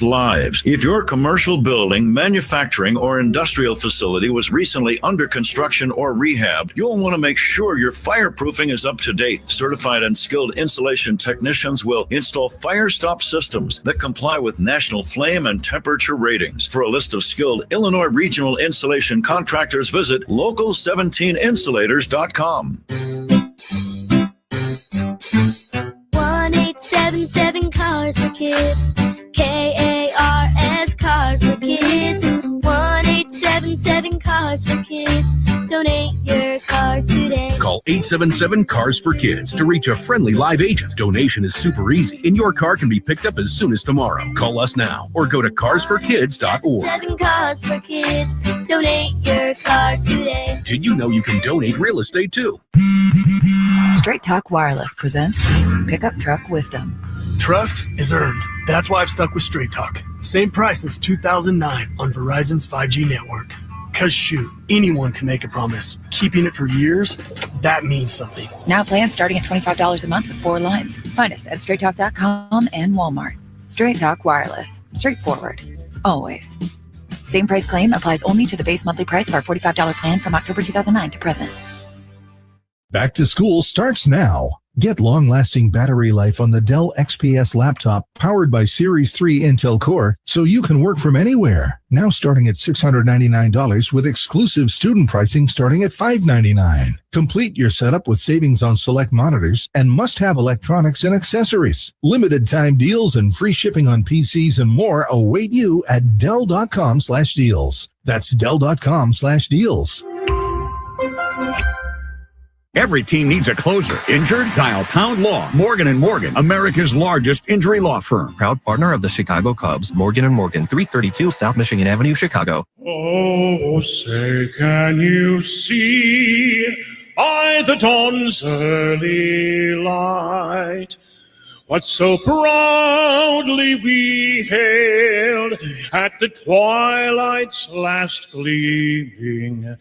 lives. If your commercial building, manufacturing, or industrial facility was recently under construction or rehab, you'll want to make sure your fireproofing is up to date. Certified and skilled installation technicians will install fire stop systems that comply with national flame and temperature ratings. For a list of skilled Illinois regional installation contractors, visit local17insulators.com. 1877 Cars for Kids. KARS Cars for Kids. 1877 Cars for Kids. Donate your car today. Call 877 Cars for Kids to reach a friendly live agent. Donation is super easy, and your car can be picked up as soon as tomorrow. Call us now or go to carsforkids.org. 7 Cars for Kids. Donate your car today. Did you know you can donate real estate too? Straight Talk Wireless presents Pickup Truck Wisdom. Trust is earned. That's why I've stuck with Straight Talk. Same price since 2009 on Verizon's 5G network. Cause shoot, anyone can make a promise. Keeping it for years, that means something. Now plans starting at $25 a month with 4 lines. Find us at straighttalk.com and Walmart. Straight Talk Wireless. Straightforward. Always. Same price claim applies only to the base monthly price of our $45 plan from October 2009 to present. Back to school starts now. Get long-lasting battery life on the Dell XPS laptop powered by Series 3 Intel Core so you can work from anywhere. Now starting at $699 with exclusive student pricing starting at $599. Complete your setup with savings on select monitors and must-have electronics and accessories. Limited time deals and free shipping on PCs and more await you at Dell.com/deals. That's Dell.com/deals. Every team needs a closer. Injured? Dial Pound Law. Morgan & Morgan, America's largest injury law firm. Proud partner of the Chicago Cubs. Morgan & Morgan, 332 South Michigan Avenue, Chicago. Oh, say can you see by the dawn's early light what so proudly we hailed at the twilight's last gleaming,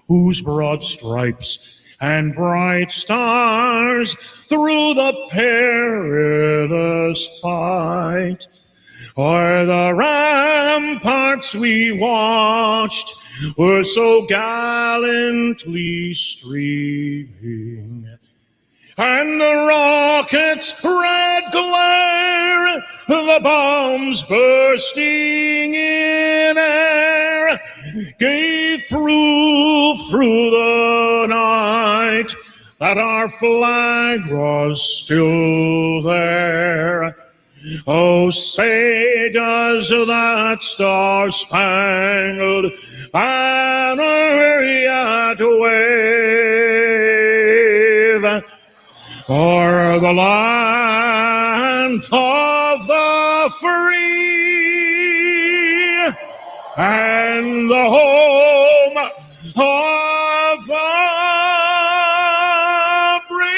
whose broad stripes and bright stars through the perilous fight o'er the ramparts we watched were so gallantly streaming, and the rockets' red glare, the bombs bursting in air, gave proof through the night that our flag was still there. Oh, say does that star-spangled banner yet wave o'er the land of the free and the home of the brave.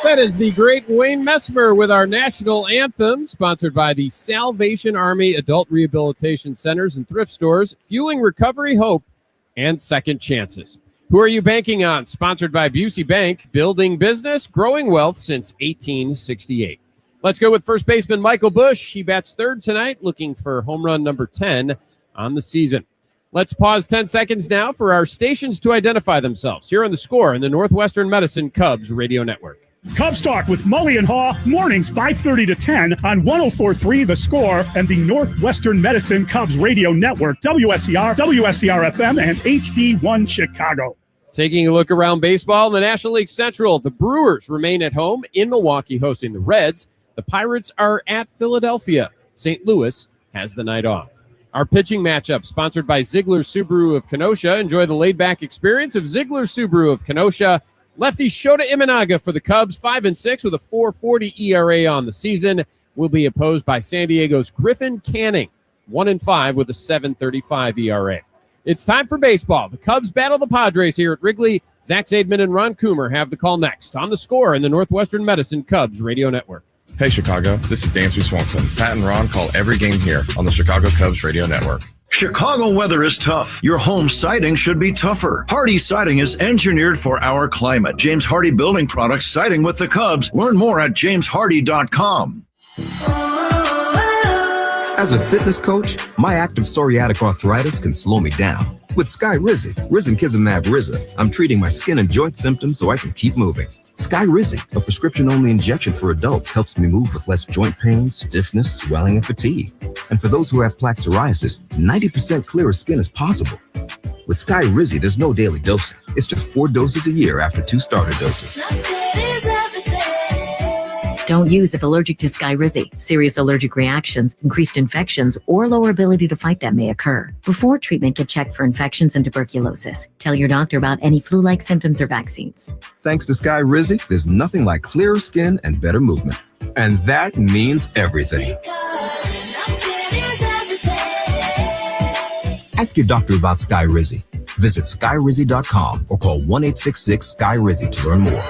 That is the great Wayne Messmer with our national anthem, sponsored by the Salvation Army Adult Rehabilitation Centers and Thrift Stores, fueling recovery, hope, and second chances. Who Are You Banking On? Sponsored by Busey Bank, building business, growing wealth since 1868. Let's go with first baseman Michael Busch. He bats third tonight, looking for home run number 10 on the season. Let's pause 10 seconds now for our stations to identify themselves here on The Score in the Northwestern Medicine Cubs Radio Network. Cubs Talk with Mully and Haw, mornings 5:30 to 10 on 104.3 The Score and the Northwestern Medicine Cubs Radio Network, WSCR, WSCR-FM, and HD1 Chicago. Taking a look around baseball in the National League Central, the Brewers remain at home in Milwaukee hosting the Reds. The Pirates are at Philadelphia. St. Louis has the night off. Our pitching matchup, sponsored by Ziegler Subaru of Kenosha. Enjoy the laid-back experience of Ziegler Subaru of Kenosha. Lefty Shota Imanaga for the Cubs, 5-6 with a 4.40 ERA on the season, will be opposed by San Diego's Griffin Canning, 1-5 with a 7.35 ERA. It's time for baseball. The Cubs battle the Padres here at Wrigley. Zach Zaidman and Ron Coomer have the call next on The Score in the Northwestern Medicine Cubs Radio Network. Hey, Chicago, this is Dancy Swanson. Pat and Ron call every game here on the Chicago Cubs Radio Network. Chicago weather is tough. Your home siding should be tougher. Hardy Siding is engineered for our climate. James Hardy Building Products, siding with the Cubs. Learn more at jameshardy.com. As a fitness coach, my active psoriatic arthritis can slow me down. With Skyrizi, Risankizumab Riza, I'm treating my skin and joint symptoms so I can keep moving. Skyrizi, a prescription-only injection for adults, helps me move with less joint pain, stiffness, swelling, and fatigue. And for those who have plaque psoriasis, 90% clearer skin is possible. With Skyrizi, there's no daily dosing. It's just 4 doses a year after 2 starter doses. Don't use if allergic to Skyrizi. Serious allergic reactions, increased infections, or lower ability to fight them may occur. Before treatment, get checked for infections and tuberculosis. Tell your doctor about any flu-like symptoms or vaccines. Thanks to Skyrizi, there's nothing like clearer skin and better movement. And that means everything. Ask your doctor about Skyrizi. Visit Skyrizi.com or call 1-866-SKY-RIZI to learn more.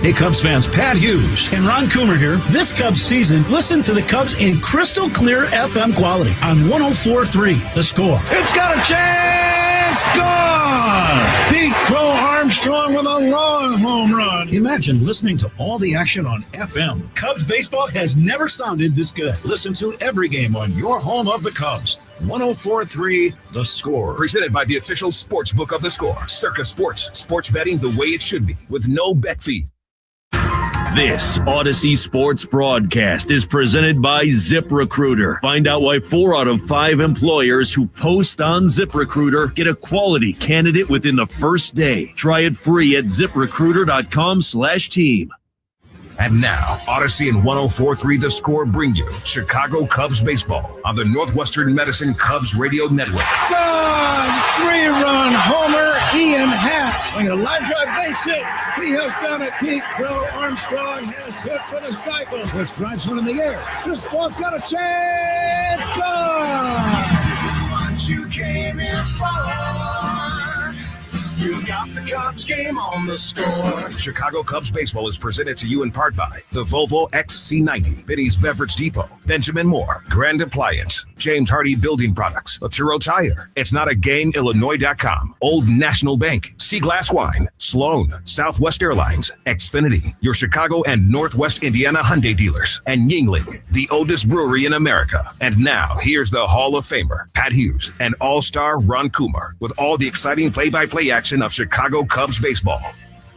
Hey, Cubs fans, Pat Hughes and Ron Coomer here. This Cubs season, listen to the Cubs in crystal clear FM quality on 104.3 The Score. It's got a chance! Gone! Pete Crow Armstrong with a long home run. Imagine listening to all the action on FM. Cubs baseball has never sounded this good. Listen to every game on your home of the Cubs. 104.3 The Score. Presented by the official sports book of The Score. Circa Sports. Sports betting the way it should be, with no bet fee. This Odyssey Sports broadcast is presented by ZipRecruiter. Find out why 4 out of 5 employers who post on ZipRecruiter get a quality candidate within the first day. Try it free at ZipRecruiter.com/team. And now, Odyssey and 104.3 The Score bring you Chicago Cubs baseball on the Northwestern Medicine Cubs radio network. Gone! 3-run homer, Ian Happ. Swing a line drive base hit. He has done it. Pete Crow Armstrong has hit for the cycle. Switch drives one in the air. This ball's got a chance. Gone! What you came here for. You got the Cubs game on The Score. Chicago Cubs baseball is presented to you in part by the Volvo XC90, Benny's Beverage Depot, Benjamin Moore, Grand Appliance, James Hardy Building Products, Laturo Tire, It's Not a Game, Illinois.com, Old National Bank, Sea Glass Wine, Sloan, Southwest Airlines, Xfinity, your Chicago and Northwest Indiana Hyundai dealers, and Yingling, the oldest brewery in America. And now, here's the Hall of Famer, Pat Hughes, and All-Star Ron Coomer, with all the exciting play-by-play action of Chicago Cubs baseball.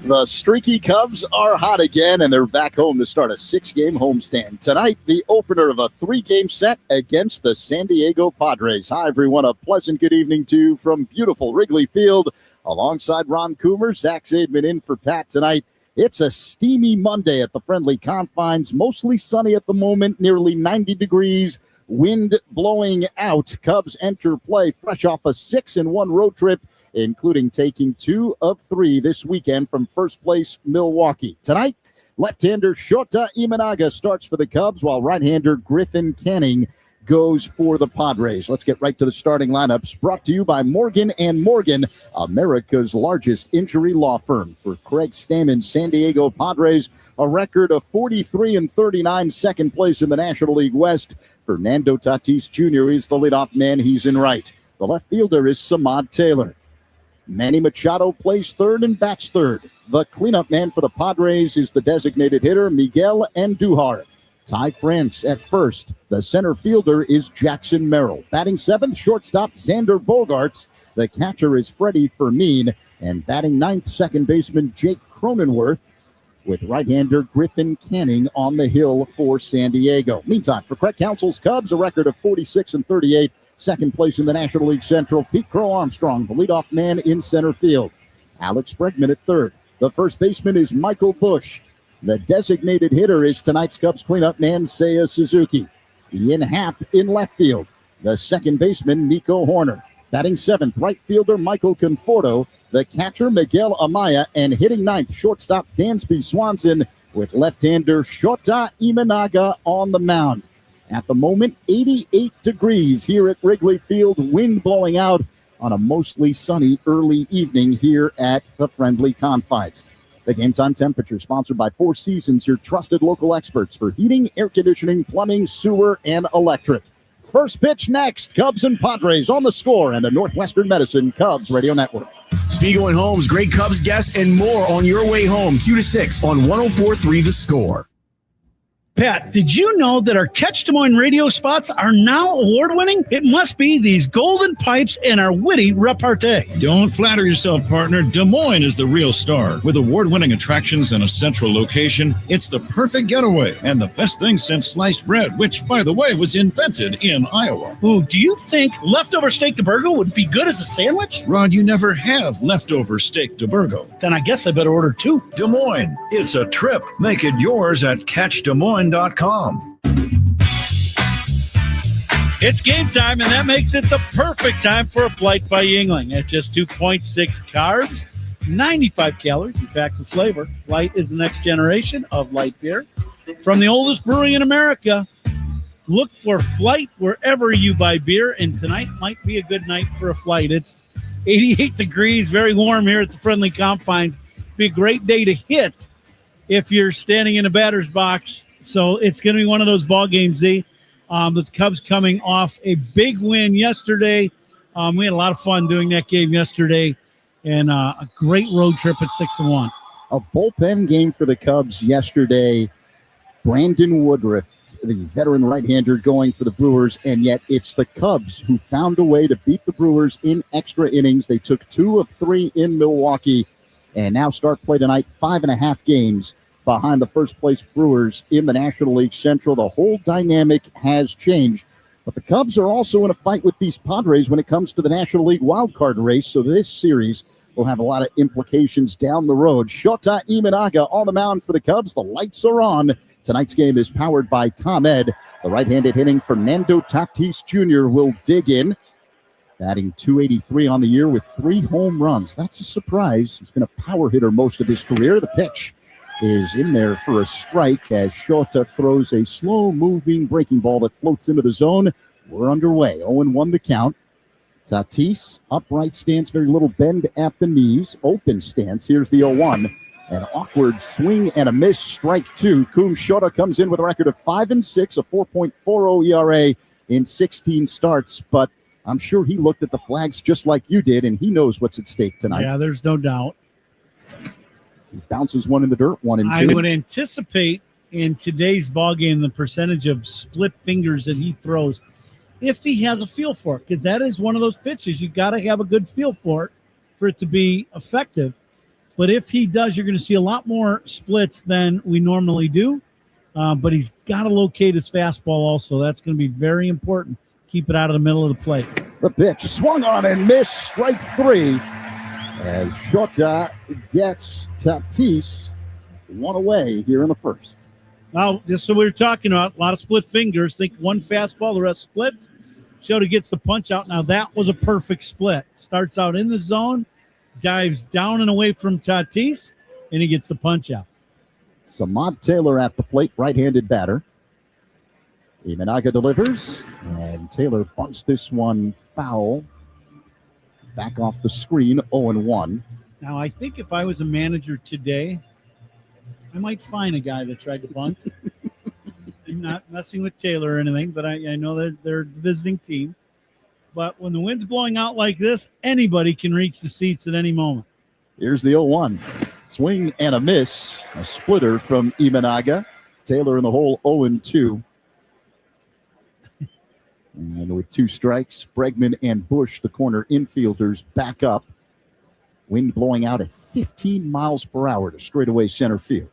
The streaky Cubs are hot again, and they're back home to start a 6-game homestand. Tonight, the opener of a 3-game set against the San Diego Padres. Hi, everyone. A pleasant good evening to you from beautiful Wrigley Field. Alongside Ron Coomer, Zach Zaidman in for Pat tonight. It's a steamy Monday at the friendly confines. Mostly sunny at the moment, nearly 90 degrees. Wind blowing out. Cubs enter play fresh off a 6-1 road trip, including taking 2 of 3 this weekend from first place Milwaukee. Tonight, left-hander Shota Imanaga starts for the Cubs, while right-hander Griffin Canning goes for the Padres. Let's get right to the starting lineups, brought to you by Morgan & Morgan, America's largest injury law firm. For Craig Stammen's San Diego Padres, a record of 43-39, second place in the National League West. Fernando Tatis Jr. is the leadoff man. He's in right. The left fielder is Samad Taylor. Manny Machado plays third and bats third. The cleanup man for the Padres is the designated hitter, Miguel Andujar. Ty France at first. The center fielder is Jackson Merrill. Batting seventh, shortstop Xander Bogaerts. The catcher is Freddie Fermin. And batting ninth, second baseman Jake Cronenworth, with right-hander Griffin Canning on the hill for San Diego. Meantime, for Craig Counsell's Cubs, a record of 46-38. Second place in the National League Central, Pete Crow Armstrong, the leadoff man in center field. Alex Bregman at third. The first baseman is Michael Busch. The designated hitter is tonight's Cubs cleanup man, Seiya Suzuki. Ian Happ in left field. The second baseman, Nico Horner. Batting seventh, right fielder Michael Conforto. The catcher, Miguel Amaya. And hitting ninth, shortstop Dansby Swanson, with left-hander Shota Imanaga on the mound. At the moment, 88 degrees here at Wrigley Field. Wind blowing out on a mostly sunny early evening here at the friendly confines. The Game Time Temperature, sponsored by Four Seasons, your trusted local experts for heating, air conditioning, plumbing, sewer, and electric. First pitch next. Cubs and Padres on the Score and the Northwestern Medicine Cubs Radio Network. Spiegel and Holmes, great Cubs guests, and more on your way home, 2 to 6 on 104.3 The Score. Pat, did you know that our Catch Des Moines radio spots are now award-winning? It must be these golden pipes and our witty repartee. Don't flatter yourself, partner. Des Moines is the real star. With award-winning attractions and a central location, it's the perfect getaway and the best thing since sliced bread, which, by the way, was invented in Iowa. Ooh, do you think leftover steak de Burgo would be good as a sandwich? Rod, you never have leftover steak de Burgo. Then I guess I better order two. Des Moines, it's a trip. Make it yours at CatchDesMoines.com. It's game time, and that makes it the perfect time for a flight by Yingling. At just 2.6 carbs, 95 calories, and packs of flavor. Flight is the next generation of light beer. From the oldest brewery in America, look for Flight wherever you buy beer, and tonight might be a good night for a flight. It's 88 degrees, very warm here at the Friendly Confines. Be a great day to hit if you're standing in a batter's box. So it's going to be one of those ball games, Z. The Cubs coming off a big win yesterday. We had a lot of fun doing that game yesterday, and a great road trip at 6-1. A bullpen game for the Cubs yesterday. Brandon Woodruff, the veteran right-hander, going for the Brewers, and yet it's the Cubs who found a way to beat the Brewers in extra innings. They took 2 of 3 in Milwaukee, and now start play tonight, 5.5 games behind the first-place Brewers in the National League Central. The whole dynamic has changed. But the Cubs are also in a fight with these Padres when it comes to the National League wildcard race, so this series will have a lot of implications down the road. Shota Imanaga on the mound for the Cubs. The lights are on. Tonight's game is powered by ComEd. The right-handed hitting Fernando Tatis Jr. will dig in, batting .283 on the year with 3 home runs. That's a surprise. He's been a power hitter most of his career. The pitch is in there for a strike as Shota throws a slow-moving breaking ball that floats into the zone. We're underway. 0-1 the count. Tatis, upright stance, very little bend at the knees. Open stance. Here's the 0-1. An awkward swing and a miss. Strike 2. Kum Shota comes in with a record of 5-6, a 4.40 ERA in 16 starts. But I'm sure he looked at the flags just like you did, and he knows what's at stake tonight. Yeah, there's no doubt. He bounces one in the dirt, 1-2. I would anticipate in today's ballgame the percentage of split fingers that he throws, if he has a feel for it, because that is one of those pitches you got to have a good feel for it to be effective. But if he does, you're going to see a lot more splits than we normally do. But he's got to locate his fastball also. That's going to be very important. Keep it out of the middle of the plate. The pitch swung on and missed. Strike 3. As Shota gets Tatis one away here in the first. Now, just so we were talking about, a lot of split fingers. Think one fastball, the rest splits. Shota gets the punch out. Now, that was a perfect split. Starts out in the zone, dives down and away from Tatis, and he gets the punch out. Samad Taylor at the plate, right-handed batter. Imanaga delivers, and Taylor bunts this one foul. Back off the screen, 0-1. Now, I think if I was a manager today, I might fine a guy that tried to bunt. I'm not messing with Taylor or anything, but I know that they're the visiting team. But when the wind's blowing out like this, anybody can reach the seats at any moment. Here's the 0-1. Swing and a miss. A splitter from Imanaga. Taylor in the hole, 0-2. And with 2 strikes, Bregman and Bush, the corner infielders, back up. Wind blowing out at 15 miles per hour to straightaway center field.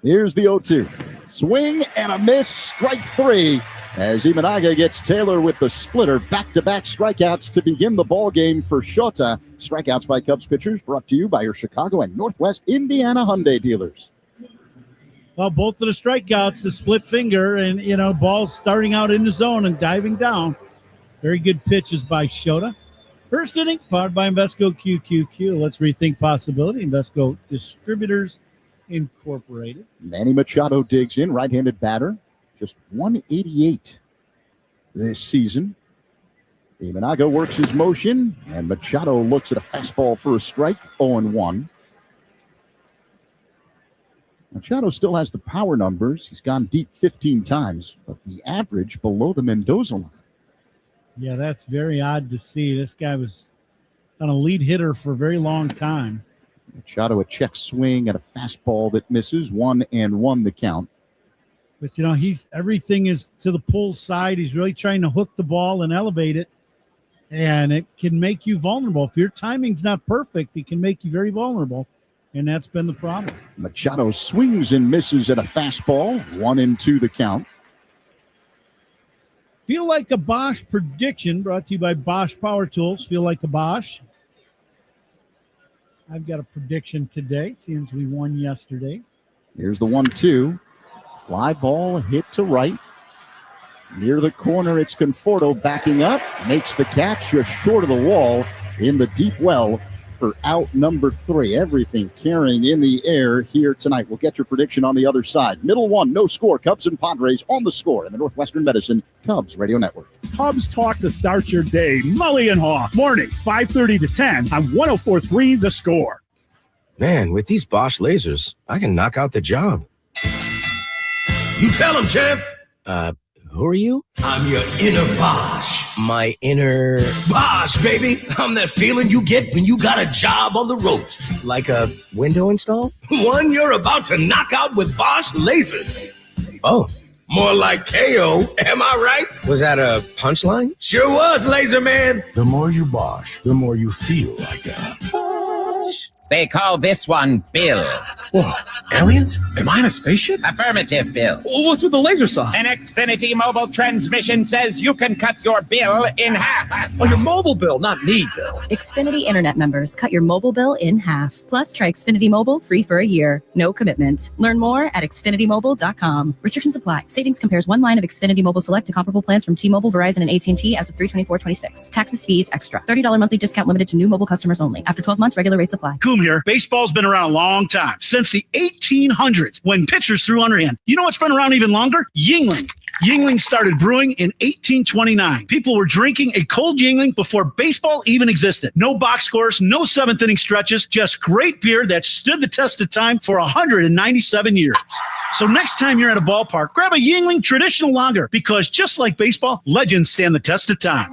Here's the 0-2. Swing and a miss. Strike 3. As Imanaga gets Taylor with the splitter. Back-to-back strikeouts to begin the ball game for Shota. Strikeouts by Cubs pitchers brought to you by your Chicago and Northwest Indiana Hyundai dealers. Well, both of the strikeouts, the split finger, and, balls starting out in the zone and diving down. Very good pitches by Shota. First inning, powered by Invesco QQQ. Let's rethink possibility. Invesco Distributors Incorporated. Manny Machado digs in, right-handed batter. Just 188 this season. Imanaga works his motion, and Machado looks at a fastball for a strike, 0-1. Machado still has the power numbers. He's gone deep 15 times, but the average below the Mendoza line. Yeah, that's very odd to see. This guy was an elite hitter for a very long time. Machado a check swing at a fastball that misses, 1-1 the count. But, everything is to the pull side. He's really trying to hook the ball and elevate it, and it can make you vulnerable. If your timing's not perfect, it can make you very vulnerable, and that's been the problem. Machado swings and misses at a fastball, 1-2 the count. Feel Like a Bosch prediction brought to you by Bosch Power Tools. Feel like a Bosch. I've got a prediction today since we won yesterday. Here's the 1-2. Fly ball hit to right. Near the corner, it's Conforto backing up. Makes the catch just short of the wall in the deep well for out number 3. Everything carrying in the air here tonight. We'll get your prediction on the other side. Middle one, no score. Cubs and Padres on the score in the Northwestern Medicine Cubs Radio Network. Cubs talk to start your day. Mully and Haw, mornings 5:30 to 10 on 104.3 The Score. Man, with these Bosch lasers, I can knock out the job. You tell him, champ. Who are you? I'm your inner Bosch. My inner... Bosch, baby. I'm that feeling you get when you got a job on the ropes. Like a window install? One you're about to knock out with Bosch lasers. Oh. More like KO, am I right? Was that a punchline? Sure was, Laser Man. The more you Bosch, the more you feel like a Bosch. They call this one Bill. Whoa, aliens? Am I in a spaceship? Affirmative, Bill. What's with the laser saw? An Xfinity mobile transmission says you can cut your bill in half. Oh, your mobile bill, not me, Bill. Xfinity Internet members cut your mobile bill in half. Plus, try Xfinity Mobile free for a year. No commitment. Learn more at XfinityMobile.com. Restrictions apply. Savings compares one line of Xfinity Mobile Select to comparable plans from T-Mobile, Verizon, and AT&T as of 3/24/26. Taxes, fees, extra. $30 monthly discount limited to new mobile customers only. After 12 months, regular rates apply. Here. Baseball's been around a long time, since the 1800s, when pitchers threw underhand. You know what's been around even longer? Yuengling. Yuengling started brewing in 1829. People were drinking a cold Yuengling before baseball even existed. No box scores, no seventh inning stretches, just great beer that stood the test of time for 197 years. So next time you're at a ballpark, grab a Yuengling traditional lager, because just like baseball, legends stand the test of time.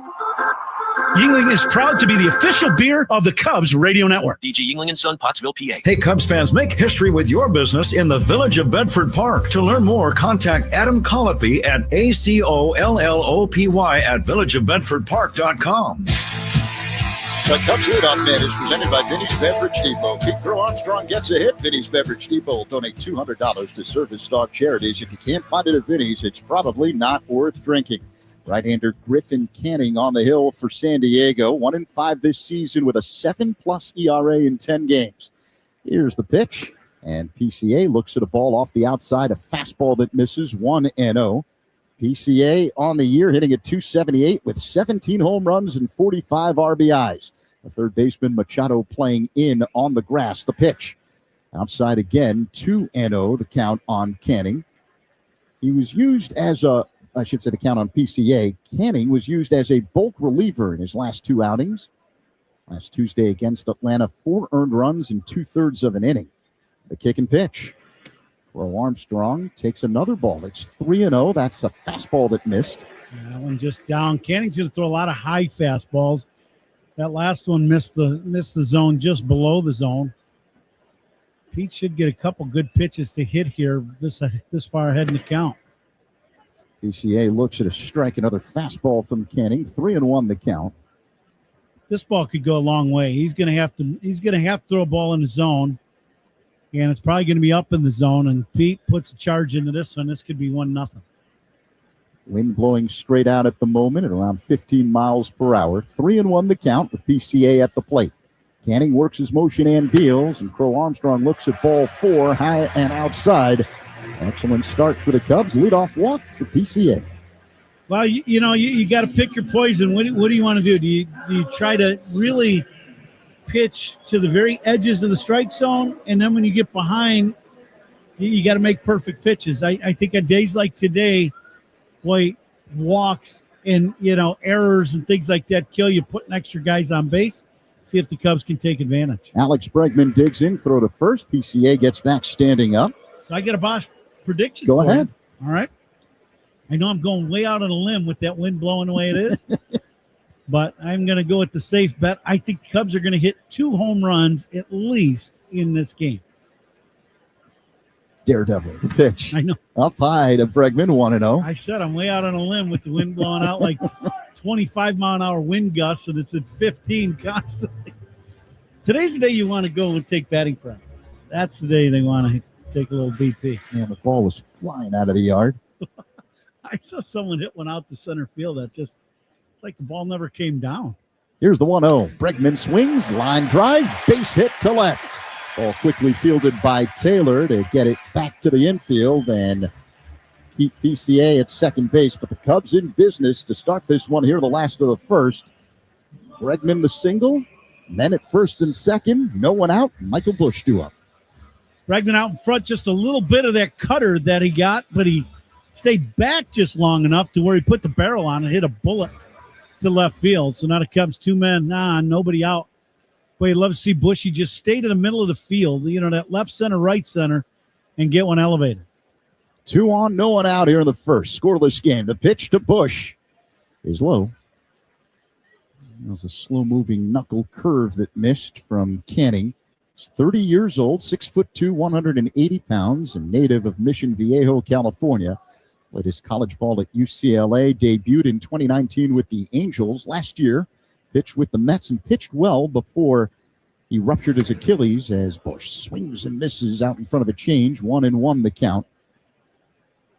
Yuengling is proud to be the official beer of the Cubs Radio Network. DG Yuengling & Son, Pottsville, PA. Hey, Cubs fans, make history with your business in the Village of Bedford Park. To learn more, contact Adam Colopy at ACOLLOPY at villageofbedfordpark.com. The Cubs leadoff man is presented by Vinny's Beverage Depot. Keep Crow Armstrong gets a hit. Vinny's Beverage Depot will donate $200 to service dog charities. If you can't find it at Vinny's, it's probably not worth drinking. Right-hander Griffin Canning on the hill for San Diego. 1-5 this season with a 7+ ERA in 10 games. Here's the pitch. And PCA looks at a ball off the outside, a fastball that misses, 1-0. PCA on the year hitting at .278 with 17 home runs and 45 RBIs. The third baseman Machado playing in on the grass. The pitch. Outside again, 2-0 the count on Canning. He was used as the count on PCA. Canning was used as a bulk reliever in his last 2 outings. Last Tuesday against Atlanta, 4 earned runs in 2/3 of an inning. The kick and pitch. Crow Armstrong takes another ball. It's 3-0. That's a fastball that missed. That one just down. Canning's going to throw a lot of high fastballs. That last one missed the zone, just below the zone. Pete should get a couple good pitches to hit here this far ahead in the count. PCA looks at a strike, another fastball from Canning. 3-1 the count. This ball could go a long way. He's going to have to throw a ball in the zone, and it's probably going to be up in the zone. And Pete puts a charge into this one. This could be 1-0. Wind blowing straight out at the moment at around 15 miles per hour. 3-1 the count with PCA at the plate. Canning works his motion and deals, and Crow Armstrong looks at ball 4, high and outside. Excellent start for the Cubs. Leadoff walk for PCA. Well, you got to pick your poison. What do you want to do? Do you try to really pitch to the very edges of the strike zone, and then when you get behind, you got to make perfect pitches? I think on days like today, boy, walks and, errors and things like that kill you, putting extra guys on base. See if the Cubs can take advantage. Alex Bregman digs in, throw to first. PCA gets back standing up. So I get a Bosch prediction. Go ahead. All right. I know I'm going way out on a limb with that wind blowing the way it is, but I'm going to go with the safe bet. I think Cubs are going to hit 2 home runs at least in this game. Daredevil, the pitch. I know. Up high to Bregman, 1-0. I said I'm way out on a limb with the wind blowing out like 25-mile-an-hour wind gusts, and it's at 15 constantly. Today's the day you want to go and take batting practice. That's the day they want to take a little BP. And the ball was flying out of the yard. I saw someone hit one out to center field that it's like the ball never came down. Here's the 1-0. Bregman swings, line drive, base hit to left. Ball quickly fielded by Taylor to get it back to the infield and keep PCA at second base. But the Cubs in business to start this one here, the last of the first. Bregman the single, then at first and second, no one out. Michael Busch due up. Bregman out in front, just a little bit of that cutter that he got, but he stayed back just long enough to where he put the barrel on and hit a bullet to left field. So now the Cubs 2 men, nobody out. Boy, you'd love to see Bushy just stay to the middle of the field, that left center, right center, and get one elevated. 2 on, no one out here in the first. Scoreless game. The pitch to Busch is low. It was a slow-moving knuckle curve that missed from Canning. He's 30 years old, 6'2", 180 pounds, and native of Mission Viejo, California. Played his college ball at UCLA, debuted in 2019 with the Angels. Last year, pitched with the Mets and pitched well before he ruptured his Achilles as Busch swings and misses out in front of a change. 1-1 the count.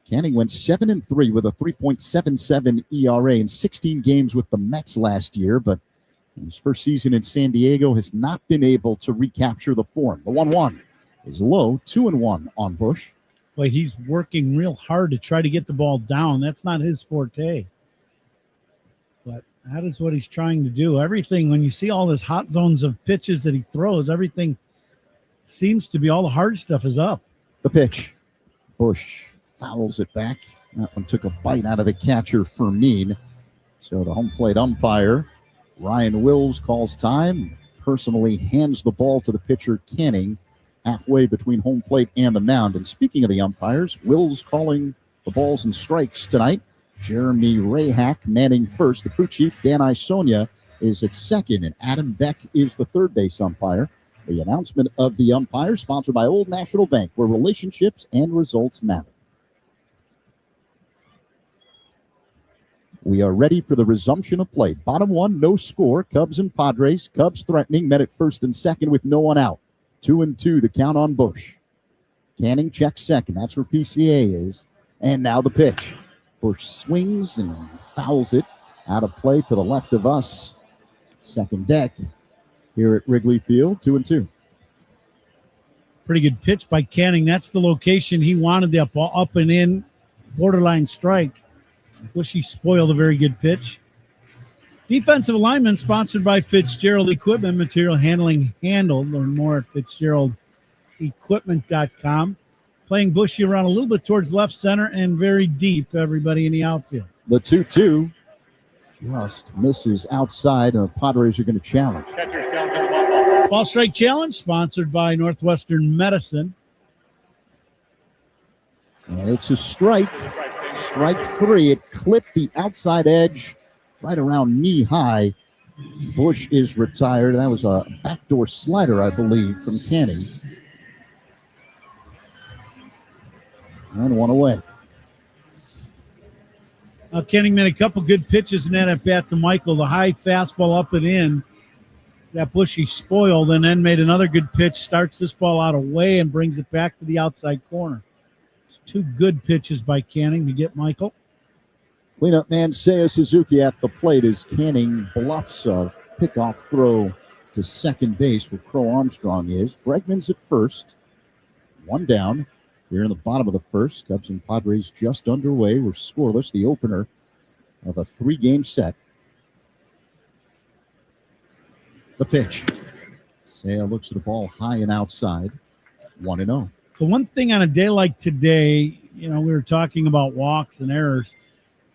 Canning went 7-3 with a 3.77 ERA in 16 games with the Mets last year, but in his first season in San Diego has not been able to recapture the form. The 1-1 is low, 2-1 on Busch. Boy, he's working real hard to try to get the ball down. That's not his forte. But that is what he's trying to do. Everything, when you see all this hot zones of pitches that he throws, everything seems to be, all the hard stuff is up. The pitch. Busch fouls it back. That one took a bite out of the catcher, Fermin. So the home plate umpire, Ryan Wills, calls time, personally hands the ball to the pitcher, Canning, halfway between home plate and the mound. And speaking of the umpires, Wills calling the balls and strikes tonight. Jeremy Rayhack manning first. The crew chief, Dan Isonia, is at second, and Adam Beck is the third base umpire. The announcement of the umpire, sponsored by Old National Bank, where relationships and results matter. We are ready for the resumption of play. Bottom one, no score. Cubs and Padres. Cubs threatening, met at first and second with no one out. 2-2, the count on Busch. Canning checks second. That's where PCA is. And now the pitch. Busch swings and fouls it out of play to the left of us. Second deck here at Wrigley Field, 2-2. Pretty good pitch by Canning. That's the location he wanted, that ball up and in, borderline strike. Bushy spoiled a very good pitch. Defensive alignment sponsored by Fitzgerald Equipment, material handling handled. Learn more at FitzgeraldEquipment.com. Playing Bushy around a little bit towards left center and very deep, everybody in the outfield. The 2-2 just misses outside, and the Padres are going to challenge. Ball strike challenge sponsored by Northwestern Medicine. And it's a strike. Strike 3. It clipped the outside edge right around knee high. Busch is retired. That was a backdoor slider, I believe, from Canning. And one away. Canning made a couple good pitches in that at bat to Michael. The high fastball up and in that Bushy spoiled, and then made another good pitch. Starts this ball out away and brings it back to the outside corner. 2 good pitches by Canning to get Michael. Cleanup man Seiya Suzuki at the plate as Canning bluffs a pickoff throw to second base where Crow Armstrong is. Bregman's at first. 1 down here in the bottom of the first. Cubs and Padres just underway. We're scoreless. The opener of a 3-game set. The pitch. Seiya looks at the ball high and outside. 1-0. The one thing on a day like today, we were talking about walks and errors.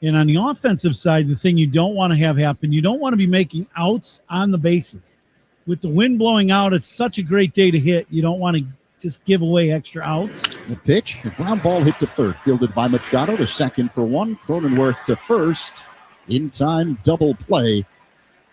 And on the offensive side, the thing you don't want to have happen, you don't want to be making outs on the bases. With the wind blowing out, it's such a great day to hit. You don't want to just give away extra outs. The pitch, a ground ball hit to third, fielded by Machado to second for one. Cronenworth to first. In time, double play.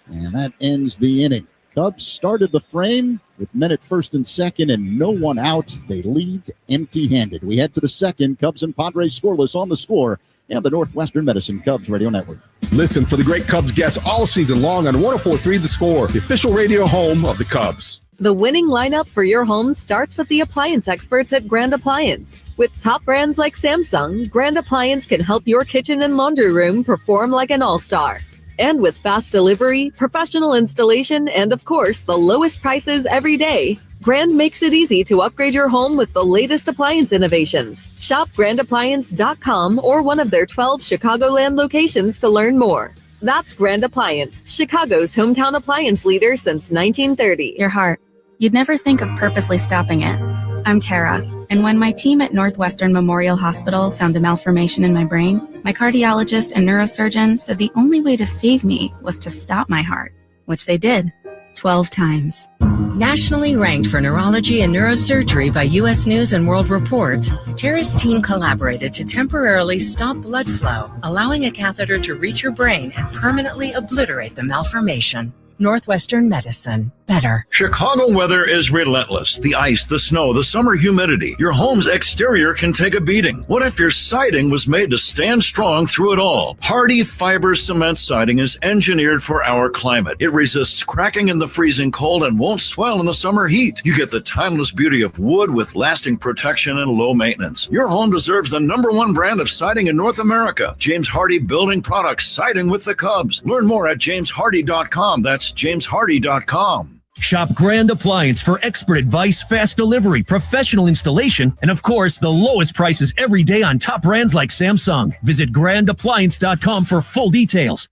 And that ends the inning. Cubs started the frame with men at first and second and no one out. They leave empty-handed. We head to the second. Cubs and Padres scoreless on the score and the Northwestern Medicine Cubs Radio Network. Listen for the great Cubs guests all season long on 104.3 The Score, the official radio home of the Cubs. The winning lineup for your home starts with the appliance experts at Grand Appliance. With top brands like Samsung, Grand Appliance can help your kitchen and laundry room perform like an all-star. And with fast delivery, professional installation, and of course, the lowest prices every day, Grand makes it easy to upgrade your home with the latest appliance innovations. Shop grandappliance.com or one of their 12 Chicagoland locations to learn more. That's Grand Appliance, Chicago's hometown appliance leader since 1930. Your heart. You'd never think of purposely stopping it. I'm Tara, and when my team at Northwestern Memorial Hospital found a malformation in my brain, my cardiologist and neurosurgeon said the only way to save me was to stop my heart, which they did 12 times. Nationally ranked for neurology and neurosurgery by U.S. News and World Report, Tara's team collaborated to temporarily stop blood flow, allowing a catheter to reach your brain and permanently obliterate the malformation. Northwestern Medicine. Better. Chicago weather is relentless. The ice, the snow, the summer humidity. Your home's exterior can take a beating. What if your siding was made to stand strong through it all? Hardy Fiber Cement Siding is engineered for our climate. It resists cracking in the freezing cold and won't swell in the summer heat. You get the timeless beauty of wood with lasting protection and low maintenance. Your home deserves the #1 brand of siding in North America. James Hardy Building Products, siding with the Cubs. Learn more at jameshardy.com. That's jameshardy.com. Shop Grand Appliance for expert advice, fast delivery, professional installation, and of course, the lowest prices every day on top brands like Samsung. Visit grandappliance.com for full details.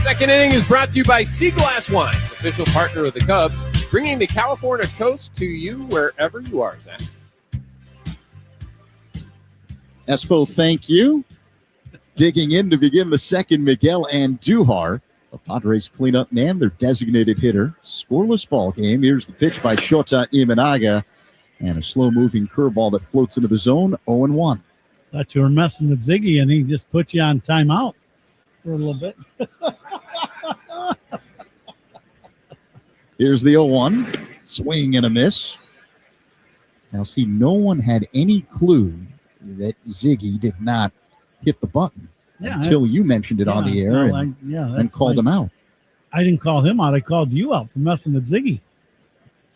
Second inning is brought to you by Sea Glass Wines, official partner of the Cubs, bringing the California coast to you wherever you are, Zach. Espo, thank you. Digging in to begin the second, Miguel Andujar. The Padres cleanup man, their designated hitter. Scoreless ball game. Here's the pitch by Shota Imanaga. And a slow-moving curveball that floats into the zone, 0-1. Thought you were messing with Ziggy, and he just put you on timeout for a little bit. Here's the 0-1. Swing and a miss. Now, see, no one had any clue that Ziggy did not hit the button. Until you mentioned it on the air and called him out. I didn't call him out. I called you out for messing with Ziggy.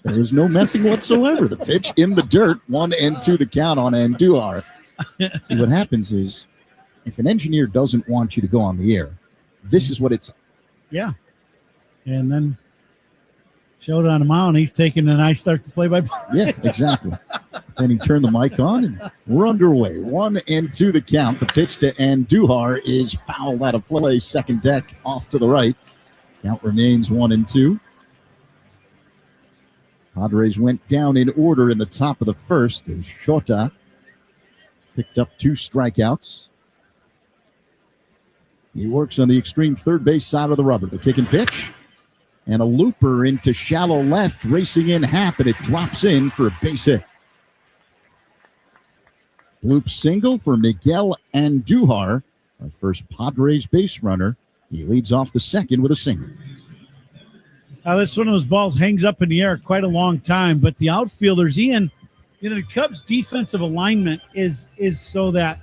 There was no messing whatsoever. The pitch in the dirt, 1-2 the count on Andujar. See, what happens is if an engineer doesn't want you to go on the air, this is what it's. Yeah. And then showed on the mound. He's taking and I start to play-by-play. Yeah, exactly. Then he turned the mic on, and we're underway. 1-2 the count. The pitch to Andujar is fouled out of play. Second deck off to the right. Count remains 1-2. Padres went down in order in the top of the first as Shota picked up 2 strikeouts. He works on the extreme third base side of the rubber. The kick and pitch. And a looper into shallow left, racing in Happ, and it drops in for a base hit. Bloop single for Miguel Andujar, our first Padres base runner. He leads off the second with a single. This one of those balls hangs up in the air quite a long time, but the outfielders, Ian, the Cubs' defensive alignment is so that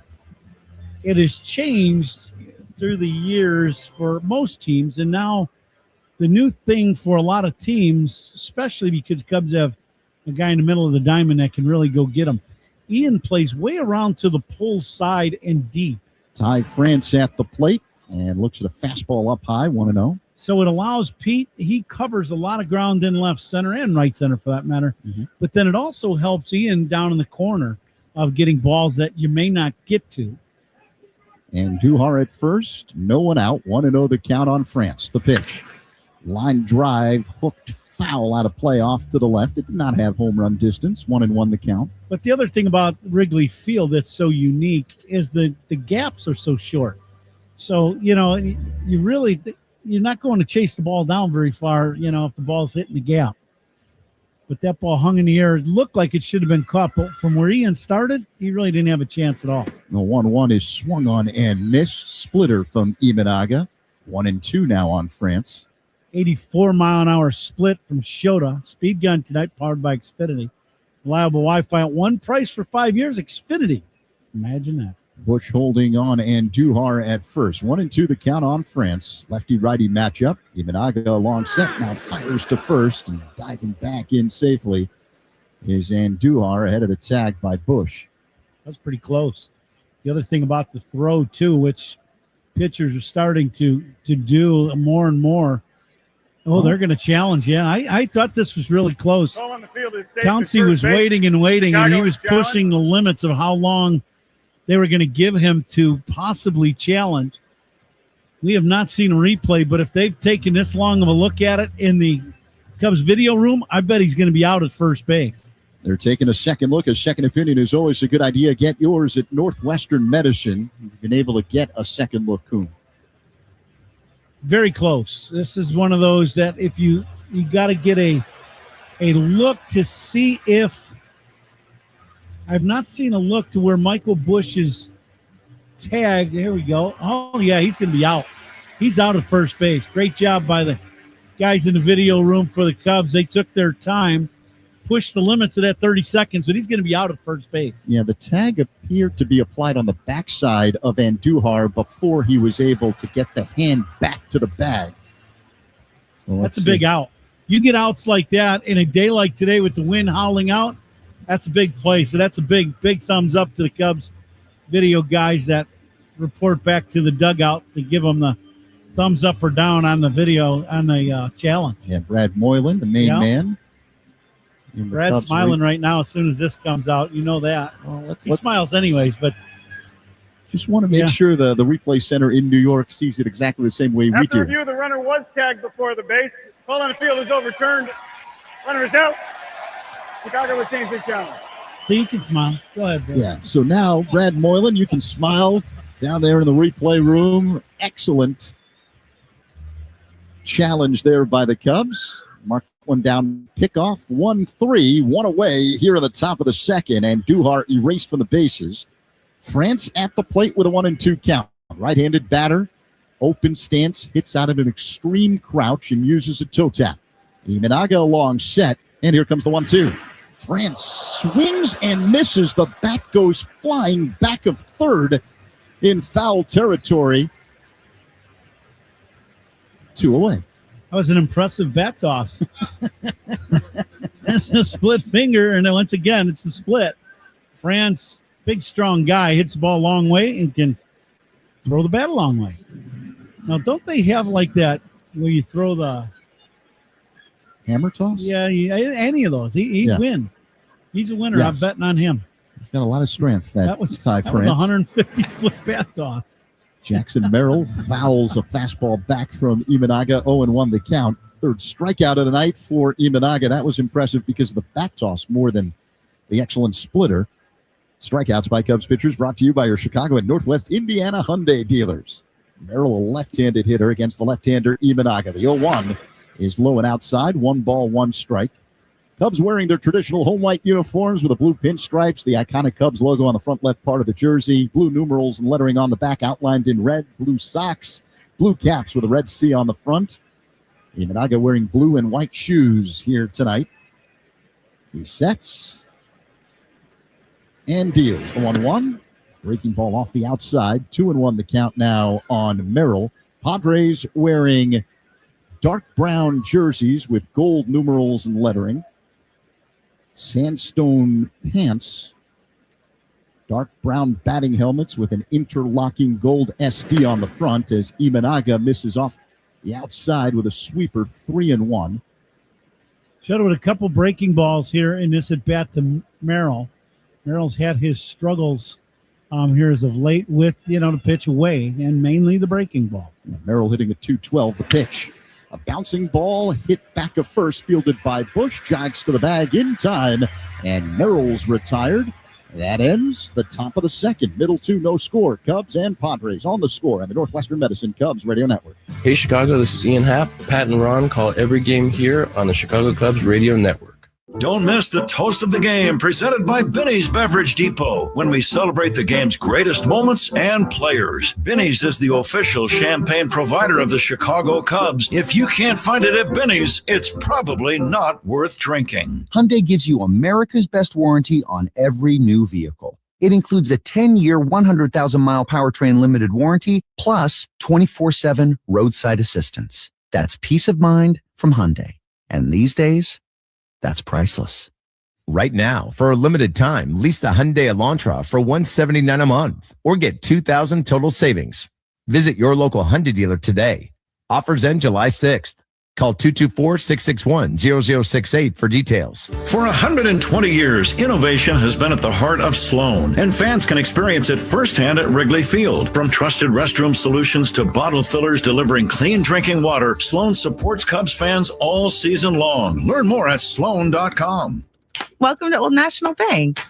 it has changed through the years for most teams, and now the new thing for a lot of teams, especially because Cubs have a guy in the middle of the diamond that can really go get them. Ian plays way around to the pull side and deep. Ty France at the plate and looks at a fastball up high, 1-0. So it allows Pete, he covers a lot of ground in left center and right center for that matter. Mm-hmm. But then it also helps Ian down in the corner of getting balls that you may not get to. And Duhar at first, no one out, 1-0 the count on France. The pitch. Line drive, hooked foul out of play off to the left. It did not have home run distance. 1-1 the count. But the other thing about Wrigley Field that's so unique is the gaps are so short. So, you're not going to chase the ball down very far, if the ball's hitting the gap. But that ball hung in the air. It looked like it should have been caught, but from where Ian started, he really didn't have a chance at all. The 1-1 is swung on and missed. Splitter from Imanaga. 1-2 now on France. 84-mile-an-hour split from Shota. Speed gun tonight, powered by Xfinity. Reliable Wi-Fi at one price for 5 years. Xfinity. Imagine that. Bush holding on and Duhar at first. 1-2 the count on France. Lefty-righty matchup. Imanaga along set now fires to first and diving back in safely is Andujar ahead of the tag by Bush. That's pretty close. The other thing about the throw, too, which pitchers are starting to do more and more. Oh, they're going to challenge. Yeah, I thought this was really close. Pouncey was waiting, and he was pushing the limits of how long they were going to give him to possibly challenge. We have not seen a replay, but if they've taken this long of a look at it in the Cubs video room, I bet he's going to be out at first base. They're taking a second look. A second opinion is always a good idea. Get yours at Northwestern Medicine. You've been able to get a second look, Coon. Very close. This is one of those that if you got to get a look to see if I've not seen a look to where Michael Bush's tag. There we go. Oh, yeah, he's going to be out. He's out at first base. Great job by the guys in the video room for the Cubs. They took their time, pushed the limits of that 30 seconds, but he's going to be out at first base. Yeah, the tag appeared to be applied on the backside of Andujar before he was able to get the hand back to the bag. So that's a big out. You get outs like that in a day like today with the wind howling out, that's a big play. So that's a big thumbs up to the Cubs video guys that report back to the dugout to give them the thumbs up or down on the video, on the challenge. Yeah, Brad Moylan, the main man. Brad's smiling right now as soon as this comes out. You know that. Well, he smiles anyways, but just want to make sure the replay center in New York sees it exactly the same way we do. After review, the runner was tagged before the base. Call on the field is overturned. Runner is out. Chicago will change their challenge. So you can smile. Go ahead, Brad. Yeah, so now, Brad Moylan, you can smile down there in the replay room. Excellent challenge there by the Cubs. Mark one down, pickoff, 1-3, one away here in the top of the second, and Duhar erased from the bases. France at the plate with a 1-2 count. Right-handed batter, open stance, hits out of an extreme crouch and uses a toe tap. Imanaga along set, and here comes the 1-2. France swings and misses. The bat goes flying back of third in foul territory. 2 away. That was an impressive bat toss. That's a split finger, and then once again, it's the split. France, big, strong guy, hits the ball a long way and can throw the bat a long way. Now, don't they have like that where you throw the hammer toss? Yeah, any of those. He'd win. He's a winner. Yes. I'm betting on him. He's got a lot of strength. That was France. That was a 150-foot bat toss. Jackson Merrill fouls a fastball back from Imanaga. 0-1 the count. Third strikeout of the night for Imanaga. That was impressive because of the bat toss more than the excellent splitter. Strikeouts by Cubs pitchers brought to you by your Chicago and Northwest Indiana Hyundai dealers. Merrill, a left-handed hitter against the left-hander Imanaga. The 0-1 is low and outside. 1 ball, 1 strike. Cubs wearing their traditional home white uniforms with the blue pinstripes, the iconic Cubs logo on the front left part of the jersey, blue numerals and lettering on the back outlined in red, blue socks, blue caps with a red C on the front. Imanaga wearing blue and white shoes here tonight. He sets and deals. The 1-1. Breaking ball off the outside. 2-1 the count now on Merrill. Padres wearing dark brown jerseys with gold numerals and lettering. Sandstone pants, dark brown batting helmets with an interlocking gold SD on the front as Imanaga misses off the outside with a sweeper. 3-1. Showed with a couple breaking balls here in this at bat to Merrill. Merrill's had his struggles here as of late with the pitch away and mainly the breaking ball. Yeah, Merrill hitting a .212. The pitch A bouncing ball hit back of first, fielded by Bush. Jogs to the bag in time, and Merrill's retired. That ends the top of the second. Middle two, no score. Cubs and Padres on the score on the Northwestern Medicine Cubs Radio Network. Hey, Chicago, this is Ian Happ. Pat and Ron call every game here on the Chicago Cubs Radio Network. Don't miss the Toast of the Game presented by Benny's Beverage Depot when we celebrate the game's greatest moments and players. Benny's is the official champagne provider of the Chicago Cubs. If you can't find it at Benny's, it's probably not worth drinking. Hyundai gives you America's best warranty on every new vehicle. It includes a 10-year, 100,000-mile powertrain limited warranty, plus 24/7 roadside assistance. That's peace of mind from Hyundai. And these days, that's priceless. Right now, for a limited time, lease the Hyundai Elantra for $179 a month or get $2,000 total savings. Visit your local Hyundai dealer today. Offers end July 6th. Call 224-661-0068 for details. For 120 years, innovation has been at the heart of Sloan, and fans can experience it firsthand at Wrigley Field. From trusted restroom solutions to bottle fillers delivering clean drinking water, Sloan supports Cubs fans all season long. Learn more at sloan.com. Welcome to Old National Bank.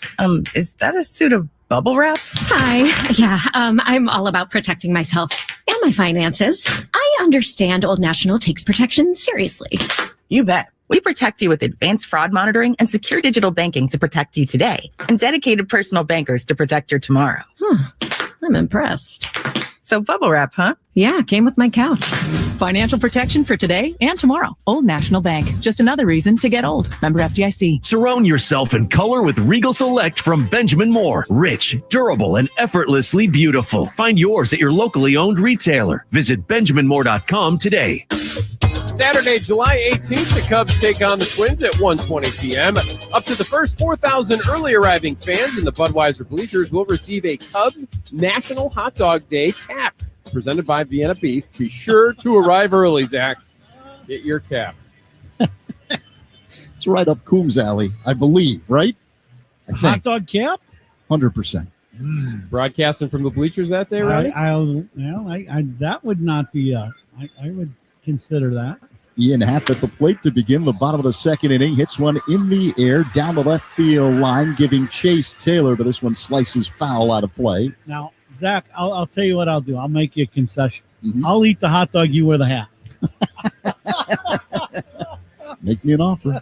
Is that a suit of bubble wrap? Hi. Yeah, I'm all about protecting myself and my finances. I understand Old National takes protection seriously. You bet. We protect you with advanced fraud monitoring and secure digital banking to protect you today, and dedicated personal bankers to protect your tomorrow. I'm impressed. So bubble wrap, huh? Yeah, came with my couch. Financial protection for today and tomorrow. Old National Bank. Just another reason to get old. Member FDIC. Surround yourself in color with Regal Select from Benjamin Moore. Rich, durable, and effortlessly beautiful. Find yours at your locally owned retailer. Visit BenjaminMoore.com today. Saturday, July 18th, the Cubs take on the Twins at 1:20 p.m. Up to the first 4,000 early arriving fans in the Budweiser bleachers will receive a Cubs National Hot Dog Day cap presented by Vienna Beef. Be sure to arrive early, Zach. Get your cap. It's right up Coombs Alley, I believe, right? Hot dog cap? 100%. Broadcasting from the bleachers that day, right? That would not be I would consider that. Ian Happ at the plate to begin the bottom of the second inning. Hits one in the air down the left field line, giving chase Taylor, but this one slices foul out of play. Now, Zach, I'll tell you what I'll do. I'll make you a concession. I'll eat the hot dog. You wear the hat. Make me an offer.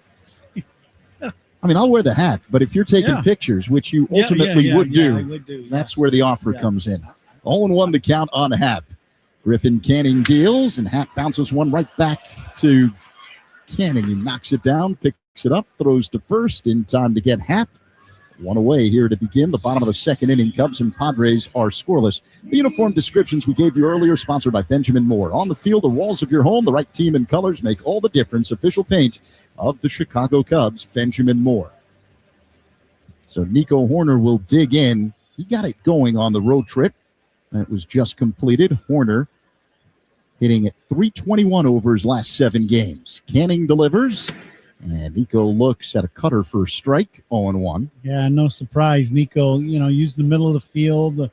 I mean, I'll wear the hat, but if you're taking pictures, which you ultimately would do, that's where the offer comes in. 0-1 the count on Happ. Griffin Canning deals, and Happ bounces one right back to Canning. He knocks it down, picks it up, throws to first in time to get Happ. One away here to begin the bottom of the second inning. Cubs and Padres are scoreless. The uniform descriptions we gave you earlier, sponsored by Benjamin Moore. On the field, the walls of your home, the right team and colors make all the difference. Official paint of the Chicago Cubs, Benjamin Moore. So Nico Horner will dig in. He got it going on the road trip that was just completed. Horner hitting at .321 over his last 7 games. Canning delivers, and Nico looks at a cutter for a strike, 0-1. Yeah, no surprise. Nico, used the middle of the field, the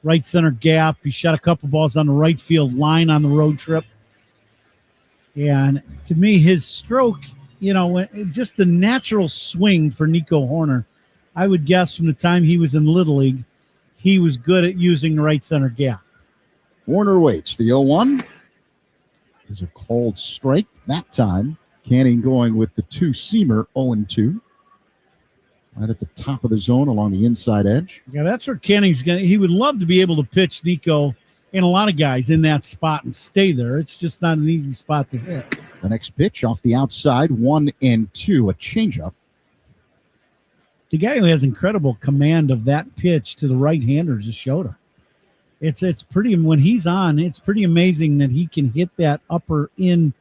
right center gap. He shot a couple balls on the right field line on the road trip. And to me, his stroke, just the natural swing for Nico Horner, I would guess from the time he was in Little League, he was good at using the right center gap. Warner waits. The 0-1 is a called strike that time. Canning going with the 2-seamer, 0-2. Right at the top of the zone along the inside edge. Yeah, that's where Canning's going to. He would love to be able to pitch Nico and a lot of guys in that spot and stay there. It's just not an easy spot to hit. The next pitch off the outside, 1-2, a changeup. The guy who has incredible command of that pitch to the right-hander is Shota. It's pretty, when he's on, it's pretty amazing that he can hit that upper in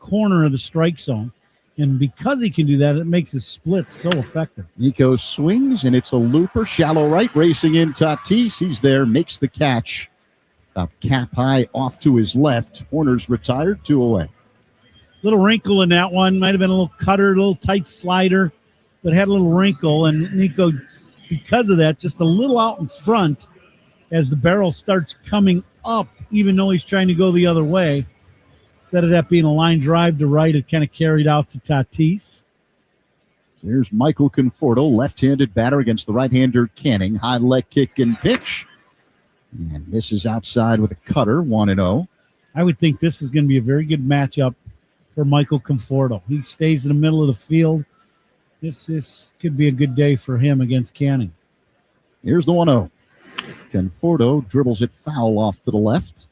corner of the strike zone. And because he can do that, it makes his splits so effective. Nico swings, and it's a looper. Shallow right, racing in Tatis. He's there, makes the catch. About cap high off to his left. Horner's retired, 2 away. Little wrinkle in that one. Might have been a little cutter, a little tight slider, but had a little wrinkle. And Nico, because of that, just a little out in front as the barrel starts coming up, even though he's trying to go the other way. Instead of that being a line drive to right, it kind of carried out to Tatis. Here's Michael Conforto, left-handed batter against the right-hander Canning. High leg kick and pitch. And misses outside with a cutter, 1-0. I would think this is going to be a very good matchup for Michael Conforto. He stays in the middle of the field. This could be a good day for him against Canning. Here's the 1-0. Conforto dribbles it foul off to the left.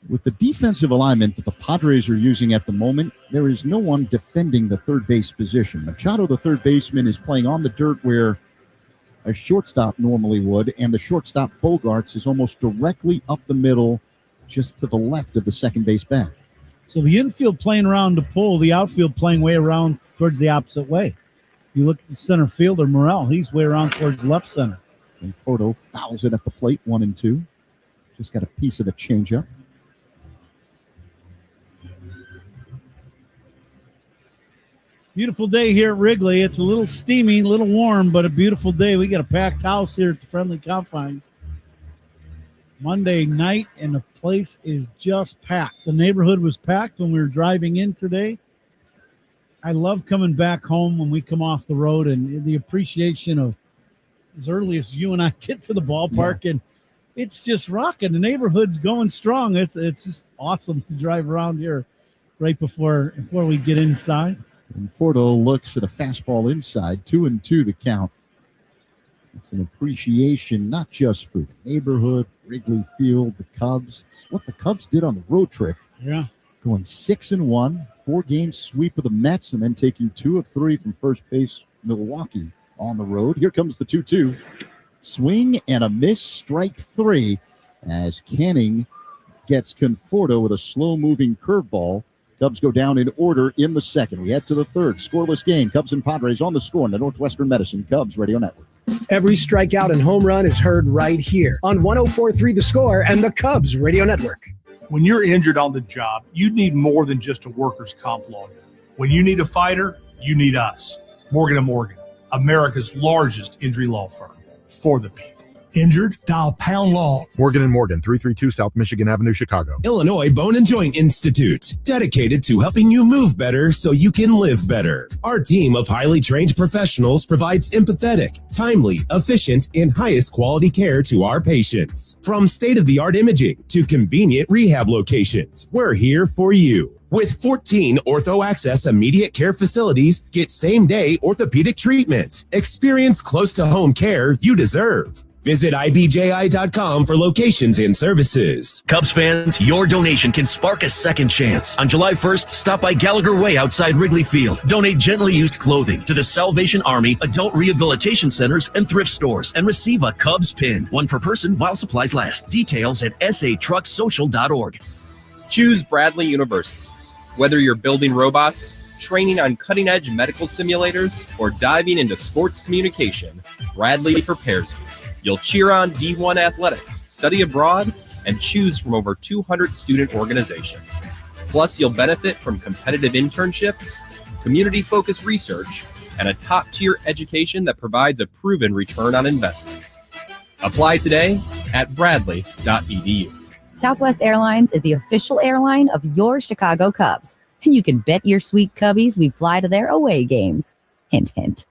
With the defensive alignment that the Padres are using at the moment, there is no one defending the third base position. Machado, the third baseman, is playing on the dirt where a shortstop normally would, and the shortstop Bogarts is almost directly up the middle, just to the left of the second base back. So the infield playing around the pole, the outfield playing way around towards the opposite way. You look at the center fielder, Morel, he's way around towards left center. Conforto fouls it at the plate, 1-2. Just got a piece of a changeup. Beautiful day here at Wrigley. It's a little steamy, a little warm, but a beautiful day. We got a packed house here at the Friendly Confines. Monday night, and the place is just packed. The neighborhood was packed when we were driving in today. I love coming back home when we come off the road and the appreciation of as early as you and I get to the ballpark, and it's just rocking. The neighborhood's going strong. It's just awesome to drive around here right before we get inside. Conforto looks at a fastball inside, 2-2 the count. It's an appreciation not just for the neighborhood, Wrigley Field, the Cubs. It's what the Cubs did on the road trip. Yeah. Going 6-1, 4-game sweep of the Mets, and then taking 2 of 3 from first base Milwaukee on the road. Here comes the 2-2. Swing and a miss, strike 3, as Canning gets Conforto with a slow-moving curveball. Cubs go down in order in the second. We head to the third. Scoreless game. Cubs and Padres on the score in the Northwestern Medicine Cubs Radio Network. Every strikeout and home run is heard right here on 104.3 The Score and the Cubs Radio Network. When you're injured on the job, you need more than just a workers' comp lawyer. When you need a fighter, you need us. Morgan & Morgan, America's largest injury law firm, for the people. Injured? Dial Pound Law. Morgan & Morgan, 332 South Michigan Avenue, Chicago. Illinois Bone and Joint Institute, dedicated to helping you move better so you can live better. Our team of highly trained professionals provides empathetic, timely, efficient, and highest quality care to our patients. From state-of-the-art imaging to convenient rehab locations, we're here for you. With 14 Ortho Access immediate care facilities, get same-day orthopedic treatment. Experience close-to-home care you deserve. Visit IBJI.com for locations and services. Cubs fans, your donation can spark a second chance. On July 1st, stop by Gallagher Way outside Wrigley Field. Donate gently used clothing to the Salvation Army, adult rehabilitation centers, and thrift stores, and receive a Cubs pin. 1 per person while supplies last. Details at satrucksocial.org. Choose Bradley University. Whether you're building robots, training on cutting-edge medical simulators, or diving into sports communication, Bradley prepares you. You'll cheer on D1 athletics, study abroad, and choose from over 200 student organizations. Plus, you'll benefit from competitive internships, community-focused research, and a top-tier education that provides a proven return on investments. Apply today at bradley.edu. Southwest Airlines is the official airline of your Chicago Cubs, and you can bet your sweet Cubbies we fly to their away games. Hint, hint.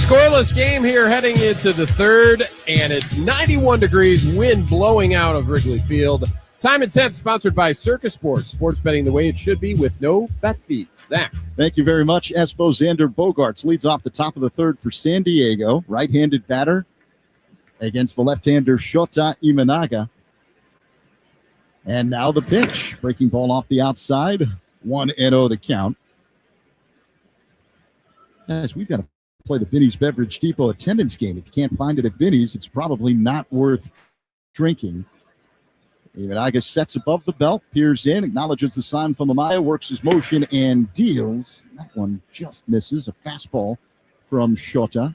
Scoreless game here heading into the third, and it's 91 degrees, wind blowing out of Wrigley Field. Time and Temp sponsored by Circus Sports. Sports betting the way it should be with no bet fees. Zach. Thank you very much. Espo Xander Bogaerts leads off the top of the third for San Diego. Right-handed batter against the left-hander Shota Imanaga. And now the pitch. Breaking ball off the outside. 1-0 the count. Guys, we've got to play the Binny's Beverage Depot attendance game. If you can't find it at Binny's, it's probably not worth drinking. Imanaga sets above the belt, peers in, acknowledges the sign from Amaya, works his motion, and deals. That one just misses. A fastball from Shota.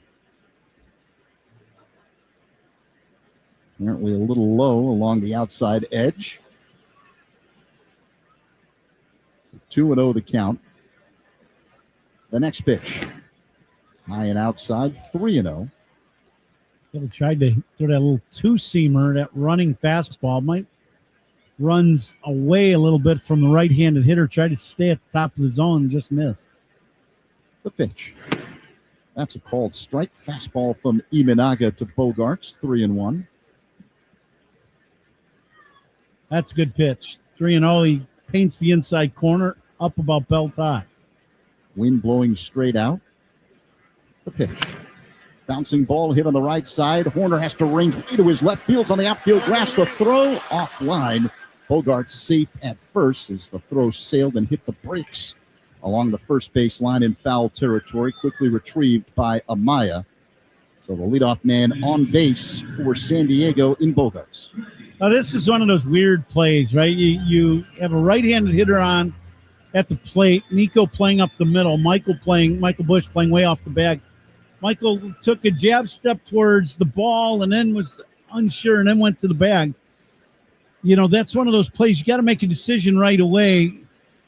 Apparently a little low along the outside edge. So 2-0 the count. The next pitch. High and outside, 3-0. Tried to throw that little two-seamer, that running fastball. Might runs away a little bit from the right-handed hitter, tried to stay at the top of the zone and just missed. The pitch. That's a called strike. Fastball from Imanaga to Bogarts, 3-1. That's a good pitch. 3-0. He paints the inside corner up about belt high. Wind blowing straight out. The pitch. Bouncing ball hit on the right side. Horner has to range way to his left. Field's on the outfield grass. The throw offline. Bogarts safe at first as the throw sailed and hit the brakes along the first base line in foul territory. Quickly retrieved by Amaya. So the leadoff man on base for San Diego in Bogarts. Now, this is one of those weird plays, right? You have a right-handed hitter on at the plate. Nico playing up the middle. Michael Bush playing way off the bag. Michael took a jab step towards the ball and then was unsure and then went to the bag. You know, that's one of those plays. You got to make a decision right away.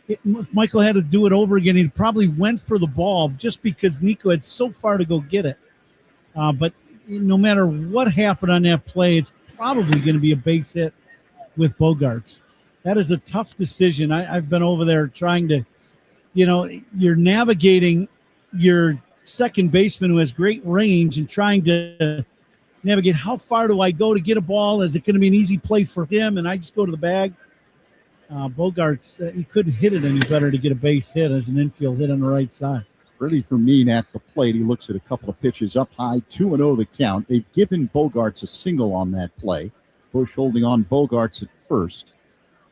If Michael had to do it over again, he probably went for the ball just because Nico had so far to go get it. But no matter what happened on that play, it's probably going to be a base hit with Bogarts. That is a tough decision. I've been over there trying to, you're navigating your second baseman who has great range and trying to navigate how far do I go to get a ball? Is it going to be an easy play for him? And I just go to the bag. Bogarts, he couldn't hit it any better to get a base hit as an infield hit on the right side. Freddie Fermin at the plate. He looks at a couple of pitches up high, 2-0 the count. They've given Bogarts a single on that play. Bush holding on Bogarts at first.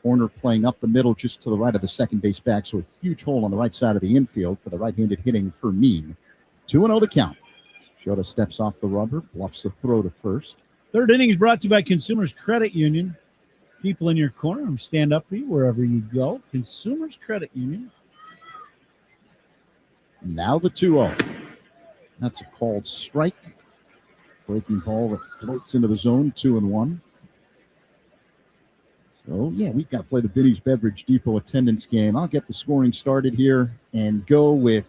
Horner playing up the middle just to the right of the second base back, so a huge hole on the right side of the infield for the right-handed hitting Fermin. 2-0 the count. Shota steps off the rubber, bluffs the throw to first. Third inning is brought to you by Consumers Credit Union. People in your corner, stand up for you wherever you go. Consumers Credit Union. Now the 2-0. That's a called strike. Breaking ball that floats into the zone, 2-1. So, yeah, we've got to play the Binny's Beverage Depot attendance game. I'll get the scoring started here and go with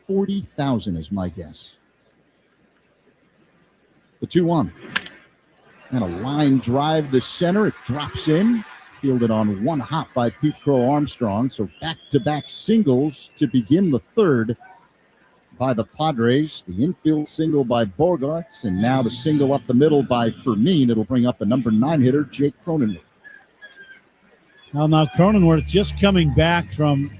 40,000 is my guess. The 2-1. And a line drive to center. It drops in. Fielded on one hop by Pete Crow Armstrong. So back-to-back singles to begin the third by the Padres. The infield single by Bogarts. And now the single up the middle by Fermin. It'll bring up the number 9 hitter, Jake Cronenworth. Now Cronenworth just coming back from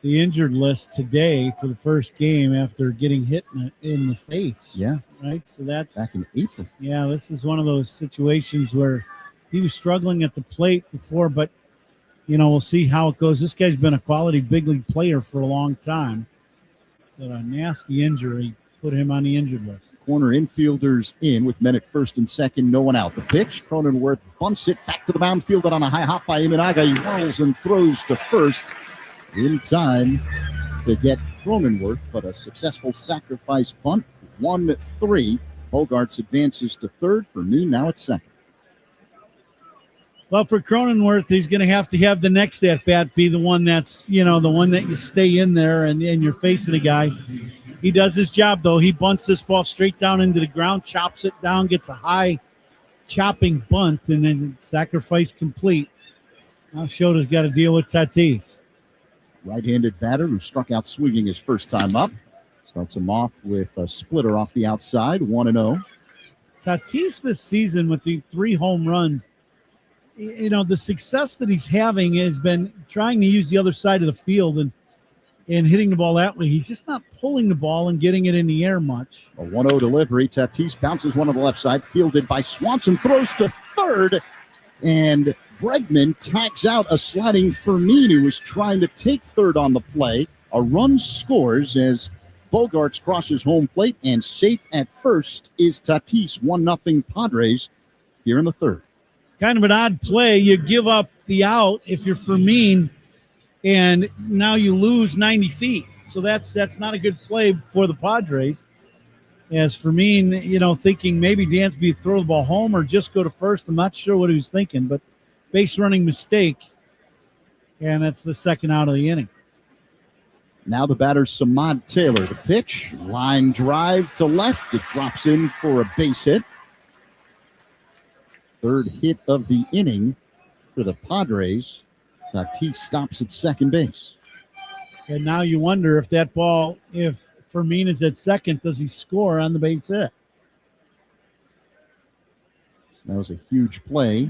the injured list today for the first game after getting hit in the face. Yeah. Right? So that's back in April. Yeah, this is one of those situations where he was struggling at the plate before, but, we'll see how it goes. This guy's been a quality big league player for a long time. But a nasty injury put him on the injured list. Corner infielders in with men at first and second, no one out. The pitch, Cronenworth bunts it back to the mound, fielded on a high hop by Imanaga. He whirls and throws to first in time to get Cronenworth, but a successful sacrifice bunt. 1-3. Bogarts advances to third. For me, now it's second. Well, for Cronenworth, he's going to have the next at-bat be the one that's, the one that you stay in there and you're facing the guy. He does his job, though. He bunts this ball straight down into the ground, chops it down, gets a high chopping bunt, and then sacrifice complete. Now Shota's got to deal with Tatis. Right-handed batter who struck out swinging his first time up. Starts him off with a splitter off the outside, 1-0. Tatis this season with the 3 home runs, the success that he's having has been trying to use the other side of the field and hitting the ball that way. He's just not pulling the ball and getting it in the air much. A 1-0 delivery. Tatis bounces one on the left side, fielded by Swanson, throws to third, and Bregman tags out a sliding Fermin who was trying to take third on the play. A run scores as Bogarts crosses home plate, and safe at first is Tatis. 1-0 Padres here in the third. Kind of an odd play. You give up the out if you're Fermin, and now you lose 90 feet. So that's not a good play for the Padres. As Fermin, thinking maybe Dansby would throw the ball home or just go to first. I'm not sure what he was thinking, but base running mistake, and that's the second out of the inning. Now the batter, Samad Taylor. The pitch, line drive to left. It drops in for a base hit. Third hit of the inning for the Padres. Tatis stops at second base. And now you wonder if that ball, if Fermin is at second, does he score on the base hit? That was a huge play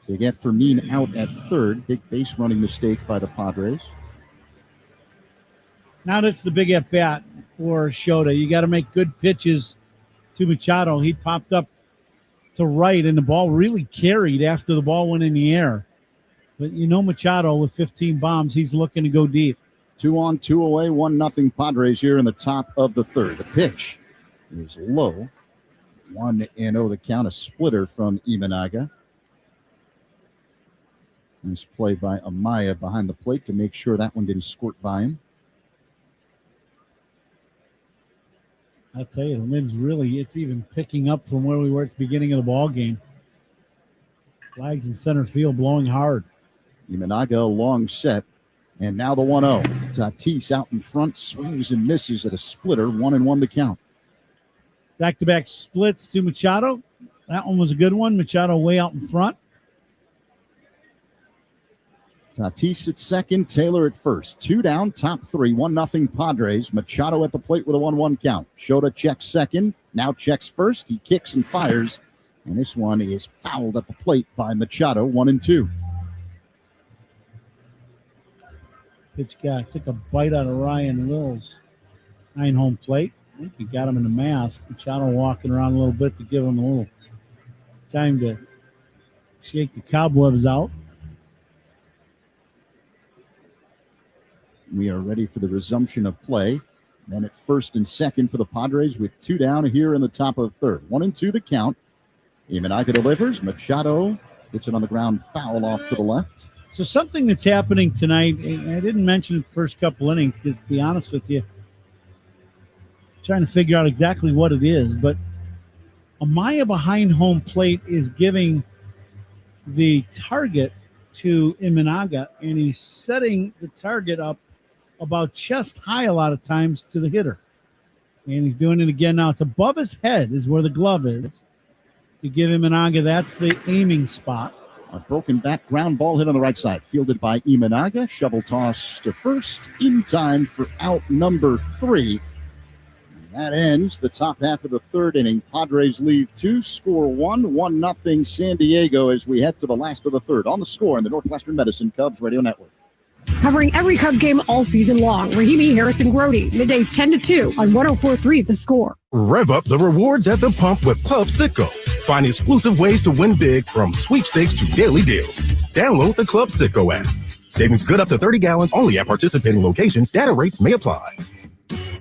to get Fermin out at third. Big base running mistake by the Padres. Now this is the big at-bat for Shota. You got to make good pitches to Machado. He popped up to right, and the ball really carried after the ball went in the air. But you know Machado with 15 bombs, he's looking to go deep. 2 on, 2 away, 1-0 Padres here in the top of the third. The pitch is low. 1-0 the count, a splitter from Imanaga. Nice play by Amaya behind the plate to make sure that one didn't squirt by him. I'll tell you, the wind's really, it's even picking up from where we were at the beginning of the ball game. Flags in center field blowing hard. Imanaga long set. And now the 1-0. Tatis out in front, swings and misses at a splitter. 1-1 the count. Back-to-back splits to Machado. That one was a good one. Machado way out in front. Tatis at second, Taylor at first. 2 down, top 3, 1-0 Padres. Machado at the plate with a 1-1 count. Shota checks second, now checks first. He kicks and fires. And this one is fouled at the plate by Machado, 1-2. Pitch guy took a bite out of Ryan Will's home plate. I think he got him in the mask. Machado walking around a little bit to give him a little time to shake the cobwebs out. We are ready for the resumption of play. Then at first and second for the Padres with 2 down here in the top of the third. 1-2 the count. Imanaga delivers. Machado gets it on the ground, foul off to the left. So something that's happening tonight, I didn't mention it the first couple innings because, to be honest with you, trying to figure out exactly what it is, but Amaya behind home plate is giving the target to Imanaga, and he's setting the target up about chest high a lot of times to the hitter. And he's doing it again now. It's above his head is where the glove is. To give Imanaga, that's the aiming spot. A broken back ground ball hit on the right side. Fielded by Imanaga. Shovel toss to first in time for out number 3. And that ends the top half of the third inning. Padres leave 2, score 1-0 San Diego as we head to the last of the third. On the score in the Northwestern Medicine Cubs Radio Network. Covering every Cubs game all season long. Rahimi, Harrison, Grody. Middays 10 to 2 on 104.3 The Score. Rev up the rewards at the pump with Club Sicko. Find exclusive ways to win big from sweepstakes to daily deals. Download the Club Sicko app. Savings good up to 30 gallons only at participating locations. Data rates may apply.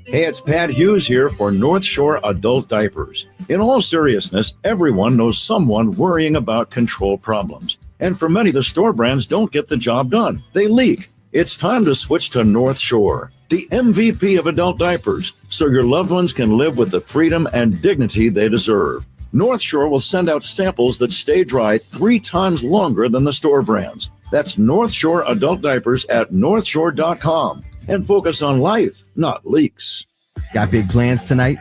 Hey, it's Pat Hughes here for North Shore Adult Diapers. In all seriousness, everyone knows someone worrying about control problems. And for many, the store brands don't get the job done. They leak. It's time to switch to North Shore, the MVP of adult diapers, so your loved ones can live with the freedom and dignity they deserve. North Shore will send out samples that stay dry 3 times longer than the store brands. That's North Shore Adult Diapers at northshore.com. And focus on life, not leaks. Got big plans tonight?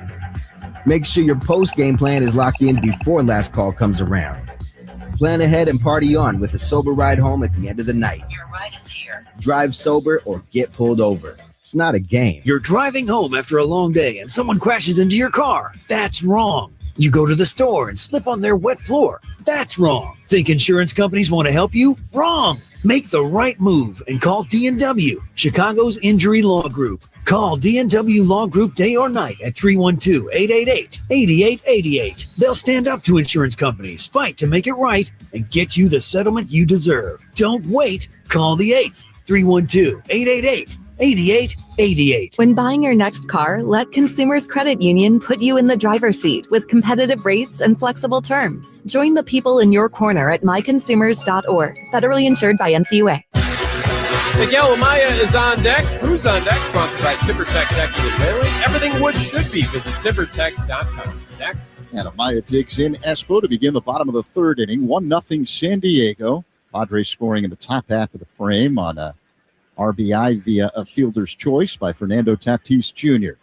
Make sure your post-game plan is locked in before last call comes around. Plan ahead and party on with a sober ride home at the end of the night. Your ride is here. Drive sober or get pulled over. It's not a game. You're driving home after a long day and someone crashes into your car. That's wrong. You go to the store and slip on their wet floor. That's wrong. Think insurance companies want to help you? Wrong. Make the right move and call D&W, Chicago's injury law group. Call D&W Law Group day or night at 312-888-8888. They'll stand up to insurance companies, fight to make it right, and get you the settlement you deserve. Don't wait. Call the 8s, 312-888-8888. When buying your next car, let Consumers Credit Union put you in the driver's seat with competitive rates and flexible terms. Join the people in your corner at myconsumers.org. Federally insured by NCUA. Miguel Amaya is on deck. Who's on deck? Sponsored by TimberTech Decking and Railing. Everything wood should be. Visit timbertech.com. Zach? And Amaya digs in Espo to begin the bottom of the third inning. 1-0 San Diego. Padres scoring in the top half of the frame on a RBI via a fielder's choice by Fernando Tatis Jr.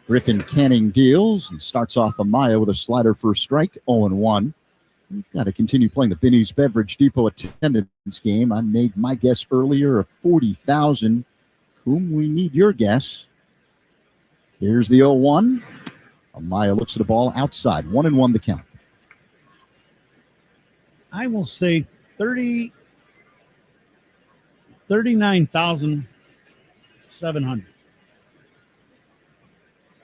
Griffin Canning deals and starts off Amaya with a slider for a strike, 0-1. We've got to continue playing the Binny's Beverage Depot attendance game. I made my guess earlier of 40,000. Whom we need your guess. Here's the 0-1. Amaya looks at the ball outside. 1-1 the count. I will say 39,700.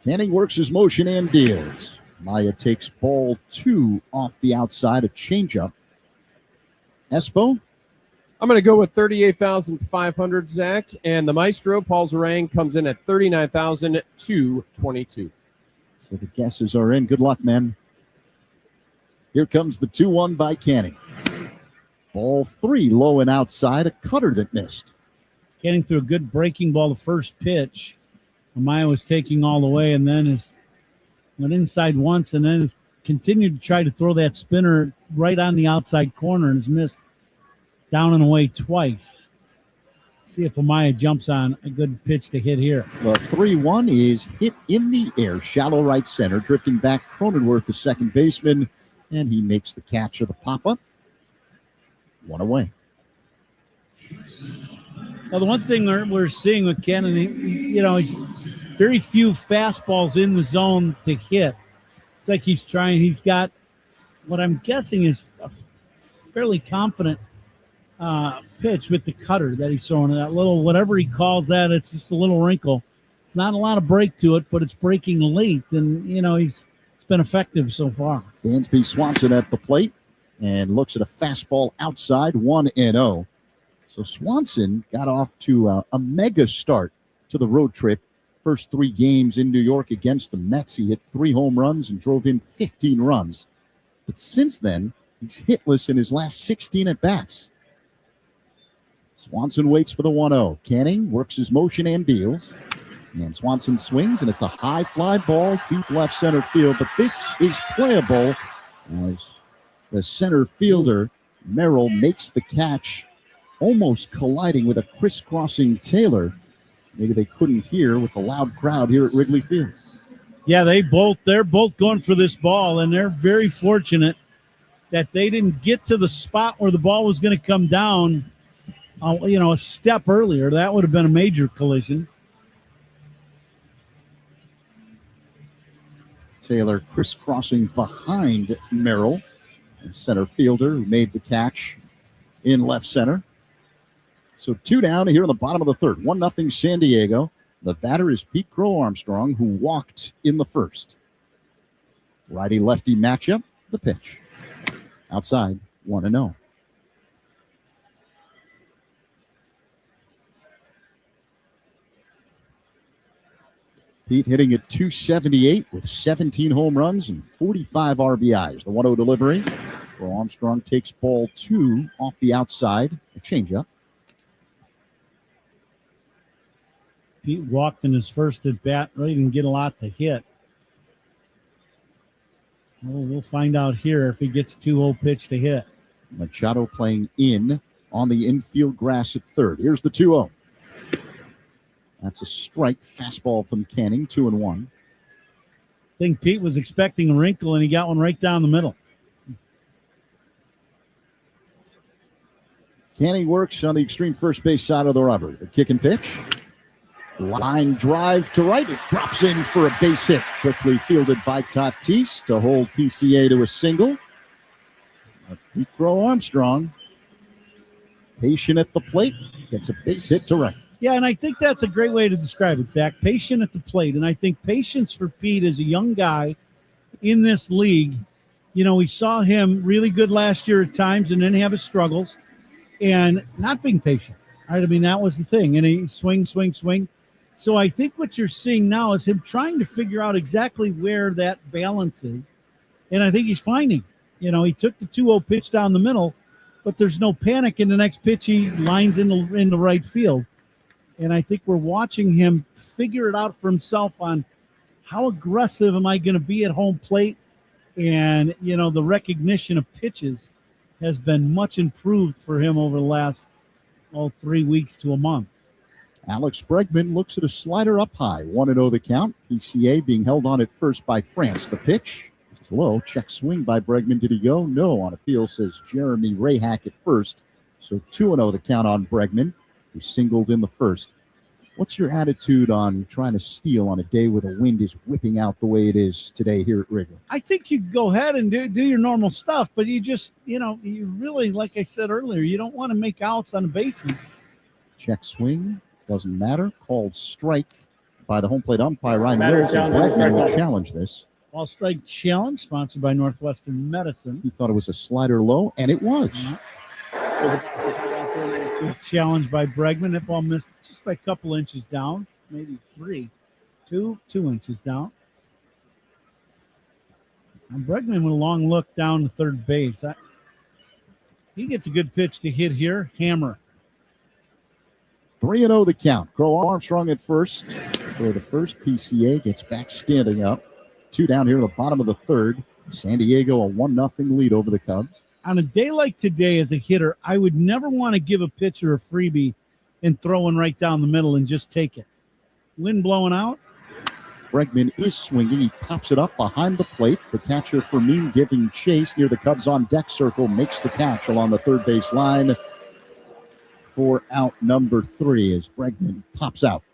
Canning works his motion and deals. Maya takes ball 2 off the outside, a changeup. Espo? I'm going to go with 38,500, Zach. And the Maestro, Paul Zarang, comes in at 39,222. So the guesses are in. Good luck, men. Here comes the 2-1 by Canning. Ball 3 low and outside, a cutter that missed. Canning threw a good breaking ball the first pitch. Amaya was taking all the way and then went inside once and then has continued to try to throw that spinner right on the outside corner and has missed down and away twice. See if Amaya jumps on a good pitch to hit here. The 3-1 is hit in the air, shallow right center, drifting back Cronenworth, the second baseman, and he makes the catch of the pop-up. 1 away. Well, the one thing we're seeing with Cannon, he's very few fastballs in the zone to hit. It's like he's got what I'm guessing is a fairly confident pitch with the cutter that he's throwing. That little, whatever he calls that, it's just a little wrinkle. It's not a lot of break to it, but it's breaking late, and, it's been effective so far. Dansby Swanson at the plate and looks at a fastball outside, 1-0. So Swanson got off to a mega start to the road trip. First 3 games in New York against the Mets. He hit 3 home runs and drove in 15 runs. But since then, he's hitless in his last 16 at-bats. Swanson waits for the 1-0. Canning works his motion and deals. And Swanson swings, and it's a high fly ball, deep left center field. But this is playable as the center fielder, Merrill, makes the catch, almost colliding with a crisscrossing Taylor. Maybe they couldn't hear with the loud crowd here at Wrigley Field. Yeah, they're both going for this ball, and they're very fortunate that they didn't get to the spot where the ball was going to come down, a step earlier. That would have been a major collision. Taylor crisscrossing behind Merrill, the center fielder who made the catch in left center. So 2 down here in the bottom of the third. 1-0 San Diego. The batter is Pete Crow Armstrong, who walked in the first. Righty-lefty matchup, the pitch. Outside, 1-0. Pete hitting at .278 with 17 home runs and 45 RBIs. The 1-0 delivery. Crow Armstrong takes ball 2 off the outside. A changeup. Pete walked in his first at bat, really didn't get a lot to hit. Well, we'll find out here if he gets 2-0 pitch to hit. Machado playing in on the infield grass at third. Here's the 2-0. That's a strike. Fastball from Canning, 2-1. I think Pete was expecting a wrinkle, and he got one right down the middle. Canning works on the extreme first base side of the rubber. The kick and pitch. Line drive to right. It drops in for a base hit. Quickly fielded by Tatis to hold PCA to a single. Pete Crow Armstrong, patient at the plate, gets a base hit to right. Yeah, and I think that's a great way to describe it, Zach. Patient at the plate. And I think patience for Pete as a young guy in this league. We saw him really good last year at times and then have his struggles and not being patient. Right? I mean, that was the thing. And he swing. So I think what you're seeing now is him trying to figure out exactly where that balance is. And I think he's finding. He took the 2-0 pitch down the middle, but there's no panic in the next pitch. He lines in the right field. And I think we're watching him figure it out for himself on how aggressive am I going to be at home plate. And, the recognition of pitches has been much improved for him over the last 3 weeks to a month. Alex Bregman looks at a slider up high. 1-0 the count. PCA being held on at first by France. The pitch. low. Check swing by Bregman. Did he go? No. On appeal, says Jeremy Rayhack at first. So 2-0 the count on Bregman, who singled in the first. What's your attitude on trying to steal on a day where the wind is whipping out the way it is today here at Wrigley? I think you go ahead and do your normal stuff, but you just, you really, like I said earlier, you don't want to make outs on the bases. Check swing. Doesn't matter. Called strike by the home plate umpire, Ryan Wills, and Bregman will challenge this. Ball strike challenge, sponsored by Northwestern Medicine. He thought it was a slider low, and it was. Challenge by Bregman. That ball missed just by a couple inches down, maybe 2 inches down. And Bregman with a long look down to third base. He gets a good pitch to hit here. Hammer. 3-0 the count. Crow Armstrong at first. For the first, PCA gets back standing up. 2 down here in the bottom of the third. San Diego a 1-0 lead over the Cubs. On a day like today as a hitter, I would never want to give a pitcher a freebie and throw one right down the middle and just take it. Wind blowing out. Bregman is swinging. He pops it up behind the plate. The catcher Fermin giving chase near the Cubs on deck circle makes the catch along the third base line for out number 3 as Bregman pops out.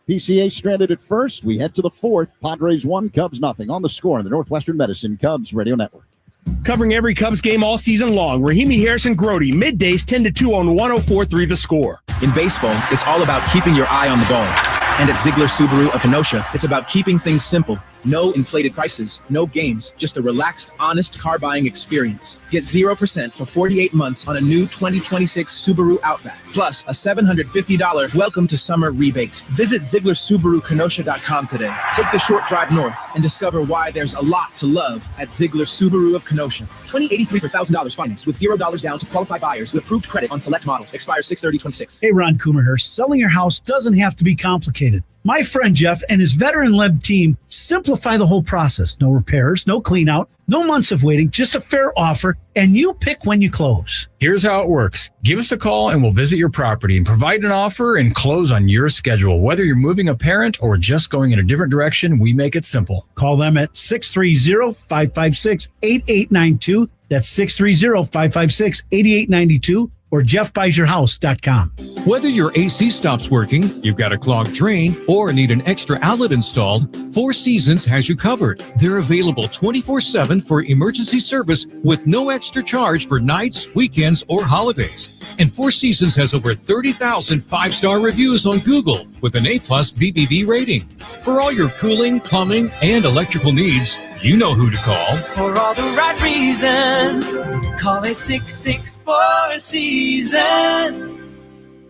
PCA stranded at first. We head to the fourth. Padres 1, Cubs 0 on the score in the Northwestern Medicine Cubs Radio Network. Covering every Cubs game all season long, Rahimi Harrison Grody, middays 10 to 2 on 104.3 The Score. In baseball, it's all about keeping your eye on the ball. And at Ziegler Subaru of Kenosha, it's about keeping things simple. No inflated prices, no games, just a relaxed, honest car buying experience. Get 0% for 48 months on a new 2026 Subaru Outback, plus a $750 welcome to summer rebate. Visit ZieglerSubaruKenosha.com today. Take the short drive north and discover why there's a lot to love at Ziegler Subaru of Kenosha. 2083 for $1,000 financed with $0 down to qualified buyers with approved credit on select models. Expires 6/30/26. Hey, Ron Coomer here. Selling your house doesn't have to be complicated. My friend Jeff and his veteran-led team simplify the whole process. No repairs, no clean out, no months of waiting, just a fair offer, and you pick when you close. Here's how it works. Give us a call and we'll visit your property and provide an offer and close on your schedule. Whether you're moving a parent or just going in a different direction, we make it simple. Call them at 630-556-8892. That's 630-556-8892 or jeffbuysyourhouse.com. Whether your AC stops working, you've got a clogged drain, or need an extra outlet installed, Four Seasons has you covered. They're available 24/7 for emergency service with no extra charge for nights, weekends, or holidays. And Four Seasons has over 30,000 five-star reviews on Google with an A+ BBB rating. For all your cooling, plumbing, and electrical needs, you know who to call. For all the right reasons, call it 664 Seasons.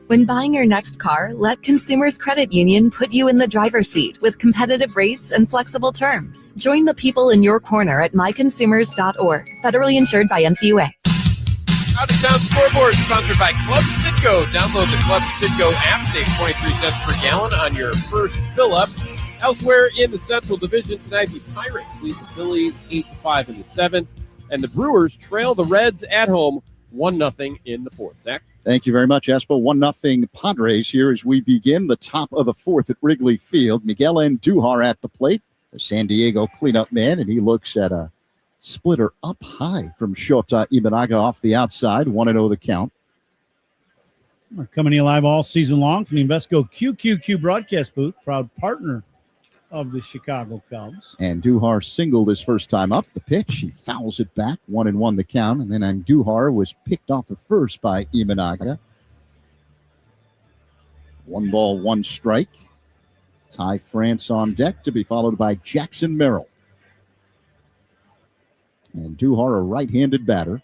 When buying your next car, let Consumers Credit Union put you in the driver's seat with competitive rates and flexible terms. Join the people in your corner at myconsumers.org. Federally insured by NCUA. Out of town scoreboard sponsored by Club Citgo. Download the Club Citgo app. Save 23 cents per gallon on your first fill up. Elsewhere in the Central Division tonight, the Pirates lead the Phillies 8-5 in the 7th, and the Brewers trail the Reds at home 1-0 in the 4th. Zach? Thank you very much, Espo. 1-0 Padres here as we begin the top of the 4th at Wrigley Field. Miguel Andujar at the plate, the San Diego cleanup man, and he looks at a splitter up high from Shota Imanaga off the outside. 1-0 the count. We're coming to you live all season long from the Invesco QQQ broadcast booth, proud partner of the Chicago Cubs. And Andujar singled his first time up. The pitch, he fouls it back, 1-1 the count. And then Andujar was picked off at first by Imanaga. 1 ball, 1 strike. Ty France on deck to be followed by Jackson Merrill. And Andujar, a right-handed batter,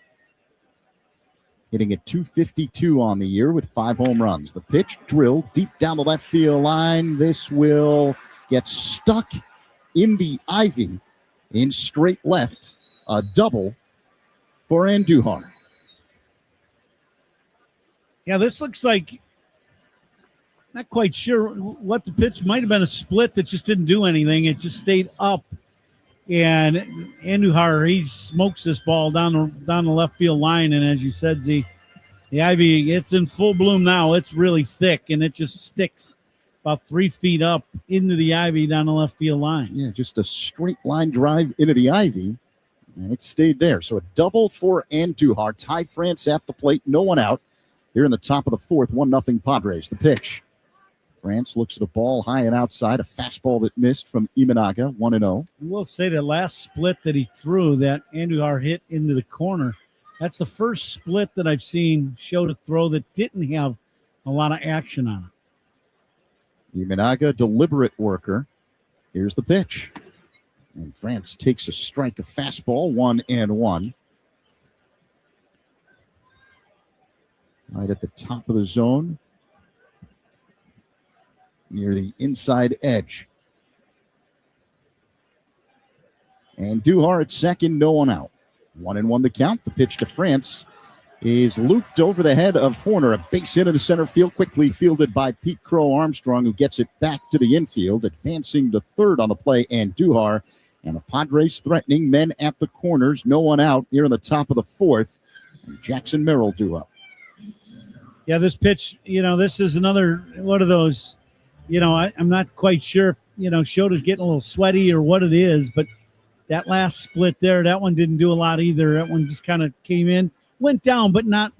hitting at .252 on the year with 5 home runs. The pitch drilled deep down the left field line. This will get stuck in the ivy in straight left. A double for Andujar. Yeah, this looks like, not quite sure what the pitch might have been, a split that just didn't do anything. It just stayed up. And Andujar, he smokes this ball down the left field line. And as you said, the ivy, it's in full bloom now. It's really thick, and it just sticks about 3 feet up into the ivy down the left field line. Yeah, just a straight line drive into the ivy, and it stayed there. So a double for Andujar. Ty France at the plate, no one out. Here in the top of the fourth, 1-0 Padres. The pitch. France looks at a ball high and outside, a fastball that missed from Imanaga, 1-0. I will say the last split that he threw, that Andujar hit into the corner, that's the first split that I've seen showed a throw that didn't have a lot of action on it. Imanaga, deliberate worker. Here's the pitch. And France takes a strike, a fastball, 1-1. Right at the top of the zone, near the inside edge. And Duhar at second, no one out. 1-1 the count. The pitch to France is looped over the head of Horner. A base hit into center field, quickly fielded by Pete Crow Armstrong, who gets it back to the infield, advancing to third on the play, and Duhar. And the Padres threatening, men at the corners, no one out here in the top of the fourth. And Jackson Merrill due up. Yeah, this pitch, this is another one of those, I'm not quite sure if, Shota's getting a little sweaty or what it is, but that last split there, that one didn't do a lot either. That one just kind of came in, went down, but not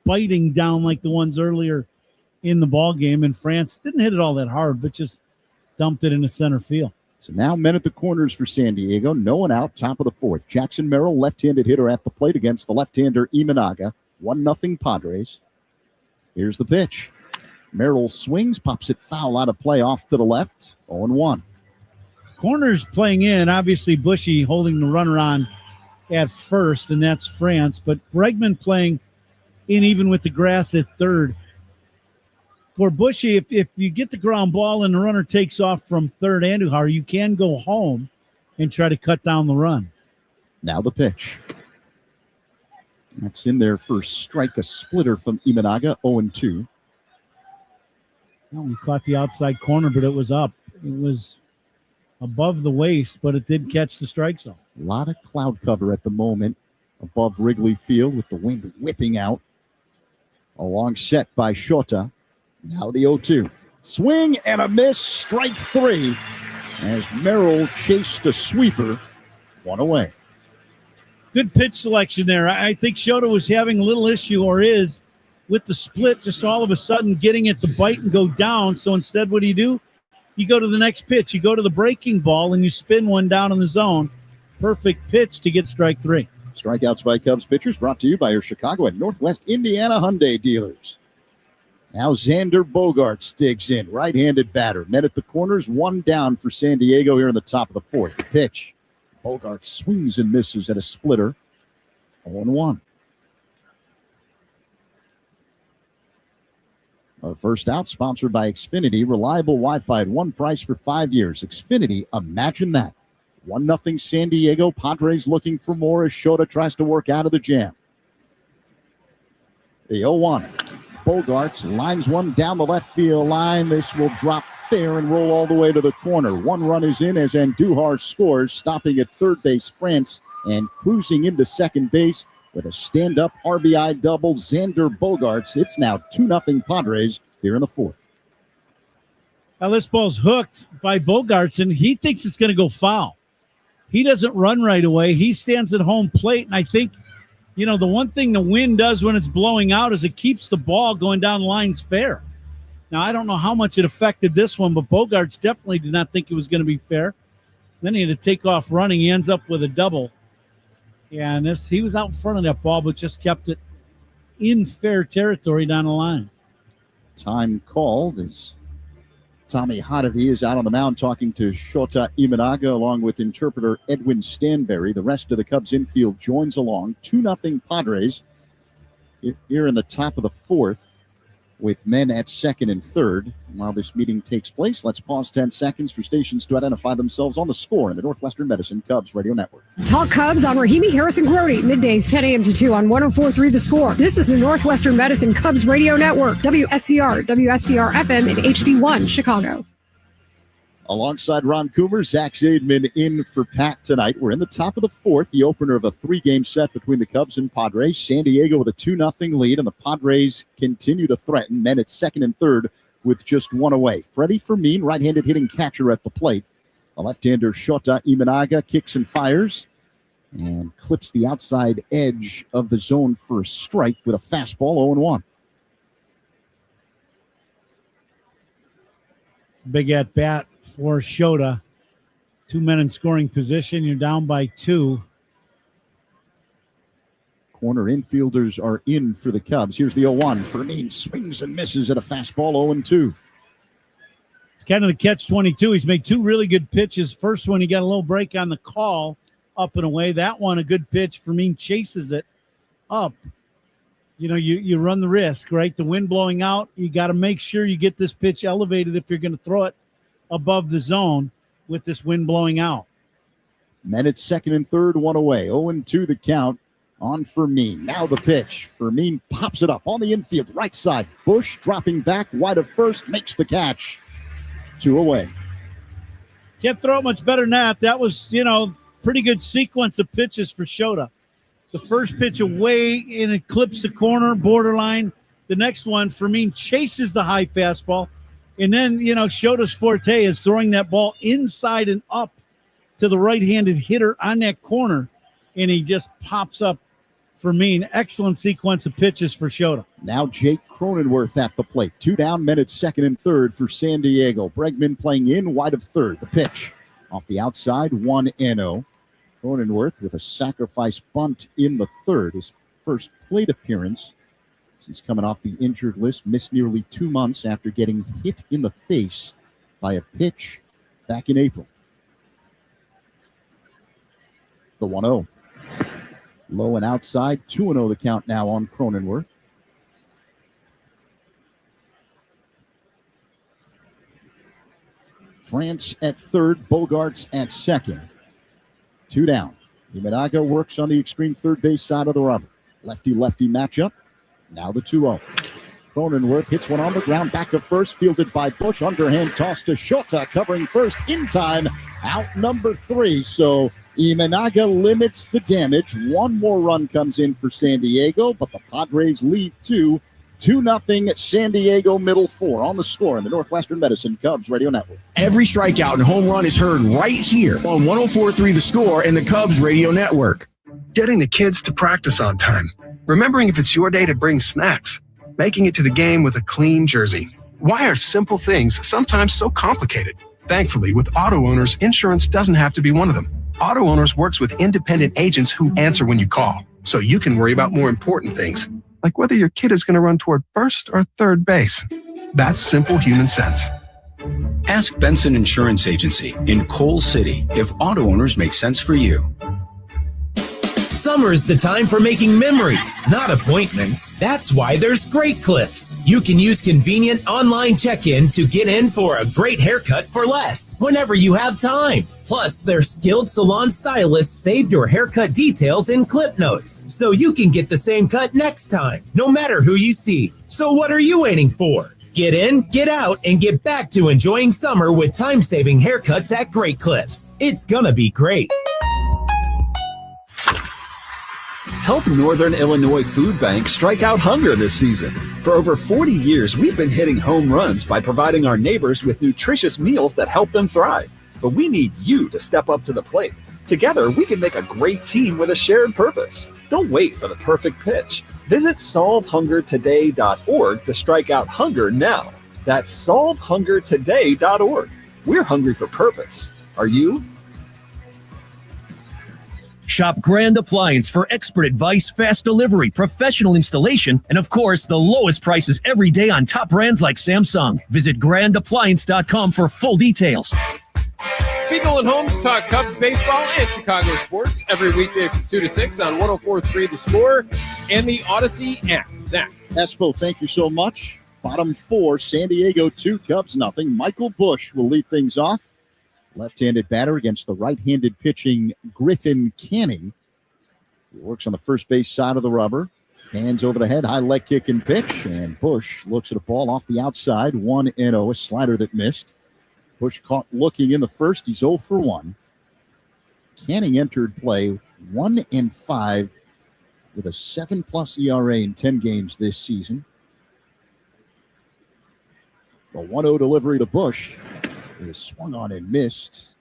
biting down like the ones earlier in the ball game. And France didn't hit it all that hard, but just dumped it into center field. So now men at the corners for San Diego, no one out, top of the fourth. Jackson Merrill, left-handed hitter at the plate against the left-hander Imanaga. 1-0 Padres. Here's the pitch. Merrill swings, pops it foul out of play off to the left. 0-1. Corners playing in, obviously Bushy holding the runner on at first, and that's France. But Bregman playing in even with the grass at third. For Bushy, if you get the ground ball and the runner takes off from third Andujar, you can go home and try to cut down the run. Now the pitch. That's in there for strike, a splitter from Imanaga, 0-2. Well, he caught the outside corner, but it was up. It was above the waist, but it did catch the strike zone. A lot of cloud cover at the moment above Wrigley Field with the wind whipping out. A long set by Shota. Now the 0-2. Swing and a miss, strike three, as Merrill chased a sweeper. One away. Good pitch selection there. I think Shota was having a little issue, or is, with the split, just all of a sudden getting it to bite and go down. So instead, what do? You go to the next pitch. You go to the breaking ball, and you spin one down in the zone. Perfect pitch to get strike three. Strikeouts by Cubs pitchers brought to you by your Chicago and Northwest Indiana Hyundai dealers. Now Xander Bogaerts digs in. Right-handed batter. Men at the corners, one down for San Diego here in the top of the fourth. The pitch. Bogaerts swings and misses at a splitter. 0-1. First out, sponsored by Xfinity. Reliable Wi-Fi at one price for 5 years. Xfinity, imagine that. 1-0 San Diego. Padres looking for more as Shota tries to work out of the jam. The 0-1. Bogaerts lines one down the left field line. This will drop fair and roll all the way to the corner. One run is in as Andujar scores, stopping at third base France and cruising into second base with a stand-up RBI double. Xander Bogaerts. It's now 2-0 Padres here in the fourth. Now this ball's hooked by Bogaerts, and he thinks it's going to go foul. He doesn't run right away. He stands at home plate, and I think, the one thing the wind does when it's blowing out is it keeps the ball going down the lines fair. Now, I don't know how much it affected this one, but Bogaerts definitely did not think it was going to be fair. Then he had to take off running. He ends up with a double. Yeah, and he was out in front of that ball, but just kept it in fair territory down the line. Time called as Tommy Hotovy is out on the mound talking to Shota Imanaga along with interpreter Edwin Stanberry. The rest of the Cubs infield joins along. 2-0 Padres here in the top of the fourth with men at second and third. While this meeting takes place, let's pause 10 seconds for stations to identify themselves on the score in the Northwestern Medicine Cubs Radio Network. Talk Cubs on Rahimi Harrison Grody, middays 10 a.m. to 2 on 104.3 The Score. This is the Northwestern Medicine Cubs Radio Network, WSCR, WSCR FM, and HD1 Chicago. Alongside Ron Coomer, Zach Zaidman in for Pat tonight. We're in the top of the fourth, the opener of a three-game set between the Cubs and Padres. San Diego with a 2-0 lead, and the Padres continue to threaten. Men at second and third with just one away. Freddie Fermin, right-handed hitting catcher at the plate. The left-hander Shota Imanaga kicks and fires and clips the outside edge of the zone for a strike with a fastball 0-1. Big at bat for Shota. 2 men in scoring position. You're down by 2. Corner infielders are in for the Cubs. Here's the 0-1. Fermin swings and misses at a fastball 0-2. It's kind of the catch-22. He's made 2 really good pitches. First one, he got a little break on the call, up and away. That one, a good pitch. Fermin chases it up. You know, you run the risk, right? The wind blowing out, you got to make sure you get this pitch elevated if you're going to throw it above the zone with this wind blowing out. Men at second and third, 1 away. 0-2 the count on Fermin. Now the pitch. Fermin pops it up on the infield, right side. Bush dropping back, wide of first, makes the catch. 2 away. Can't throw it much better than that. That was, pretty good sequence of pitches for Shota. The first pitch away and it clips the corner, borderline. The next one, Fermin chases the high fastball. And then, Shota's forte is throwing that ball inside and up to the right-handed hitter on that corner. And he just pops up Fermin. Excellent sequence of pitches for Shota. Now Jake Cronenworth at the plate. 2 down, men at second and third for San Diego. Bregman playing in, wide of third. The pitch off the outside, 1-0. Cronenworth with a sacrifice bunt in the third. His first plate appearance. He's coming off the injured list, missed nearly 2 months after getting hit in the face by a pitch back in April. The 1-0. Low and outside, 2-0 the count now on Cronenworth. France at third, Bogarts at second. 2 down. Imanaga works on the extreme third base side of the rubber. Lefty-lefty matchup. Now the 2-0. Cronenworth hits one on the ground, back of first, fielded by Bush. Underhand toss to Shota, covering first in time. Out number 3. So Imanaga limits the damage. 1 more run comes in for San Diego, but the Padres leave 2. 2-0 San Diego, middle 4 on the score in the Northwestern Medicine Cubs Radio Network. Every strikeout and home run is heard right here on 104.3 The Score and the Cubs Radio Network. Getting the kids to practice on time. Remembering if it's your day to bring snacks. Making it to the game with a clean jersey. Why are simple things sometimes so complicated? Thankfully, with Auto Owners, insurance doesn't have to be one of them. Auto Owners works with independent agents who answer when you call, so you can worry about more important things, like whether your kid is going to run toward first or third base. That's simple human sense. Ask Benson Insurance Agency in Coal City if Auto Owners make sense for you. Summer's the time for making memories, not appointments. That's why there's Great Clips. You can use convenient online check-in to get in for a great haircut for less whenever you have time. Plus, their skilled salon stylists saved your haircut details in clip notes, so you can get the same cut next time, no matter who you see. So what are you waiting for? Get in, get out, and get back to enjoying summer with time-saving haircuts at Great Clips. It's gonna be great. Help Northern Illinois Food Bank strike out hunger this season. For over 40 years, we've been hitting home runs by providing our neighbors with nutritious meals that help them thrive. But we need you to step up to the plate. Together, we can make a great team with a shared purpose. Don't wait for the perfect pitch. Visit solvehungertoday.org to strike out hunger now. That's solvehungertoday.org. We're hungry for purpose. Are you? Shop Grand Appliance for expert advice, fast delivery, professional installation, and of course, the lowest prices every day on top brands like Samsung. Visit grandappliance.com for full details. Spiegel and Holmes talk Cubs baseball and Chicago sports every weekday from 2 to 6 on 104.3 The Score and the Odyssey app. Zach. Espo, thank you so much. Bottom 4, San Diego 2, Cubs nothing. Michael Bush will lead things off. Left-handed batter against the right-handed pitching Griffin Canning. He works on the first base side of the rubber. Hands over the head, high leg kick and pitch. And Bush looks at a ball off the outside. 1-0, a slider that missed. Bush caught looking in the first. He's 0 for 1. Canning entered play 1-5 with a 7+ ERA in 10 games this season. The 1-0 delivery to Bush is swung on and missed.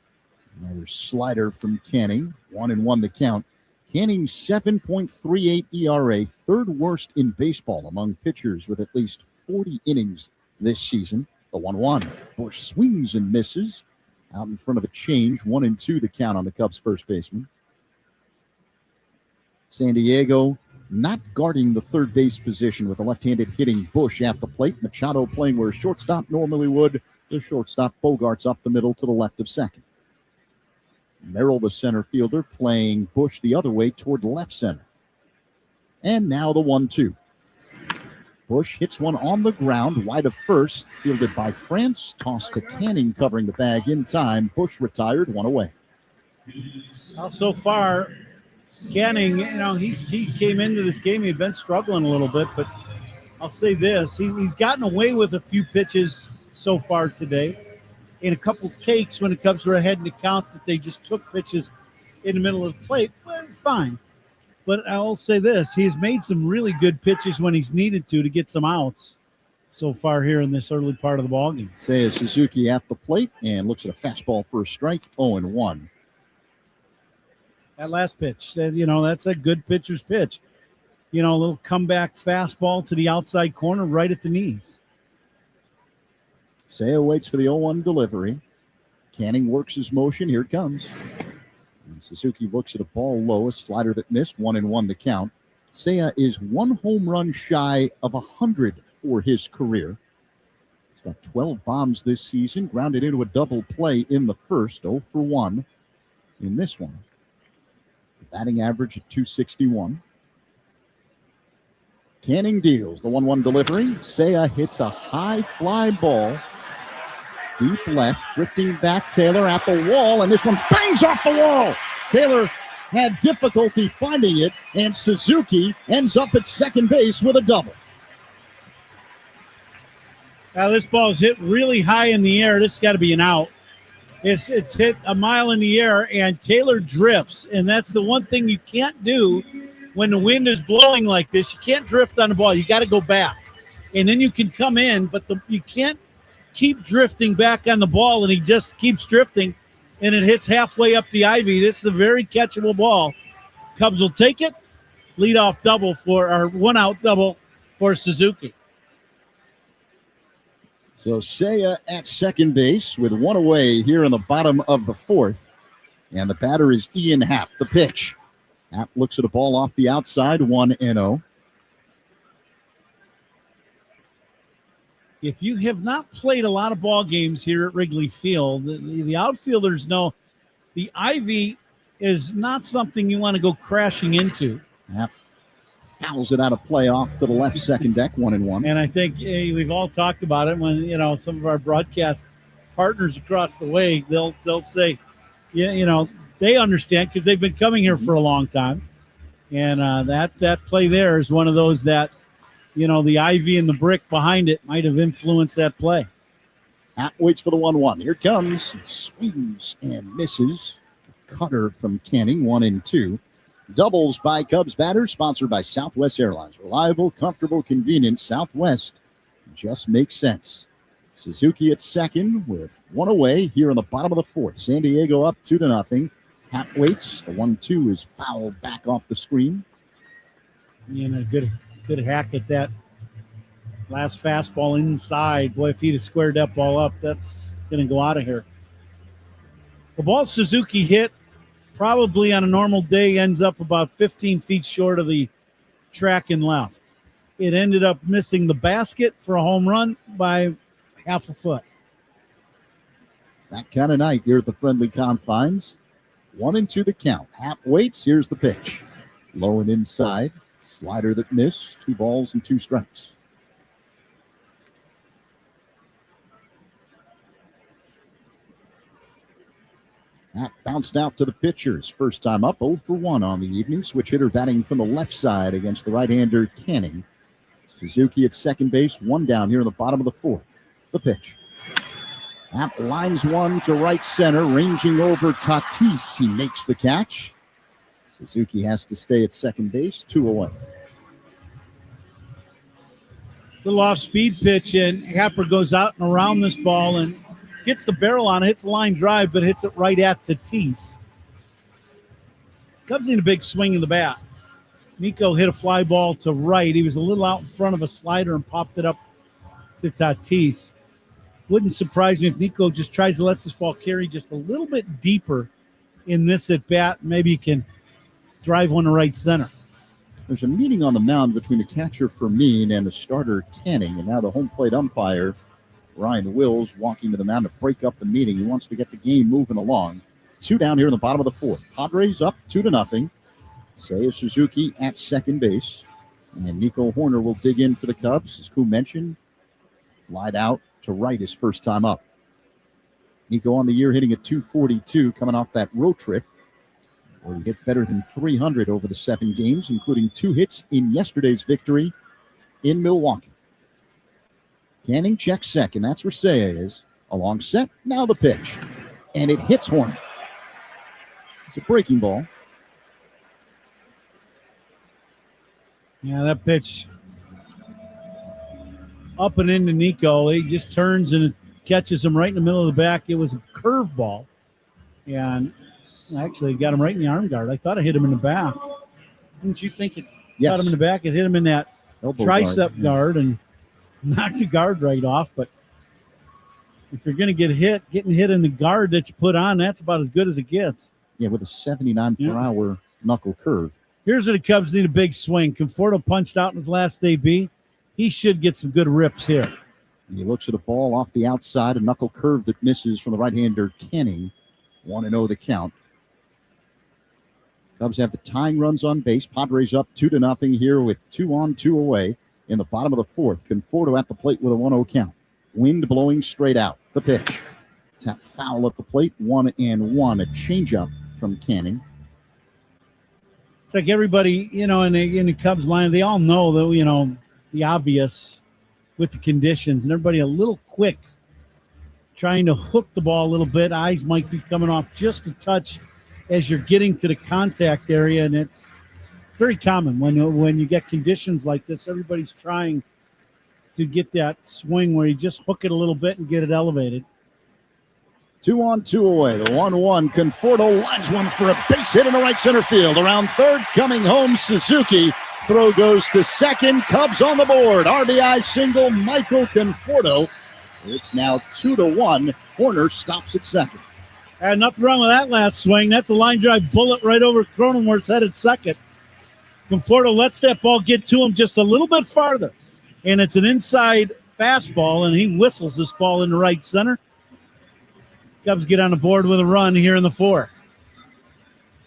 Another slider from Canning. 1-1 the count. Canning's 7.38 ERA, third worst in baseball among pitchers with at least 40 innings this season. The 1-1. Bush swings and misses. Out in front of a change. 1-2 the count on the Cubs first baseman. San Diego not guarding the third base position with a left-handed hitting Bush at the plate. Machado playing where shortstop normally would. The shortstop Bogarts up the middle to the left of second. Merrill, the center fielder, playing Bush the other way toward left center. And now the 1-2. Bush hits one on the ground, wide of first, fielded by France. Tossed to Canning, covering the bag in time. Bush retired, one away. Well, so far, Canning, he came into this game. He had been struggling a little bit, but I'll say this. He's gotten away with a few pitches so far today. In a couple takes when the Cubs were ahead in the count that they just took pitches in the middle of the plate, well, fine. But I'll say this. He's made some really good pitches when he's needed to get some outs so far here in this early part of the ballgame. Seiya Suzuki at the plate and looks at a fastball for a strike, 0-1. That last pitch, that's a good pitcher's pitch. A little comeback fastball to the outside corner right at the knees. Seiya waits for the 0-1 delivery. Canning works his motion. Here it comes. And Suzuki looks at a ball low, a slider that missed, 1-1 the count. Seiya is one home run shy of 100 for his career. He's got 12 bombs this season, grounded into a double play in the first, 0 for 1 in this one. The batting average at .261. Canning deals the 1-1 delivery. Seiya hits a high fly ball. Deep left, drifting back, Taylor at the wall, and this one bangs off the wall. Taylor had difficulty finding it, and Suzuki ends up at second base with a double. Now this ball is hit really high in the air. This has got to be an out. It's hit a mile in the air, and Taylor drifts, and that's the one thing you can't do when the wind is blowing like this. You can't drift on the ball. You got to go back, and then you can come in, but you can't keep drifting back on the ball, and he just keeps drifting, and it hits halfway up the ivy. This is a very catchable ball. Cubs will take it. Leadoff double one out double for Suzuki. So Seiya at second base with one away here in the bottom of the fourth. And the batter is Ian Happ, the pitch. Happ looks at a ball off the outside, 1-0. If you have not played a lot of ball games here at Wrigley Field, the outfielders know the ivy is not something you want to go crashing into. Happ fouls it out of play off to the left second deck, 1-1. And I think we've all talked about it when, some of our broadcast partners across the way, they'll say, they understand because they've been coming here for a long time. And that play there is one of those that, the ivy and the brick behind it might have influenced that play. Happ waits for the 1-1. Here it comes. Swings and misses. Cutter from Canning, 1-2. Doubles by Cubs batters, sponsored by Southwest Airlines. Reliable, comfortable, convenient. Southwest just makes sense. Suzuki at second with one away here in the bottom of the fourth. San Diego up 2-0. Happ waits. The 1-2 is fouled back off the screen. Good hack at that last fastball inside. Boy, if he'd have squared that ball up, that's going to go out of here. The ball Suzuki hit probably on a normal day ends up about 15 feet short of the track and left. It ended up missing the basket for a home run by half a foot. That kind of night here at the friendly confines. 1-2 the count. Happ waits. Here's the pitch. Low and inside. Slider that missed. 2 balls and 2 strikes. Happ bounced out to the pitchers. First time up, 0 for 1 on the evening. Switch hitter batting from the left side against the right-hander Canning. Suzuki at second base. 1 down here in the bottom of the fourth. The pitch. Happ lines one to right center, ranging over Tatis. He makes the catch. Suzuki has to stay at second base, 2 away. Little off-speed pitch, and Happer goes out and around this ball and hits the barrel on it, hits the line drive, but hits it right at Tatis. Cubs need a big swing in the bat. Nico hit a fly ball to right. He was a little out in front of a slider and popped it up to Tatis. Wouldn't surprise me if Nico just tries to let this ball carry just a little bit deeper in this at bat. Maybe he can drive one to right center. There's a meeting on the mound between the catcher Fermin and the starter Canning, and now the home plate umpire Ryan Wills walking to the mound to break up the meeting. He wants to get the game moving along. 2 down here in the bottom of the 4th. Padres up 2-0. Seiya Suzuki at second base, and Nico Horner will dig in for the Cubs, as Koo mentioned. Lied out to right his first time up. Nico on the year hitting at .242, coming off that road trip where he hit better than 300 over the 7 games, including 2 hits in yesterday's victory in Milwaukee. Canning checks second. That's where Seiya is. A long set. Now the pitch. And it hits Horner. It's a breaking ball. Yeah, that pitch up and into Nico. He just turns and catches him right in the middle of the back. It was a curveball. And actually got him right in the arm guard. I thought it hit him in the back. Didn't you think it got him in the back? It hit him in that elbow tricep guard and knocked the guard right off. But if you're going to get hit, getting hit in the guard that you put on, that's about as good as it gets. Yeah, with a 79 per hour knuckle curve. Here's where the Cubs need a big swing. Conforto punched out in his last AB. He should get some good rips here. He looks at a ball off the outside, a knuckle curve that misses from the right-hander Canning. 1-0 the count. Cubs have the tying runs on base. Padres up 2-0 here with 2 on, 2 away in the bottom of the 4th. Conforto at the plate with a 1-0 count. Wind blowing straight out. The pitch. Tap foul at the plate. 1-1. A changeup from Canning. It's like everybody, in the Cubs line, they all know that, the obvious with the conditions, and everybody a little quick trying to hook the ball a little bit. Eyes might be coming off just a touch as you're getting to the contact area, and it's very common when you get conditions like this. Everybody's trying to get that swing where you just hook it a little bit and get it elevated. 2 on, 2 away. The 1-1. Conforto lines one for a base hit in the right center field. Around third, coming home, Suzuki. Throw goes to second. Cubs on the board. RBI single, Michael Conforto. It's now 2-1. Horner stops at second. Had nothing wrong with that last swing. That's a line drive bullet right over Cronenworth's head at second. Conforto lets that ball get to him just a little bit farther. And it's an inside fastball, and he whistles this ball into right center. Cubs get on the board with a run here in the 4th.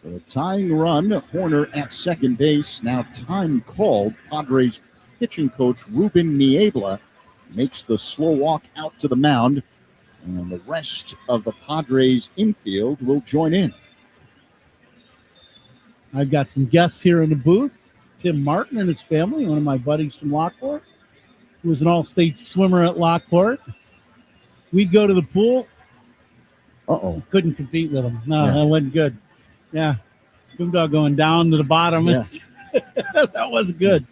So the tying run, Horner at second base. Now time called. Padres pitching coach Ruben Niebla makes the slow walk out to the mound. And the rest of the Padres infield will join in. I've got some guests here in the booth. Tim Martin and his family, one of my buddies from Lockport, who was an all-state swimmer at Lockport. We'd go to the pool. Couldn't compete with him. No, that wasn't good. Yeah. Boomdog going down to the bottom. Yeah. That wasn't good.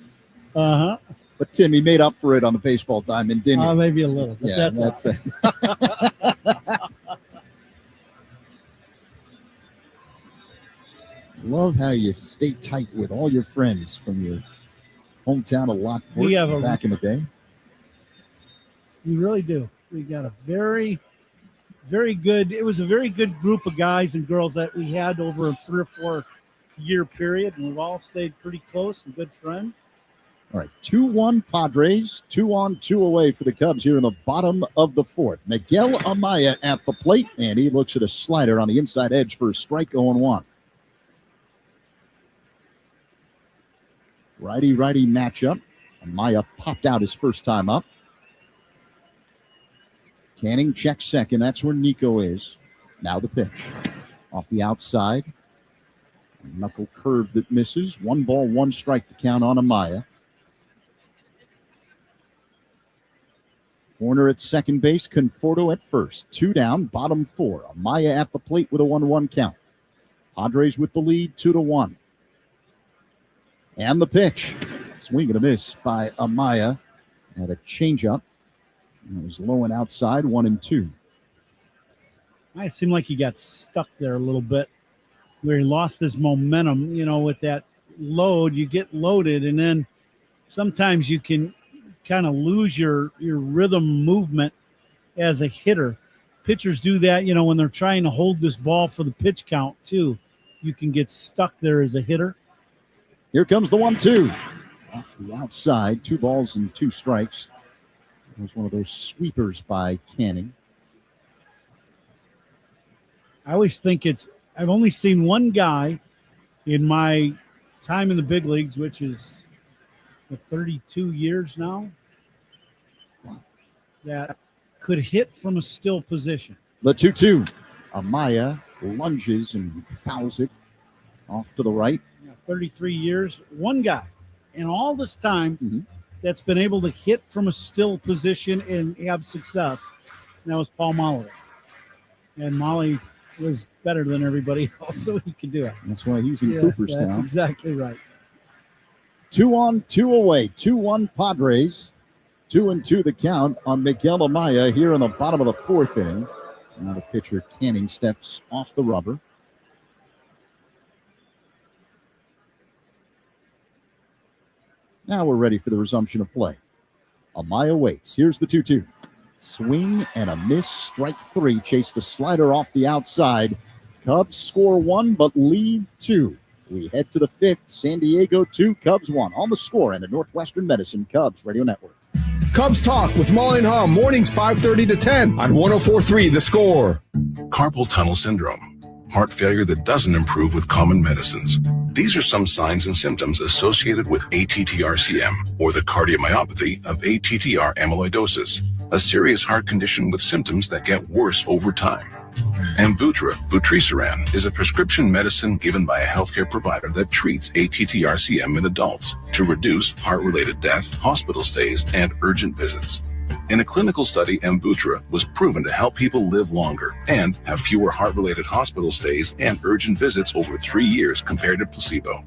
Uh-huh. But Tim, he made up for it on the baseball diamond, didn't he? Maybe a little. But Yeah, that's it. Love how you stay tight with all your friends from your hometown of Lockport back in the day. We really do. We got a very, very good, it was a very good group of guys and girls that we had over a 3 or 4 year period, and we've all stayed pretty close and good friends. All right, 2-1 Padres, 2 on, 2 away for the Cubs here in the bottom of the 4th. Miguel Amaya at the plate, and he looks at a slider on the inside edge for a strike 0-1. Righty-righty matchup. Amaya popped out his first time up. Canning checks second. That's where Nico is. Now the pitch. Off the outside. A knuckle curve that misses. 1 ball, 1 strike to count on Amaya. Horner at second base. Conforto at first. 2 down, bottom 4. Amaya at the plate with a 1-1 count. Padres with the lead, 2-1. And the pitch. Swing and a miss by Amaya. Had a changeup. It was low and outside, 1-2. It seemed like he got stuck there a little bit where he lost his momentum. With that load, you get loaded, and then sometimes you can kind of lose your rhythm movement as a hitter. Pitchers do that, when they're trying to hold this ball for the pitch count, too. You can get stuck there as a hitter. Here comes the 1-2. Off the outside, 2 balls and 2 strikes. It was one of those sweepers by Canning. I always think I've only seen one guy in my time in the big leagues, which is 32 years now, that could hit from a still position. The 2-2. Amaya lunges and fouls it off to the right. 33 years, one guy in all this time that's been able to hit from a still position and have success. And that was Paul Molly. And Molly was better than everybody else, so he could do it. That's why he's in Cooperstown. That's exactly right. 2 on, 2 away. 2-1 Padres. 2-2 the count on Miguel Amaya here in the bottom of the 4th inning. Now the pitcher Canning steps off the rubber. Now we're ready for the resumption of play. Amaya waits. Here's the 2-2. Swing and a miss. Strike 3. Chased a slider off the outside. Cubs score 1 but leave 2. We head to the 5th. San Diego 2, Cubs 1. On the score and the Northwestern Medicine Cubs Radio Network. Cubs Talk with Molly and Hum, mornings 5:30 to 10 on 104.3 The Score. Carpal tunnel syndrome, heart failure that doesn't improve with common medicines. These are some signs and symptoms associated with ATTR-CM, or the cardiomyopathy of ATTR amyloidosis, a serious heart condition with symptoms that get worse over time. Amvuttra, vutrisiran, is a prescription medicine given by a healthcare provider that treats ATTR-CM in adults to reduce heart-related death, hospital stays, and urgent visits. In a clinical study, Amvuttra was proven to help people live longer and have fewer heart-related hospital stays and urgent visits over 3 years compared to placebo.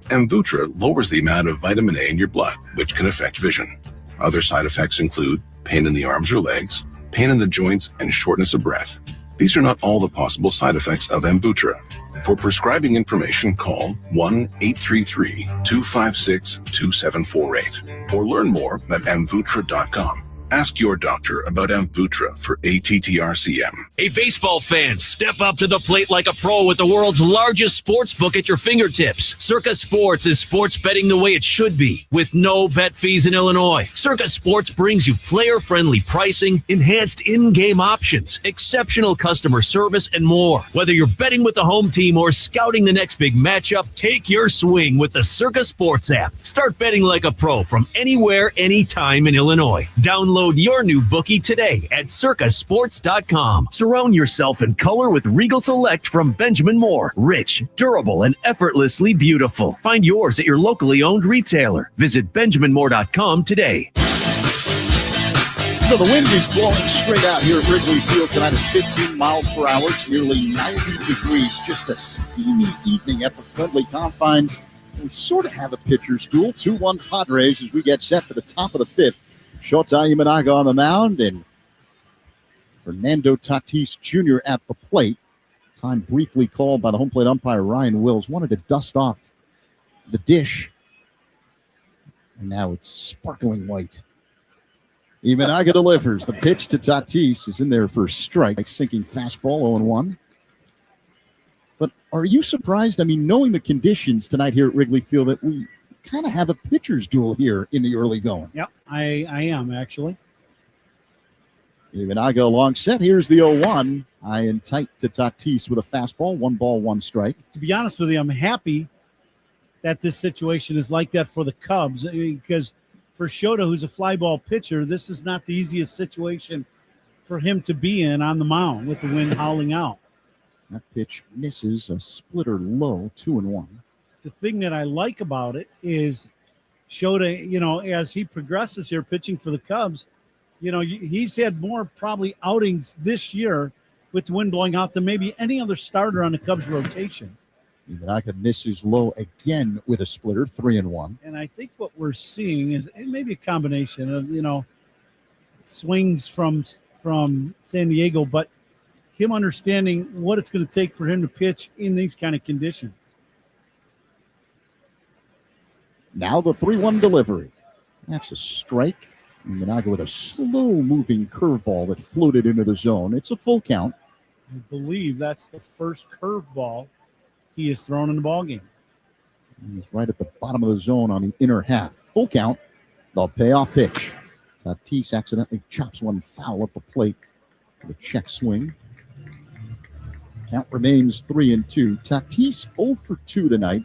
Amvuttra lowers the amount of vitamin A in your blood, which can affect vision. Other side effects include pain in the arms or legs, pain in the joints, and shortness of breath. These are not all the possible side effects of Amvuttra. For prescribing information, call 1-833-256-2748 or learn more at amvuttra.com. Ask your doctor about Amvuttra for ATTR-CM. Hey, baseball fans, step up to the plate like a pro with the world's largest sports book at your fingertips. Circa Sports is sports betting the way it should be, with no bet fees in Illinois. Circa Sports brings you player-friendly pricing, enhanced in-game options, exceptional customer service, and more. Whether you're betting with the home team or scouting the next big matchup, take your swing with the Circa Sports app. Start betting like a pro from anywhere, anytime in Illinois. Download your new bookie today at circasports.com. Surround yourself in color with Regal Select from Benjamin Moore. Rich, durable, and effortlessly beautiful. Find yours at your locally owned retailer. Visit benjaminmoore.com today. So the wind is blowing straight out here at Wrigley Field tonight at 15 miles per hour. It's nearly 90 degrees. Just a steamy evening at the friendly confines. We sort of have a pitcher's duel. 2-1 Padres as we get set for the top of the 5th. Shota Imanaga on the mound and Fernando Tatis Jr. at the plate. Time briefly called by the home plate umpire Ryan Wills. Wanted to dust off the dish. And now it's sparkling white. Imanaga delivers. The pitch to Tatis is in there for a strike. Sinking fastball 0-1. But are you surprised? I mean, knowing the conditions tonight here at Wrigley Field, that we kind of have a pitcher's duel here in the early going. Yep, I am actually. Imanaga along set. Here's the 0-1. High and tight to Tatis with a fastball. 1 ball, 1 strike. To be honest with you, I'm happy that this situation is like that for the Cubs, because for Shota, who's a fly ball pitcher, this is not the easiest situation for him to be in on the mound with the wind howling out. That pitch misses, a splitter low, 2-1. The thing that I like about it is Shota, as he progresses here pitching for the Cubs, he's had more probably outings this year with the wind blowing out than maybe any other starter on the Cubs rotation. Imanaga misses low again with a splitter, 3-1. And I think what we're seeing is maybe a combination of, swings from San Diego, but him understanding what it's going to take for him to pitch in these kind of conditions. Now the 3-1 delivery. That's a strike. Imanaga with a slow-moving curveball that floated into the zone. It's a full count. I believe that's the first curveball he has thrown in the ballgame. He's right at the bottom of the zone on the inner half. Full count. The payoff pitch. Tatis accidentally chops one foul at the plate with a check swing. Count remains 3-2. Tatis 0 for 2 tonight.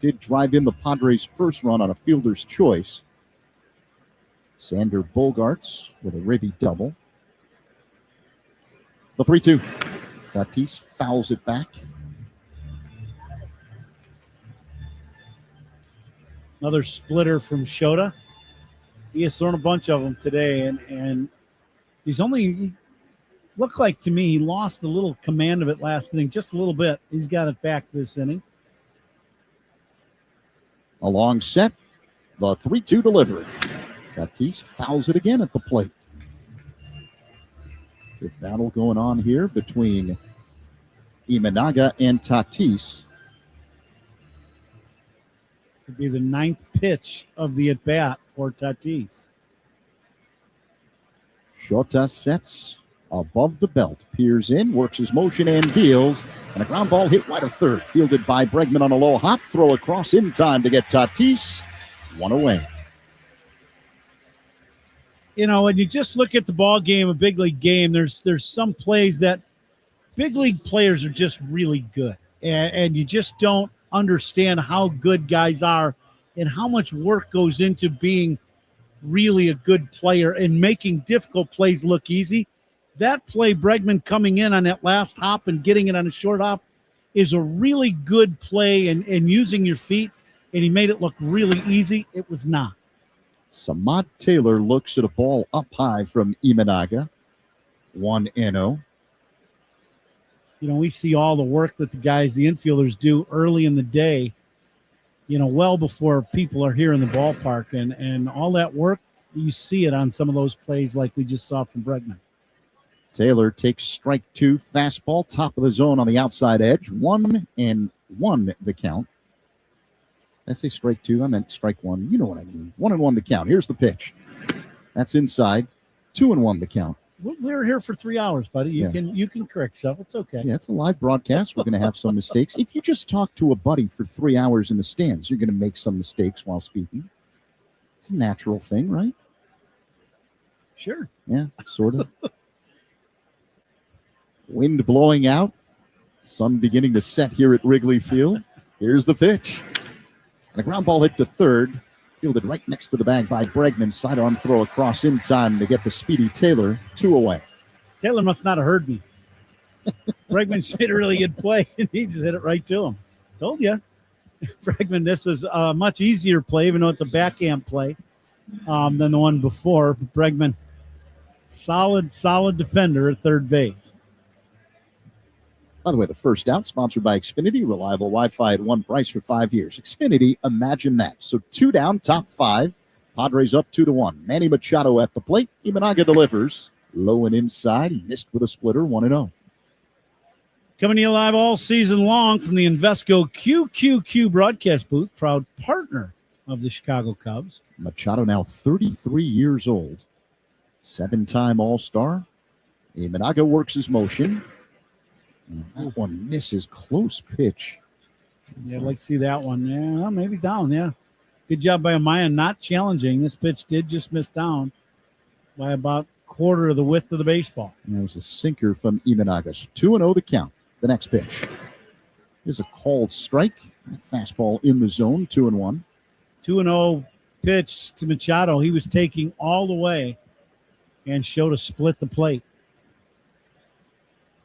Did drive in the Padres' first run on a fielder's choice. Sander Bogarts with a ribby double. The 3-2. Tatis fouls it back. Another splitter from Shota. He has thrown a bunch of them today, and he looked like to me he lost a little command of it last inning, just a little bit. He's got it back this inning. A long set. The 3-2 delivery. Tatis fouls it again at the plate. Good battle going on here between Imanaga and Tatis. This would be the 9th pitch of the at-bat for Tatis. Shota sets above the belt, peers in, works his motion and deals, and a ground ball hit right of third, fielded by Bregman on a low hop, throw across in time to get Tatis, one away. When you just look at the ball game, a big league game, there's some plays that big league players are just really good, and you just don't understand how good guys are and how much work goes into being really a good player and making difficult plays look easy. That play, Bregman coming in on that last hop and getting it on a short hop, is a really good play and using your feet, and he made it look really easy. It was not. Samad Taylor looks at a ball up high from Imanaga. 1-0. We see all the work that the infielders do early in the day, well before people are here in the ballpark. And all that work, you see it on some of those plays like we just saw from Bregman. Taylor takes strike 2, fastball, top of the zone on the outside edge. 1-1 the count. I say strike 2, I meant strike 1. You know what I mean. 1-1 the count. Here's the pitch. That's inside. 2-1 the count. We're here for 3 hours, buddy. You can correct yourself. It's okay. Yeah, it's a live broadcast. We're going to have some mistakes. If you just talk to a buddy for 3 hours in the stands, you're going to make some mistakes while speaking. It's a natural thing, right? Sure. Yeah, sort of. Wind blowing out. Sun beginning to set here at Wrigley Field. Here's the pitch. And a ground ball hit to third. Fielded right next to the bag by Bregman. Sidearm throw across in time to get the speedy Taylor 2 away. Taylor must not have heard me. Bregman made a really good play, and he just hit it right to him. Told you. Bregman, this is a much easier play, even though it's a backhand play than the one before. But Bregman, solid defender at third base. By the way, the first out, sponsored by Xfinity, reliable Wi-Fi at one price for 5 years. Xfinity, imagine that. So 2 down, top 5. Padres up 2-1. Manny Machado at the plate. Imanaga delivers. Low and inside. He missed with a splitter, 1-0. Coming to you live all season long from the Invesco QQQ broadcast booth, proud partner of the Chicago Cubs. Machado now 33 years old. 7-time All-Star. Imanaga works his motion. And that one misses. Close pitch. Yeah, I'd like to see that one. Yeah, maybe down, yeah. Good job by Amaya not challenging. This pitch did just miss down by about quarter of the width of the baseball. And it was a sinker from Imanaga. 2-0 the count. The next pitch is a called strike. Fastball in the zone, 2-1. 2-0 pitch to Machado. He was taking all the way and showed a split the plate.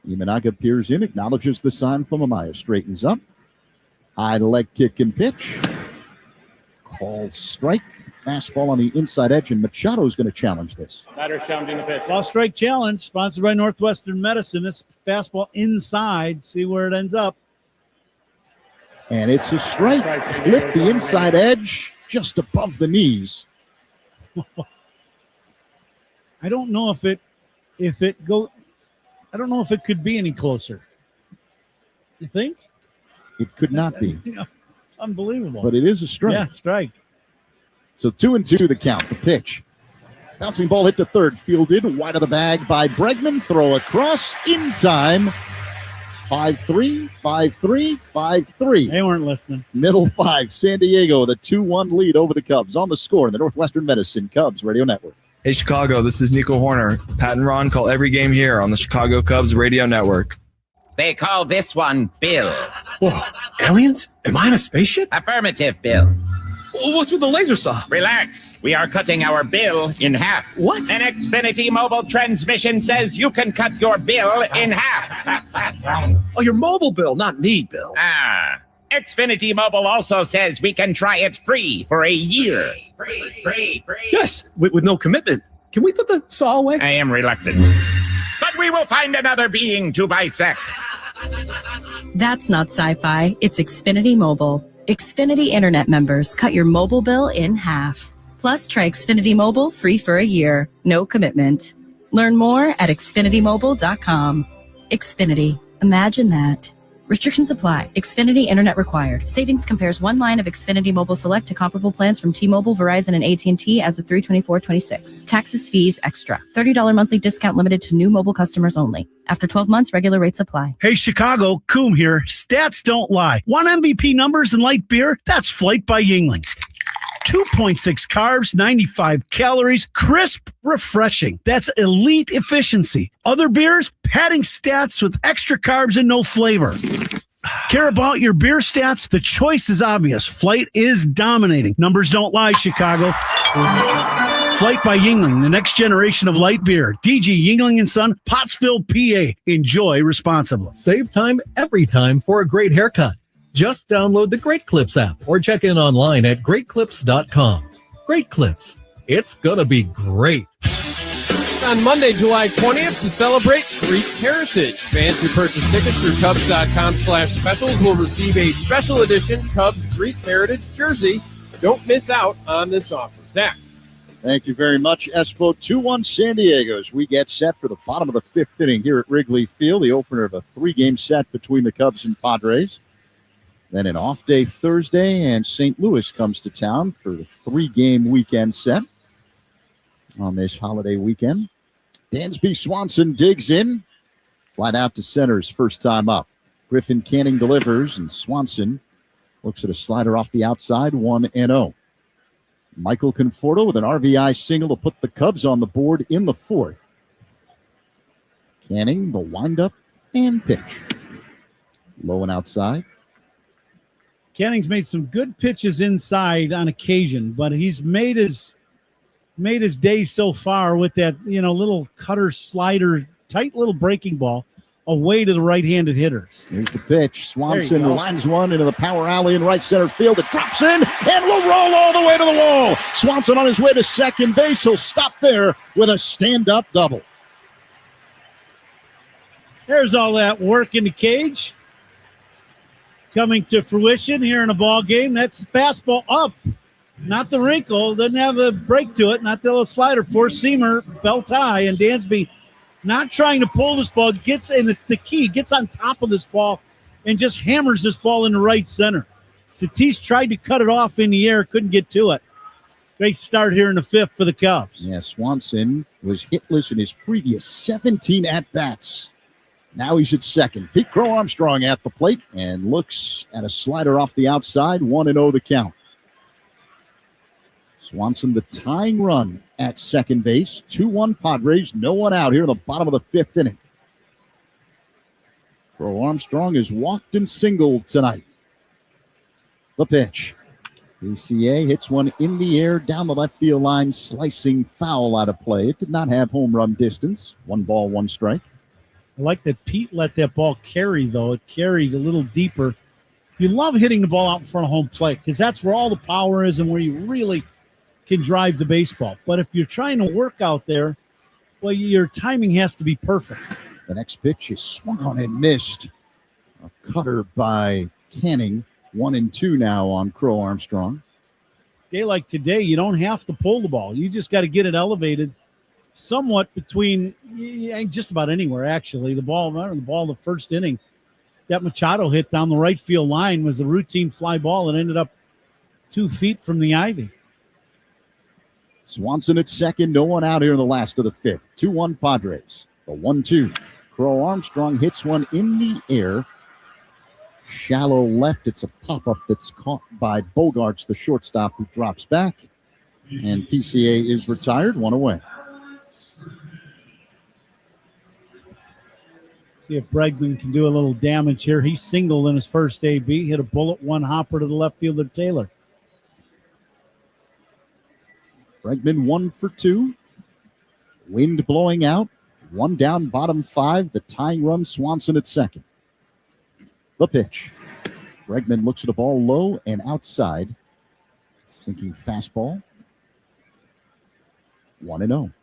Imanaga peers in, acknowledges the sign from Amaya, straightens up. High leg kick and pitch. Called strike. Fastball on the inside edge, and Machado's going to challenge this. Batter challenging the pitch. Ball strike challenge, sponsored by Northwestern Medicine. This fastball inside. See where it ends up. And it's a strike. Flip the inside edge just above the knees. I don't know if it I don't know if it could be any closer. You think? It could not be. It's unbelievable. But it is a strike. Yeah, strike. So 2-2 the count. The pitch. Bouncing ball hit to third. Fielded wide of the bag by Bregman. Throw across in time. 5-3, 5-3, 5-3. They weren't listening. Middle 5. San Diego with a 2-1 lead over the Cubs. On the score in the Northwestern Medicine Cubs Radio Network. Hey, Chicago, this is Nico Horner. Pat and Ron call every game here on the Chicago Cubs Radio Network. They call this one Bill. Whoa, aliens? Am I in a spaceship? Affirmative, Bill. What's with the laser saw? Relax. We are cutting our bill in half. What? An Xfinity mobile transmission says you can cut your bill in half. Oh, your mobile bill, not me, Bill. Xfinity Mobile also says we can try it free for a year. Free. Yes, with no commitment. Can we put the saw away? I am reluctant. But we will find another being to bisect. That's not sci-fi. It's Xfinity Mobile. Xfinity Internet members cut your mobile bill in half. Plus, try Xfinity Mobile free for a year. No commitment. Learn more at xfinitymobile.com. Xfinity. Imagine that. Restrictions apply. Xfinity Internet required. Savings compares one line of Xfinity Mobile Select to comparable plans from T-Mobile, Verizon, and AT&T as of 3/24/26. Taxes, fees, extra. $30 monthly discount limited to new mobile customers only. After 12 months, regular rates apply. Hey, Chicago, Coom here. Stats don't lie. Want MVP numbers and light beer? That's Flight by Yingling. 2.6 carbs, 95 calories, crisp, refreshing. That's elite efficiency. Other beers, padding stats with extra carbs and no flavor. Care about your beer stats? The choice is obvious. Flight is dominating. Numbers don't lie, Chicago. Flight by Yingling, the next generation of light beer. DG Yingling & Son, Pottsville, PA. Enjoy responsibly. Save time every time for a great haircut. Just download the Great Clips app or check in online at greatclips.com. Great Clips. It's going to be great. On Monday, July 20th, to celebrate Greek heritage. Fans who purchase tickets through Cubs.com/specials will receive a special edition Cubs Greek heritage jersey. Don't miss out on this offer. Zach. Thank you very much, Espo. 2-1 San Diego as we get set for the bottom of the fifth inning here at Wrigley Field, the opener of a three-game set between the Cubs and Padres. Then an off day Thursday, and St. Louis comes to town for the three-game weekend set on this holiday weekend. Dansby Swanson digs in. Flat out to center's first time up. Griffin Canning delivers, and Swanson looks at a slider off the outside, 1-0. Michael Conforto with an RBI single to put the Cubs on the board in the fourth. Canning, the windup and pitch. Low and outside. Canning's made some good pitches inside on occasion, but he's made his day so far with that, little cutter slider, tight little breaking ball away to the right-handed hitters. Here's the pitch. Swanson lines one into the power alley in right center field. It drops in and will roll all the way to the wall. Swanson on his way to second base. He'll stop there with a stand-up double. There's all that work in the cage coming to fruition here in a ball game. That's fastball up, not the wrinkle. Doesn't have a break to it. Not the little slider. Four-seamer, belt high, and Dansby not trying to pull this ball. Gets in the key. Gets on top of this ball and just hammers this ball into right center. Tatis tried to cut it off in the air, couldn't get to it. Great start here in the fifth for the Cubs. Yeah, Swanson was hitless in his previous 17 at-bats. Now he's at second. Pete Crow Armstrong at the plate and looks at a slider off the outside. 1-0 the count. Swanson the tying run at second base. 2-1 Padres. No one out here in the bottom of the fifth inning. Crow Armstrong has walked and singled tonight. The pitch. PCA hits one in the air down the left field line, slicing foul out of play. It did not have home run distance. 1-1 strike. I like that Pete let that ball carry, though. It carried a little deeper. You love hitting the ball out in front of home plate because that's where all the power is and where you really can drive the baseball. But if you're trying to work out there, well, your timing has to be perfect. The next pitch is swung on and missed. A cutter by Canning 1-2 now on Crow Armstrong. Day like today, you don't have to pull the ball. You just got to get it elevated somewhat between just about anywhere, actually. The ball, the first inning, that Machado hit down the right field line was a routine fly ball and ended up 2 feet from the ivy. Swanson at second, no one out here in the last of the fifth. 2-1 Padres. The 1-2. Crow Armstrong hits one in the air. Shallow left. It's a pop-up that's caught by Bogarts, the shortstop, who drops back. And PCA is retired, one away. See if Bregman can do a little damage here. He singled in his first AB, hit a bullet, one hopper to the left fielder, Taylor. Bregman 1 for 2. Wind blowing out. One down, bottom 5. The tying run, Swanson at second. The pitch. Bregman looks at the ball low and outside. Sinking fastball. 1-0.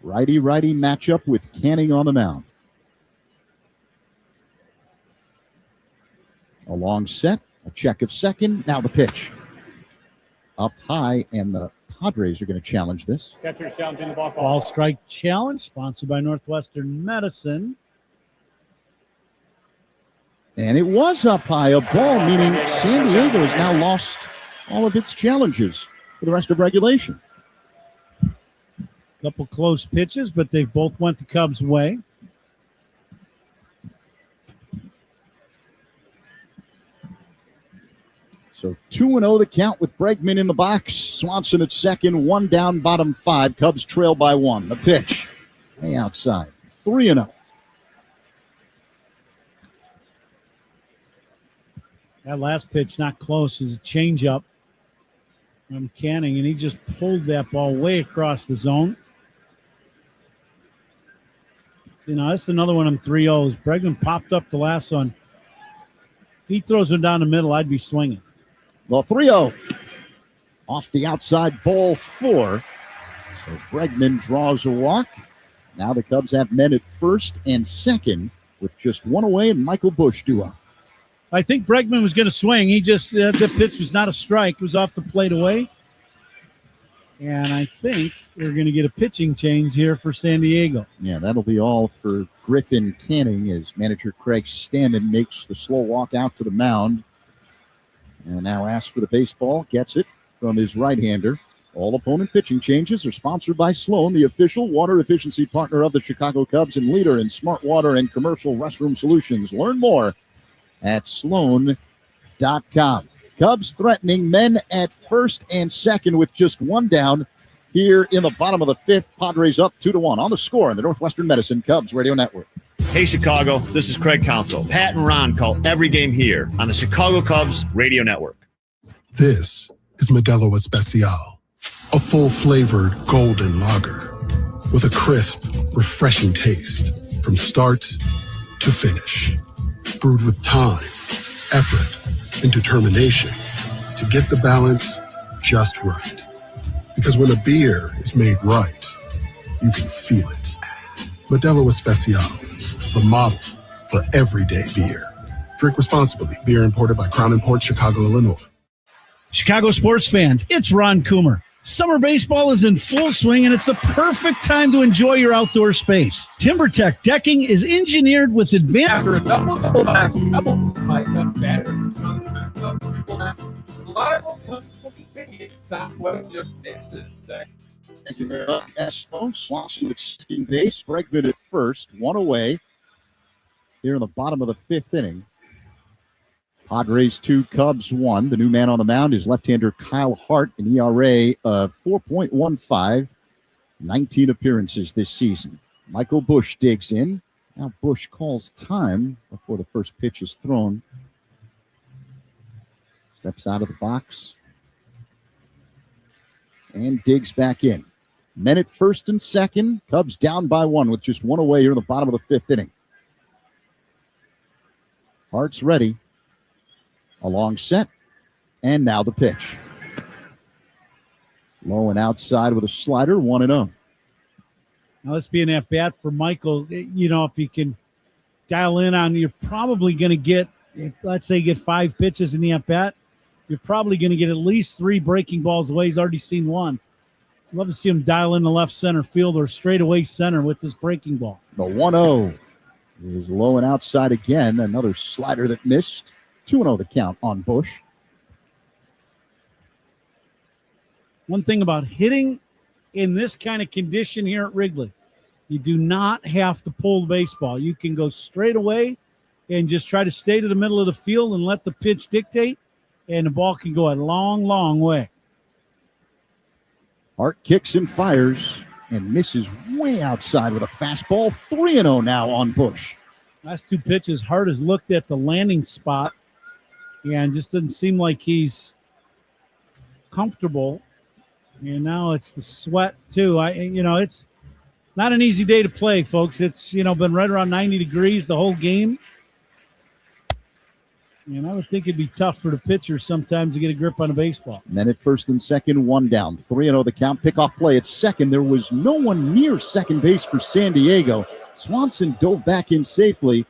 Righty-righty matchup with Canning on the mound. A long set. A check of second. Now the pitch. Up high, and the Padres are going to challenge this. Catcher challenging the ball. Ball strike challenge, sponsored by Northwestern Medicine. And it was up high, a ball, meaning San Diego has now lost all of its challenges for the rest of regulation. Couple close pitches, but they both went the Cubs' way. So 2-0 the count with Bregman in the box. Swanson at second, one down, bottom 5. Cubs trail by 1. The pitch, way outside. 3-0. That last pitch, not close, is a changeup from Canning, and he just pulled that ball way across the zone. See, now this is another one of them 3-0s. Bregman popped up the last one. If he throws one down the middle, I'd be swinging. Well, 3-0. Off the outside, ball 4. So Bregman draws a walk. Now the Cubs have men at first and second with just one away, and Michael Busch due up. I think Bregman was going to swing. He just, the pitch was not a strike. It was off the plate away. And I think we're going to get a pitching change here for San Diego. Yeah, that'll be all for Griffin Canning as manager Craig Stammen makes the slow walk out to the mound. And now asks for the baseball, gets it from his right-hander. All opponent pitching changes are sponsored by Sloan, the official water efficiency partner of the Chicago Cubs and leader in smart water and commercial restroom solutions. Learn more at Sloan.com. Cubs threatening men at first and second with just one down here in the bottom of the fifth. Padres up 2-1 on the score in the Northwestern Medicine Cubs Radio Network. Hey, Chicago, this is Craig Counsell. Pat and Ron call every game here on the Chicago Cubs Radio Network. This is Modelo Especial, a full-flavored golden lager with a crisp, refreshing taste from start to finish. Brewed with time, effort, and determination to get the balance just right. Because when a beer is made right, you can feel it. Modelo Especial, the model for everyday beer. Drink responsibly. Beer imported by Crown Imports, Chicago, Illinois. Chicago sports fans, it's Ron Coomer. Summer baseball is in full swing, and it's the perfect time to enjoy your outdoor space. TimberTech decking is engineered with advanced... After a double, Thank you very much. Espo, Swanson at second base, Bregman at first, one away here in the bottom of the fifth inning. Padres 2, Cubs 1. The new man on the mound is left-hander Kyle Hart, an ERA of 4.15, 19 appearances this season. Michael Busch digs in. Now Busch calls time before the first pitch is thrown. Steps out of the box and digs back in. Men at first and second. Cubs down by 1 with just one away here in the bottom of the fifth inning. Hart's ready. A long set, and now the pitch. Low and outside with a slider, 1-0. Now let's be an at-bat for Michael. You know, if he can dial in on, you're probably going to get, let's say you get 5 pitches in the at-bat, you're probably going to get at least 3 breaking balls away. He's already seen one. I'd love to see him dial in the left center field or straightaway center with this breaking ball. The 1-0 is low and outside again. Another slider that missed. 2-0 the count on Bush. One thing about hitting in this kind of condition here at Wrigley, you do not have to pull the baseball. You can go straight away and just try to stay to the middle of the field and let the pitch dictate, and the ball can go a long, long way. Hart kicks and fires and misses way outside with a fastball. 3-0 now on Bush. Last 2 pitches, Hart has looked at the landing spot and just doesn't seem like he's comfortable. And now it's the sweat too. It's not an easy day to play, folks. It's, been right around 90 degrees the whole game. And I would think it'd be tough for the pitcher sometimes to get a grip on a baseball. Men at first and second, 1 down. 3-0 the count. Pickoff play at second. There was no one near second base for San Diego. Swanson dove back in safely.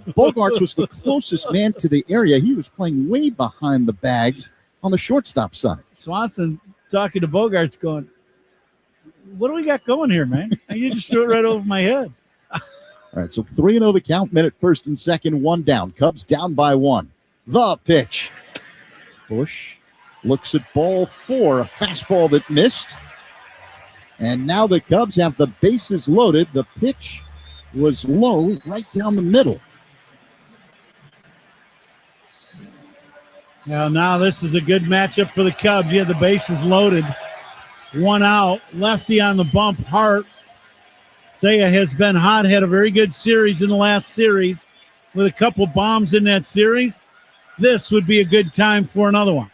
Bogarts was the closest man to the area. He was playing way behind the bag on the shortstop side. Swanson talking to Bogarts going, what do we got going here, man? You just threw it right over my head. All right, so 3-0 the count. Men at first and second, 1 down. Cubs down by 1. The pitch. Bush looks at ball 4, a fastball that missed. And now the Cubs have the bases loaded. The pitch was low, right down the middle. Now this is a good matchup for the Cubs. Yeah, the bases loaded. 1 out. Lefty on the bump. Hart. Seiya has been hot. Had a very good series in the last series with a couple bombs in that series. This would be a good time for another one.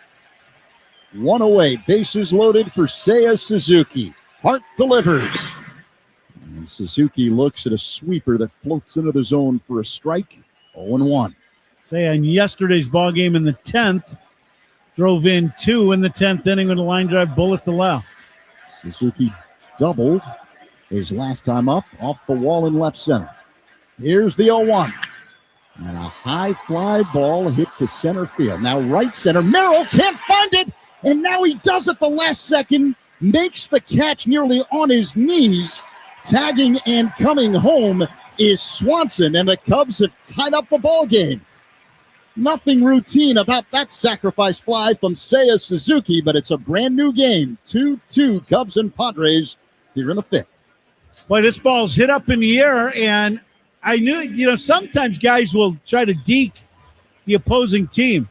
1 away. Bases loaded for Seiya Suzuki. Hart delivers. And Suzuki looks at a sweeper that floats into the zone for a strike. 0-1. Seiya in yesterday's ball game in the 10th drove in 2 in the 10th inning with a line drive bullet to left. Suzuki doubled his last time up off the wall in left center. Here's the 0-1. And a high fly ball hit to center field. Now right center. Merrill can't find it. And now he does it the last second. Makes the catch nearly on his knees. Tagging and coming home is Swanson. And the Cubs have tied up the ball game. Nothing routine about that sacrifice fly from Seiya Suzuki, but it's a brand new game. 2-2 Cubs and Padres here in the 5th. Boy, this ball's hit up in the air, and I knew, sometimes guys will try to deke the opposing team.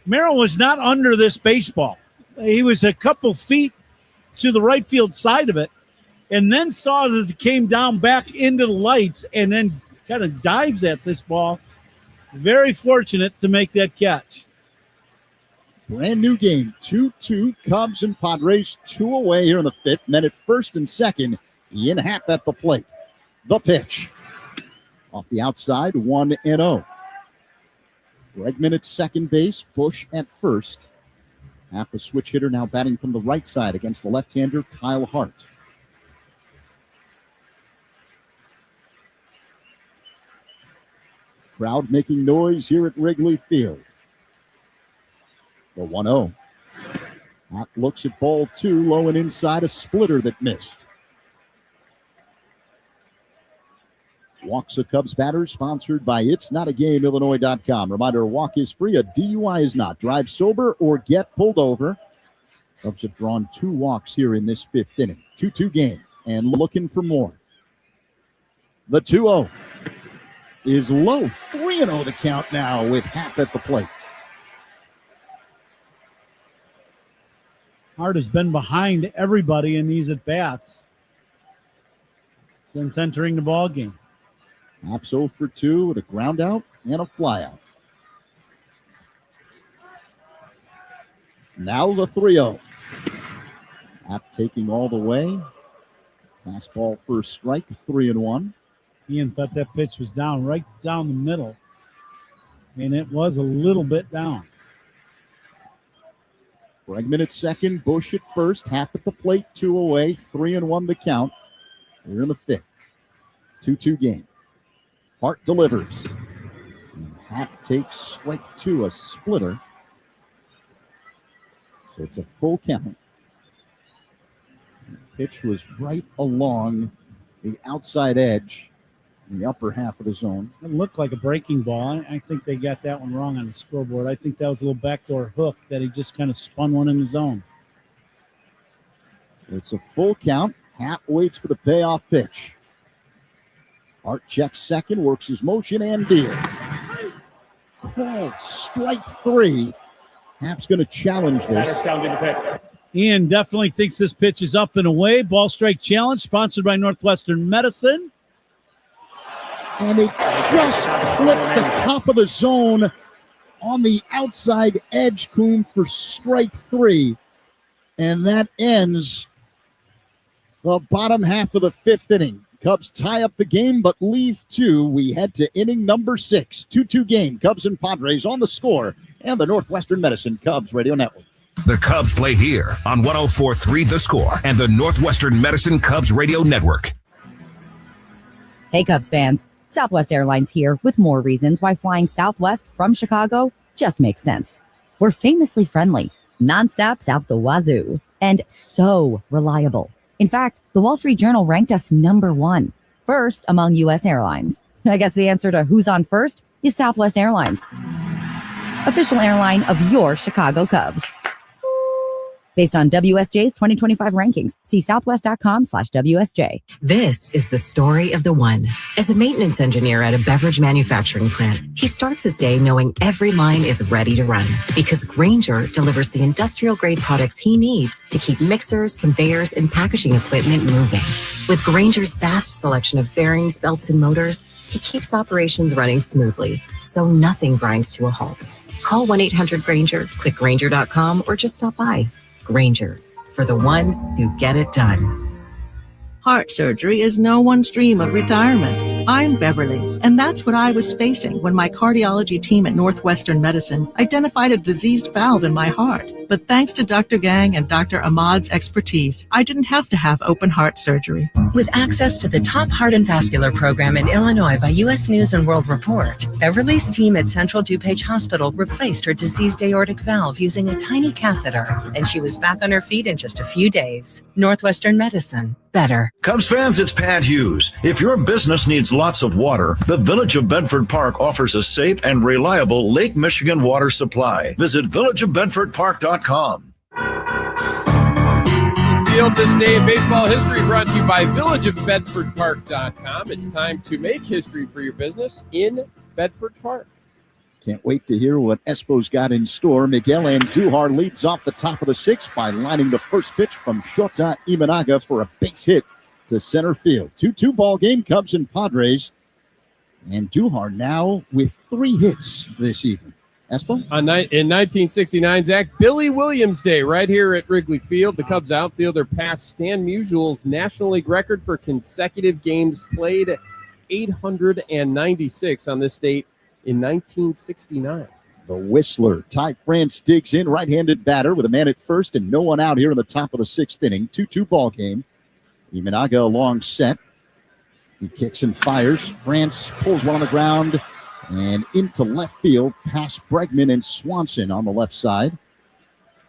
Merrill was not under this baseball. He was a couple feet to the right field side of it, and then saw it as it came down back into the lights, and then kind of dives at this ball. Very fortunate to make that catch. Brand new game. 2-2 Cubs and Padres. 2 away here in the 5th. Men at first and second. Ian Happ at the plate. The pitch. Off the outside, 1-0. Bregman at second base. Bush at first. Happ, a switch hitter, now batting from the right side against the left-hander Kyle Hart. Crowd making noise here at Wrigley Field. The 1-0. Happ looks at ball 2, low and inside, a splitter that missed. Walks a Cubs batter, sponsored by It'sNotAGameIllinois.com. Reminder, a walk is free, a DUI is not. Drive sober or get pulled over. Cubs have drawn 2 walks here in this 5th inning. 2-2 game and looking for more. The 2-0 is low. 3-0 the count now with Happ at the plate. Hart has been behind everybody in these at-bats since entering the ball game. Happ's 0 for 2 with a ground out and a fly out. Now the 3-0. Happ taking all the way. Fastball for a strike, 3-1. Ian thought that pitch was down, right down the middle. And it was a little bit down. Bregman at second, Bush at first. Happ at the plate, 2 away. 3-1 the count. We're in the 5th. 2-2 game. Hart delivers. And Happ takes strike 2, a splitter. So it's a full count. The pitch was right along the outside edge in the upper half of the zone. It looked like a breaking ball. I think they got that one wrong on the scoreboard. I think that was a little backdoor hook that he just kind of spun one in the zone. So it's a full count. Happ waits for the payoff pitch. Hart checks second, works his motion, and deals. Called strike 3. Happ's going to challenge this. Ian definitely thinks this pitch is up and away. Ball strike challenge sponsored by Northwestern Medicine. And it just clipped the top of the zone on the outside edge, Kuhn, for strike 3. And that ends the bottom half of the 5th inning. Cubs tie up the game, but leave 2. We head to inning number 6. 2-2 game. Cubs and Padres on the Score and the Northwestern Medicine Cubs Radio Network. The Cubs play here on 104.3 The Score and the Northwestern Medicine Cubs Radio Network. Hey, Cubs fans. Southwest Airlines here with more reasons why flying Southwest from Chicago just makes sense. We're famously friendly, nonstops out the wazoo, and so reliable. In fact, the Wall Street Journal ranked us number 1, first among U.S. airlines. I guess the answer to who's on first is Southwest Airlines, official airline of your Chicago Cubs. Based on WSJ's 2025 rankings, see southwest.com/WSJ. This is the story of the one. As a maintenance engineer at a beverage manufacturing plant, he starts his day knowing every line is ready to run because Grainger delivers the industrial-grade products he needs to keep mixers, conveyors, and packaging equipment moving. With Grainger's vast selection of bearings, belts, and motors, he keeps operations running smoothly, so nothing grinds to a halt. Call 1-800-GRAINGER, click Grainger.com, or just stop by. Grainger, for the ones who get it done. Heart surgery is no one's dream of retirement. I'm Beverly, and that's what I was facing when my cardiology team at Northwestern Medicine identified a diseased valve in my heart. But thanks to Dr. Gang and Dr. Ahmad's expertise, I didn't have to have open heart surgery. With access to the top heart and vascular program in Illinois by U.S. News and World Report, Beverly's team at Central DuPage Hospital replaced her diseased aortic valve using a tiny catheter, and she was back on her feet in just a few days. Northwestern Medicine. Better. Cubs fans, it's Pat Hughes. If your business needs lots of water, the Village of Bedford Park offers a safe and reliable Lake Michigan water supply. Visit villageofbedfordpark.com. Field this day in baseball history brought to you by villageofbedfordpark.com. It's time to make history for your business in Bedford Park. Can't wait to hear what Espo's got in store. Miguel Andujar leads off the top of the 6th by lining the first pitch from Shota Imanaga for a base hit to center field. 2-2 ball game, Cubs and Padres. Andujar now with 3 hits this evening. Espo? In 1969, Zach, Billy Williams Day right here at Wrigley Field. The Cubs outfielder passed Stan Musial's National League record for consecutive games played, 896 on this date in 1969. The Whistler. Ty France digs in, right-handed batter with a man at first and no one out here in the top of the 6th inning. 2-2 ball game. Imanaga along set. He kicks and fires. France pulls one on the ground and into left field past Bregman and Swanson on the left side.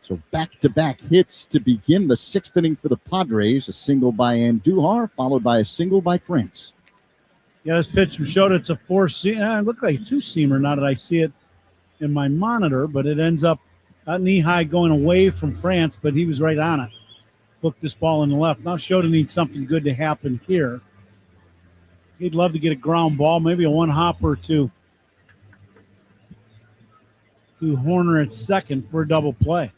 So back-to-back hits to begin the 6th inning for the Padres. A single by Andujar, followed by a single by France. Yeah, this pitch from Shota, it's a 4-seamer. It looked like a 2-seamer now that I see it in my monitor, but it ends up knee-high going away from France, but he was right on it. Hooked this ball in the left. Now Shota needs something good to happen here. He'd love to get a ground ball, maybe a one-hopper to Horner at second for a double play.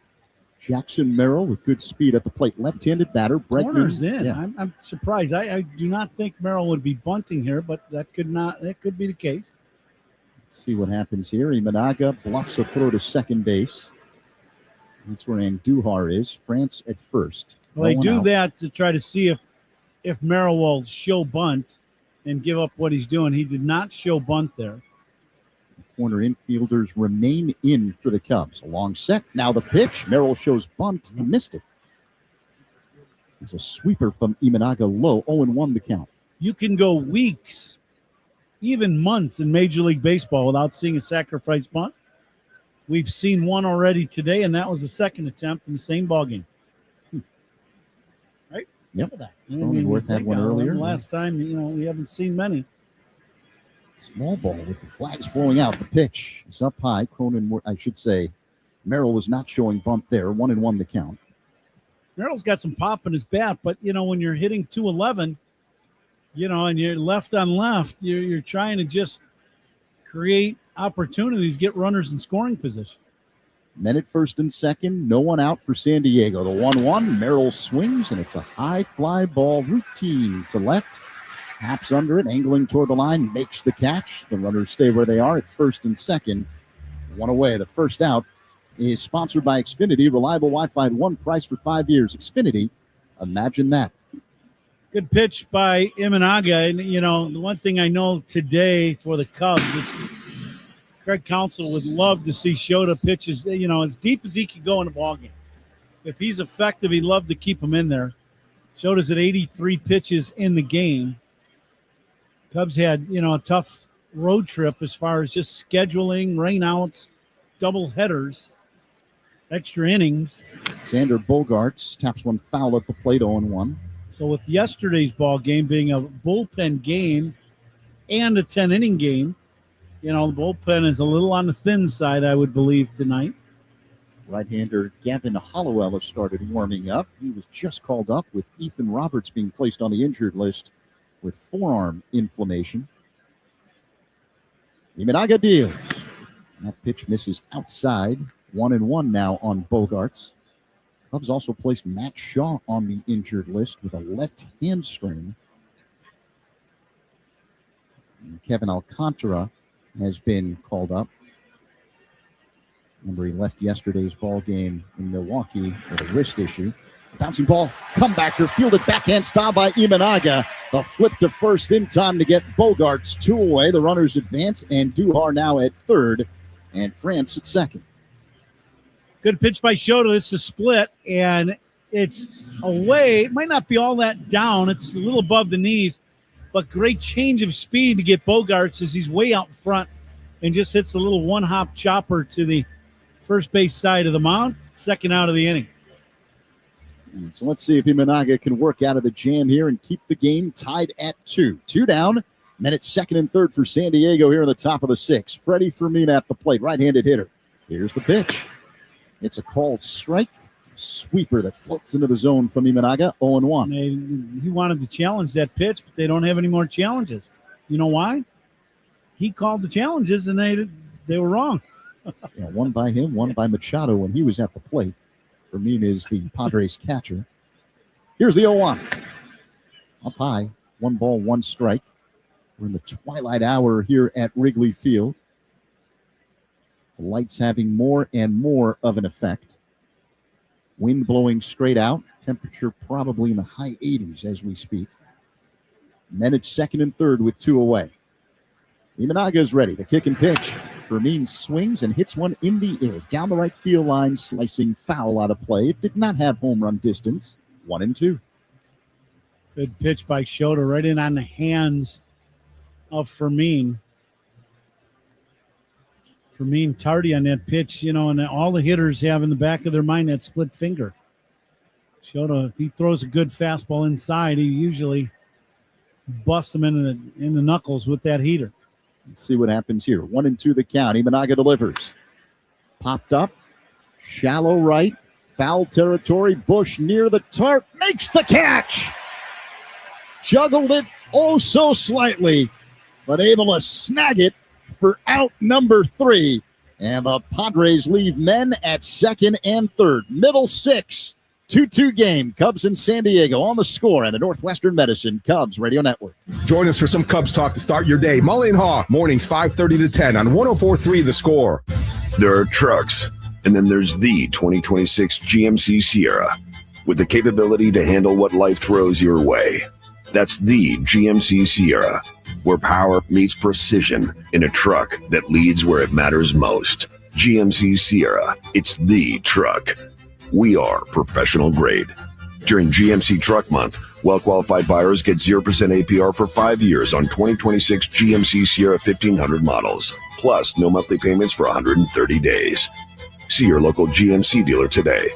Jackson Merrill with good speed at the plate. Left-handed batter. Horner's in. Yeah. I'm surprised. I do not think Merrill would be bunting here, but that could be the case. Let's see what happens here. Imanaga bluffs a throw to second base. That's where Andujar is. France at first. Well, they do that to try to see if Merrill will show bunt and give up what he's doing. He did not show bunt there. Corner infielders remain in for the Cubs. A long set. Now the pitch. Merrill shows bunt and missed it. There's a sweeper from Imanaga low. 0-1 the count. You can go weeks even months in Major League Baseball without seeing a sacrifice bunt. We've seen one already today, and that was the second attempt in the same ballgame. Right? Yep. Cronenworth had one earlier. Last time, we haven't seen many. Small ball with the flags blowing out. The pitch is up high. Cronenworth, I should say, Merrill was not showing bunt there. 1-1 the count. Merrill's got some pop in his bat, but, when you're hitting 211, and you're left on left, you're trying to just create opportunities, get runners in scoring position. Men at first and second, no one out for San Diego. The 1-1, Merrill swings, and it's a high fly ball routine to left. Taps under it, angling toward the line, makes the catch. The runners stay where they are at first and second. One away. The first out is sponsored by Xfinity. Reliable Wi-Fi at one price for 5 years. Xfinity, imagine that. Good pitch by Imanaga. And, the one thing I know today for the Cubs is Craig Counsell would love to see Shota pitches, as deep as he could go in the ballgame. If he's effective, he'd love to keep him in there. Shota's at 83 pitches in the game. Cubs had, a tough road trip as far as just scheduling, rainouts, double headers, extra innings. Xander Bogaerts taps one foul at the plate, 0-1. So with yesterday's ball game being a bullpen game and a 10-inning game, the bullpen is a little on the thin side, I would believe, tonight. Right-hander Gavin Hollowell has started warming up. He was just called up with Ethan Roberts being placed on the injured list with forearm inflammation. Imanaga deals. That pitch misses outside. 1-1 now on Bogaerts. Cubs also placed Matt Shaw on the injured list with a left hamstring. And Kevin Alcantara has been called up. Remember, he left yesterday's ball game in Milwaukee with a wrist issue. Bouncing ball, comebacker, fielded backhand style by Imanaga. The flip to first in time to get Bogaerts 2 away. The runners advance, and Duhar now at third, and France at second. Good pitch by Shota. It's a split, and it's away. It might not be all that down. It's a little above the knees, but great change of speed to get Bogaerts as he's way out front and just hits a little one-hop chopper to the first base side of the mound. Second out of the inning. So let's see if Imanaga can work out of the jam here and keep the game tied at 2. 2 down. Men at second and third for San Diego here in the top of the 6th. Freddie Fermin at the plate, right-handed hitter. Here's the pitch. It's a called strike. Sweeper that floats into the zone from Imanaga, 0-1. He wanted to challenge that pitch, but they don't have any more challenges. You know why? He called the challenges, and they were wrong. Yeah, one by him, one by Machado when he was at the plate. Fermin is the Padres catcher. Here's the 0-1. Up high, 1 ball, 1 strike. We're in the twilight hour here at Wrigley Field. The lights having more and more of an effect. Wind blowing straight out. Temperature probably in the high 80s as we speak. Men at second and third with 2 away. Imanaga is ready. The kick and pitch. Fermin swings and hits one in the air. Down the right field line, slicing foul out of play. It did not have home run distance. 1-2. Good pitch by Shota right in on the hands of Fermin. Fermin tardy on that pitch, and all the hitters have in the back of their mind that split finger. Shota, if he throws a good fastball inside, he usually busts him in the knuckles with that heater. Let's see what happens here. 1-2 the count. Imanaga delivers. Popped up. Shallow right. Foul territory. Bush near the tarp. Makes the catch. Juggled it oh so slightly, but able to snag it for out number 3. And the Padres leave men at second and third. Middle 6. 2-2 game. Cubs in San Diego on the score and the Northwestern Medicine Cubs Radio Network. Join us for some Cubs talk to start your day. Mully and Haw, mornings 5:30 to 10 on 104.3 The Score. There are trucks, and then there's the 2026 GMC Sierra with the capability to handle what life throws your way. That's the GMC Sierra, where power meets precision in a truck that leads where it matters most. GMC Sierra, it's the truck. We are professional grade. During GMC Truck Month, Well-qualified buyers get 0% APR for 5 years on 2026 GMC Sierra 1500 models, plus no monthly payments for 130 days. See your local GMC dealer today.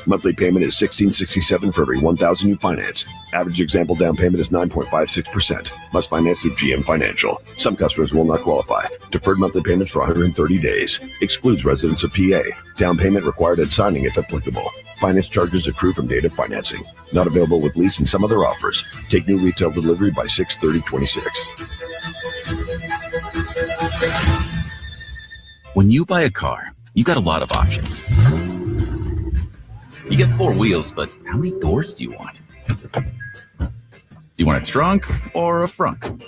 Monthly payment is $1,667 for every $1,000 you finance. Average example down payment is 9.56%. Must finance through GM Financial. Some customers will not qualify. Deferred monthly payments for 130 days. Excludes residents of PA. Down payment required at signing if applicable. Finance charges accrue from date of financing. Not available with lease and some other offers. Take new retail delivery by 6/30/26. When you buy a car, you got a lot of options. You get 4 wheels, but how many doors do you want? Do you want a trunk or a frunk?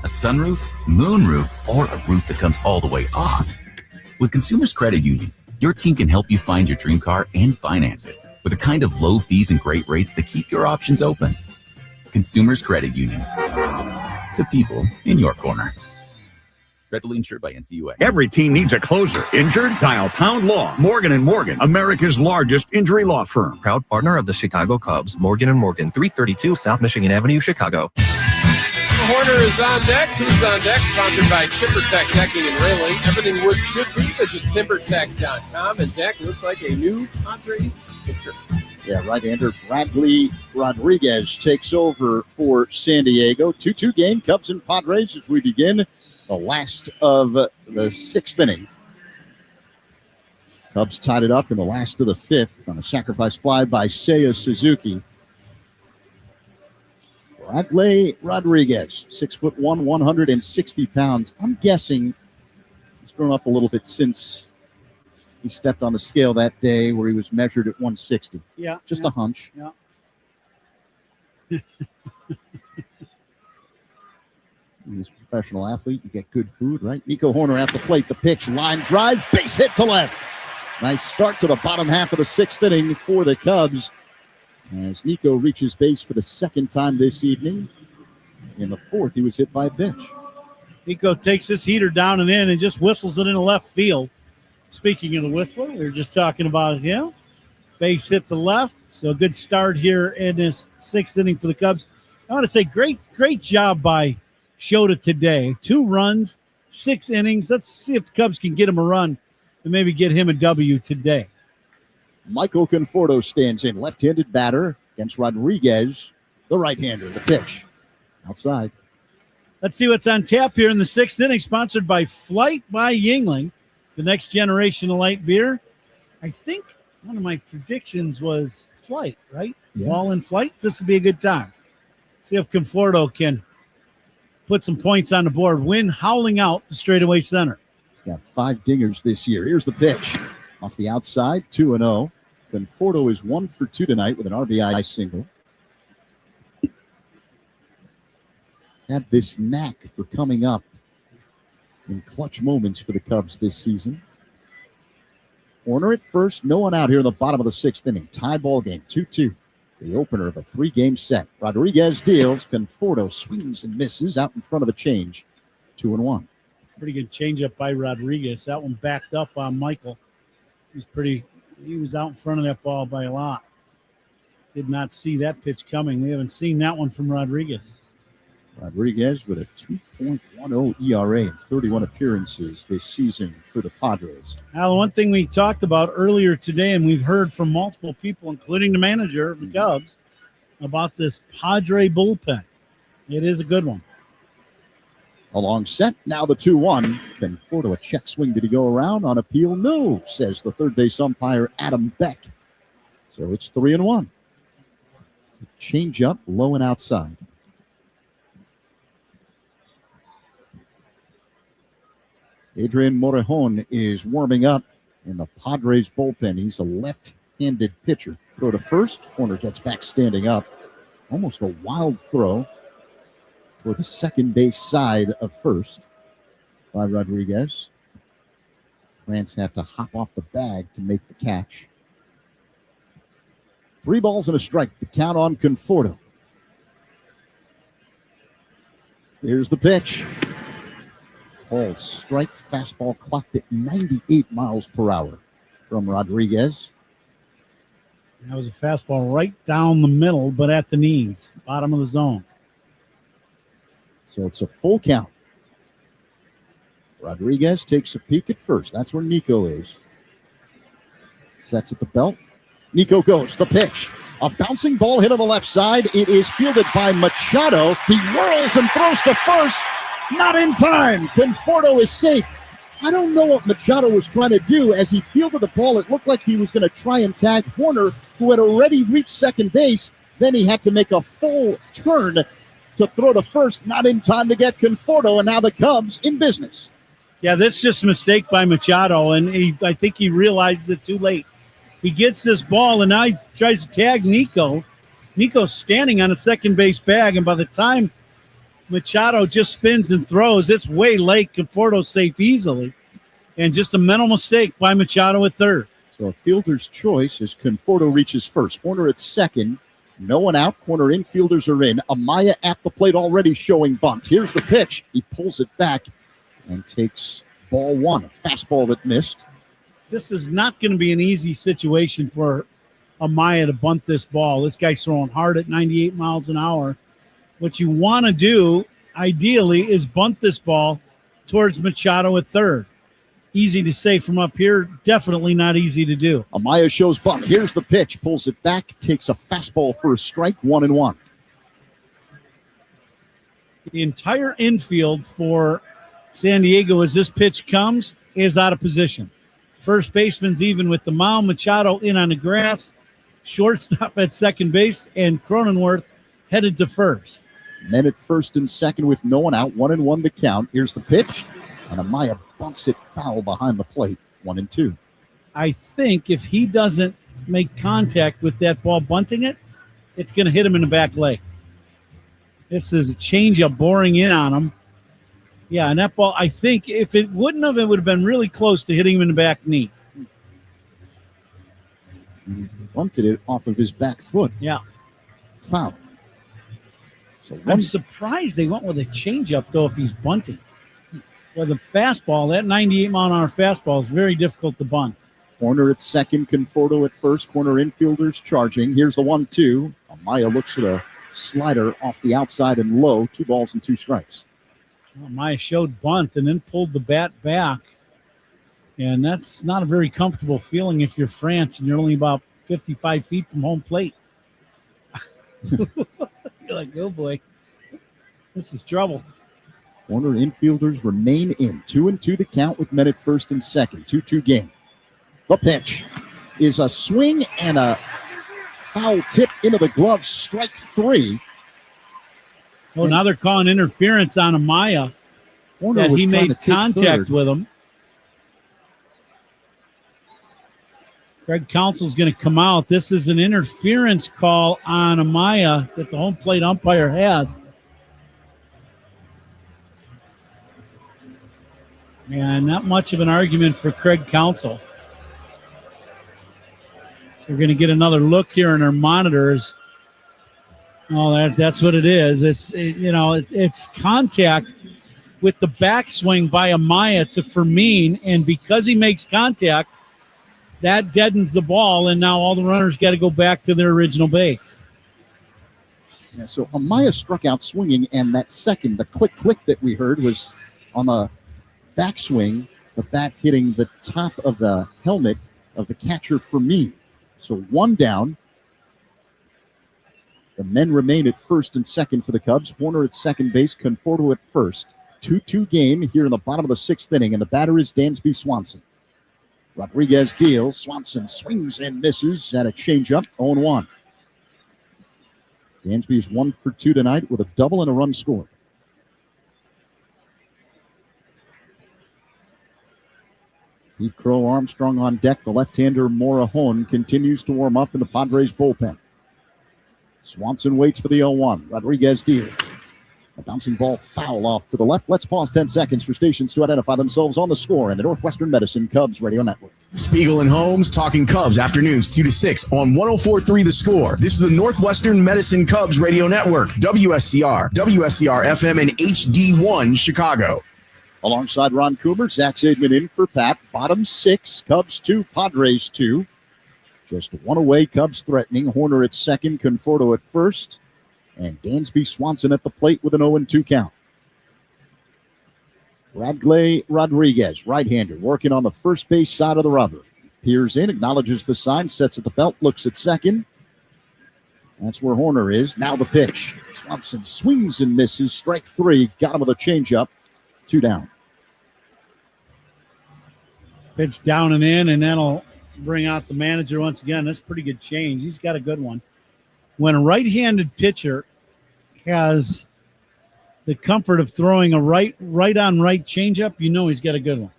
A sunroof, moonroof, or a roof that comes all the way off? With Consumers Credit Union, your team can help you find your dream car and finance it with the kind of low fees and great rates that keep your options open. Consumers Credit Union. The people in your corner. Federally insured by NCUA. Every team needs a closer. Injured? Dial Pound Law. Morgan & Morgan, America's largest injury law firm. Proud partner of the Chicago Cubs. Morgan & Morgan, 332 South Michigan Avenue, Chicago. The Horner is on deck. Who's on deck? Sponsored by TimberTech Decking and Railing. Everything wood should be. Visit TimberTech.com. And Zach, looks like a new Padres pitcher. Yeah, right-hander Bradley Rodriguez takes over for San Diego. 2-2 game, Cubs and Padres as we begin the last of the 6th inning. Cubs tied it up in the last of the 5th on a sacrifice fly by Seiya Suzuki. Bradley Rodriguez, 6'1", 160 pounds. I'm guessing he's grown up a little bit since he stepped on the scale that day where he was measured at 160. Yeah. Just a hunch. Yeah. He's a professional athlete. You get good food, right? Nico Horner at the plate. The pitch, line drive, base hit to left. Nice start to the bottom half of the 6th inning for the Cubs as Nico reaches base for the 2nd time this evening. In the 4th, he was hit by a pitch. Nico takes this heater down and in and just whistles it in the left field. Speaking of the whistler, we were just talking about him. Base hit to left. So a good start here in this 6th inning for the Cubs. I want to say great job by Shota today. 2 runs, 6 innings. Let's see if the Cubs can get him a run and maybe get him a W today. Michael Conforto stands in, left-handed batter against Rodriguez, the right-hander. The pitch outside. Let's see what's on tap here in the 6th inning, sponsored by Flight by Yuengling, the next generation of light beer. I think one of my predictions was Flight, right? Yeah. All in Flight. This would be a good time. See if Conforto can put some points on the board. Win howling out the straightaway center. He's got 5 dingers this year. Here's the pitch. Off the outside, 2-0. Conforto is 1 for 2 tonight with an RBI single. He's had this knack for coming up in clutch moments for the Cubs this season. Horner at first, no one out here in the bottom of the 6th inning. Tie ball game, 2-2. The opener of a 3-game set. Rodriguez deals. Conforto swings and misses out in front of a change. 2-1. Pretty good changeup by Rodriguez. That one backed up on Michael. He was out in front of that ball by a lot. Did not see that pitch coming. We haven't seen that one from Rodriguez. Rodriguez with a 2.10 ERA in 31 appearances this season for the Padres. Now, the one thing we talked about earlier today, and we've heard from multiple people, including the manager of the Cubs, about this Padre bullpen. It is a good one. A long set. Now the 2-1. Conforto, a check swing. Did he go around on appeal? No, says the third base umpire, Adam Beck. So it's 3-1. Change up, low and outside. Adrian Morejon is warming up in the Padres bullpen. He's a left-handed pitcher. Throw to first. Horner gets back standing up. Almost a wild throw toward the second base side of first by Rodriguez. France had to hop off the bag to make the catch. 3 balls and a strike to count on Conforto. Here's the pitch. Ball strike, fastball clocked at 98 miles per hour from Rodriguez. That was a fastball right down the middle, but at the knees, bottom of the zone. So it's a full count. Rodriguez takes a peek at first. That's where Nico is. Sets at the belt. Nico goes. The pitch. A bouncing ball hit on the left side. It is fielded by Machado. He whirls and throws to first. Not in time. Conforto is safe. I don't know what Machado was trying to do. As he fielded the ball, it looked like he was going to try and tag Horner, who had already reached second base. Then he had to make a full turn to throw to first. Not in time to get Conforto, and now the Cubs in business. Yeah, that's just a mistake by Machado, and I think he realizes it too late. He gets this ball, and now he tries to tag Nico. Nico's standing on a second base bag, and by the time Machado just spins and throws, it's way late. Conforto's safe easily. And just a mental mistake by Machado at third. So a fielder's choice as Conforto reaches first. Horner at second. No one out. Corner infielders are in. Amaya at the plate already showing bunt. Here's the pitch. He pulls it back and takes ball one. A fastball that missed. This is not going to be an easy situation for Amaya to bunt this ball. This guy's throwing hard at 98 miles an hour. What you want to do, ideally, is bunt this ball towards Machado at third. Easy to say from up here, definitely not easy to do. Amaya shows bunt. Here's the pitch. Pulls it back, takes a fastball for a strike, 1-1. The entire infield for San Diego, as this pitch comes, is out of position. First baseman's even with the mound. Machado in on the grass. Shortstop at second base, and Cronenworth headed to first. Men at first and second with no one out. 1-1 the count. Here's the pitch. And Amaya bunts it foul behind the plate. 1-2. I think if he doesn't make contact with that ball bunting it, it's going to hit him in the back leg. This is a changeup boring in on him. Yeah, and that ball, I think if it wouldn't have, it would have been really close to hitting him in the back knee. Bunted it off of his back foot. Yeah. Foul. So I'm surprised they went with a changeup, though, if he's bunting. With a fastball, that 98-mile-an-hour fastball is very difficult to bunt. Horner at second, Conforto at first. Corner infielders charging. Here's the 1-2. Amaya looks at a slider off the outside and low. 2 balls and 2 strikes. Well, Amaya showed bunt and then pulled the bat back. And that's not a very comfortable feeling if you're France and you're only about 55 feet from home plate. You're like, oh boy, this is trouble. Corner infielders remain in. 2-2 the count with men at first and second. 2-2 game. The pitch is a swing and a foul tip into the glove. Strike 3. Oh, now they're calling interference on Amaya. Horner that was he trying made to take contact third. with him. Craig Counsell's going to come out. This is an interference call on Amaya that the home plate umpire has. And not much of an argument for Craig Counsell. So we're going to get another look here in our monitors. Oh, that's what it is. It's contact with the backswing by Amaya to Fermin, and because he makes contact, that deadens the ball, and now all the runners got to go back to their original base. Yeah, so Amaya struck out swinging, and that second, the click that we heard was on the backswing, the bat hitting the top of the helmet of the catcher Fermin. So 1 down. The men remain at first and second for the Cubs. Horner at second base, Conforto at first. 2-2 game here in the bottom of the 6th inning, and the batter is Dansby Swanson. Rodriguez deals. Swanson swings and misses at a changeup. 0-1. Dansby is 1 for 2 tonight with a double and a run scored. Pete Crow Armstrong on deck. The left-hander Morajon continues to warm up in the Padres bullpen. Swanson waits for the 0-1. Rodriguez deals. A bouncing ball foul off to the left. Let's pause 10 seconds for stations to identify themselves on the score in the Northwestern Medicine Cubs Radio Network. Spiegel and Holmes talking Cubs afternoons 2 to 6 on 104.3 The Score. This is the Northwestern Medicine Cubs Radio Network, WSCR, WSCR FM, and HD1 Chicago. Alongside Ron Coomer, Zach Zaidman in for Pat. Bottom 6, Cubs 2, Padres 2. Just one away, Cubs threatening. Horner at second, Conforto at first, and Dansby Swanson at the plate with an 0-2 count. Bradley Rodriguez, right-hander, working on the first base side of the rubber. Peers in, acknowledges the sign, sets at the belt, looks at second. That's where Horner is. Now the pitch. Swanson swings and misses. Strike three. Got him with a changeup. 2 down. Pitch down and in, and that'll bring out the manager once again. That's pretty good change. He's got a good one. When a right-handed pitcher has the comfort of throwing a right-on-right changeup, you know he's got a good one.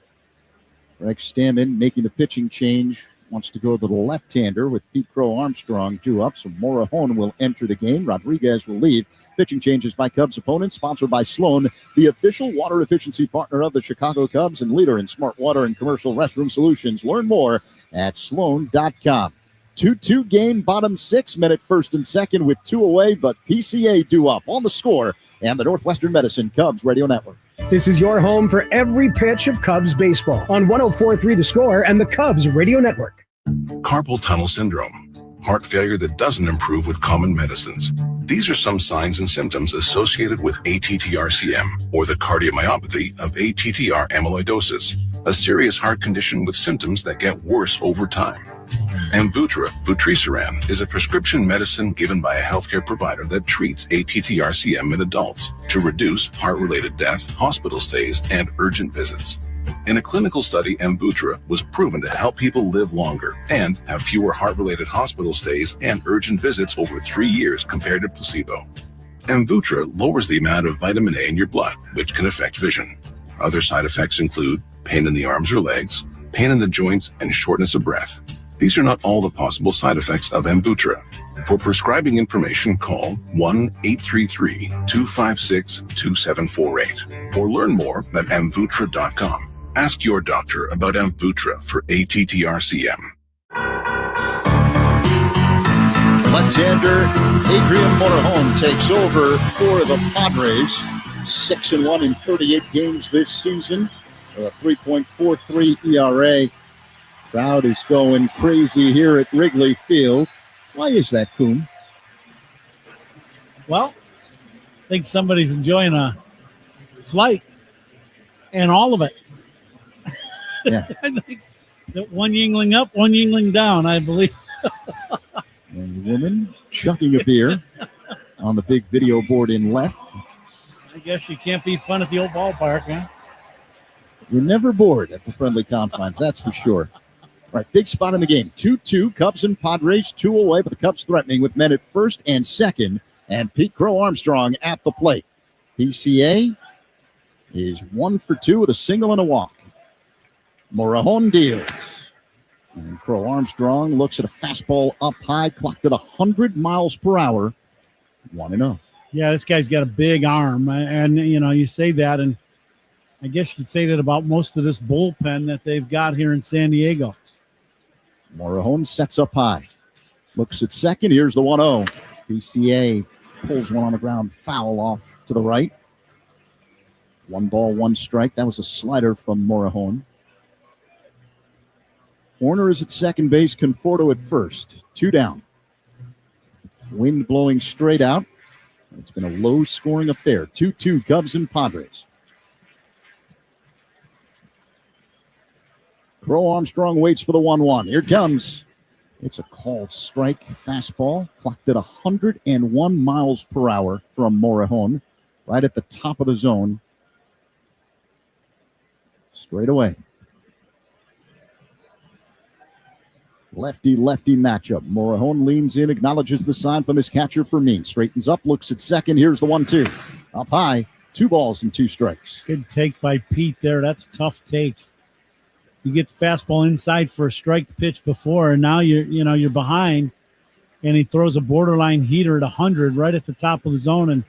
Rex Stammen making the pitching change. Wants to go to the left-hander with Pete Crow Armstrong due up. So Morejon will enter the game. Rodriguez will leave. Pitching changes by Cubs opponents, sponsored by Sloan, the official water efficiency partner of the Chicago Cubs and leader in smart water and commercial restroom solutions. Learn more at sloan.com. 2-2 game, bottom 6, minute first and second with 2 away, but PCA due up on the Score and the Northwestern Medicine Cubs Radio Network. This is your home for every pitch of Cubs baseball on 104.3 The Score and the Cubs Radio Network. Carpal tunnel syndrome, heart failure that doesn't improve with common medicines. These are some signs and symptoms associated with ATTR-CM, or the cardiomyopathy of ATTR amyloidosis, a serious heart condition with symptoms that get worse over time. Amvuttra, vutrisiran, is a prescription medicine given by a healthcare provider that treats ATTR-CM in adults to reduce heart-related death, hospital stays, and urgent visits. In a clinical study, Amvuttra was proven to help people live longer and have fewer heart-related hospital stays and urgent visits over 3 years compared to placebo. Amvuttra lowers the amount of vitamin A in your blood, which can affect vision. Other side effects include pain in the arms or legs, pain in the joints, and shortness of breath. These are not all the possible side effects of Amvuttra. For prescribing information, call 1-833-256-2748 or learn more at amvuttra.com. Ask your doctor about Amvuttra for ATTR-CM. Left-hander Adrian Morejon takes over for the Padres. 6-1 in 38 games this season with a 3.43 ERA. Crowd is going crazy here at Wrigley Field. Why is that, Kuhn? Well, I think somebody's enjoying a flight and all of it. Yeah. I think that one Yingling up, one Yingling down, I believe. And a woman chugging a beer on the big video board in left. I guess you can't be fun at the old ballpark, huh? You're never bored at the friendly confines, that's for sure. All right, big spot in the game. 2-2, Cubs and Padres, 2 away, but the Cubs threatening with men at first and second, and Pete Crow Armstrong at the plate. PCA is 1 for 2 with a single and a walk. Morejon deals. And Crow Armstrong looks at a fastball up high, clocked at 100 miles per hour. 1-0. Yeah, this guy's got a big arm. And, you know, you say that, and I guess you could say that about most of this bullpen that they've got here in San Diego. Morejon sets up high. Looks at second. Here's the 1-0. PCA pulls one on the ground, foul off to the right. 1 ball, 1 strike. That was a slider from Morejon. Horner is at second base, Conforto at first. 2 down. Wind blowing straight out. It's been a low-scoring affair. 2-2 Cubs and Padres. Crow Armstrong waits for the 1-1. Here it comes. It's a called strike fastball. Clocked at 101 miles per hour from Morejon. Right at the top of the zone. Straight away. Lefty-lefty matchup. Morejon leans in, acknowledges the sign from his catcher Fermin. Straightens up, looks at second. Here's the 1-2. Up high, 2 balls and 2 strikes. Good take by Pete there. That's a tough take. You get the fastball inside for a strike pitch before, and now you're behind, and he throws a borderline heater at 100 right at the top of the zone, and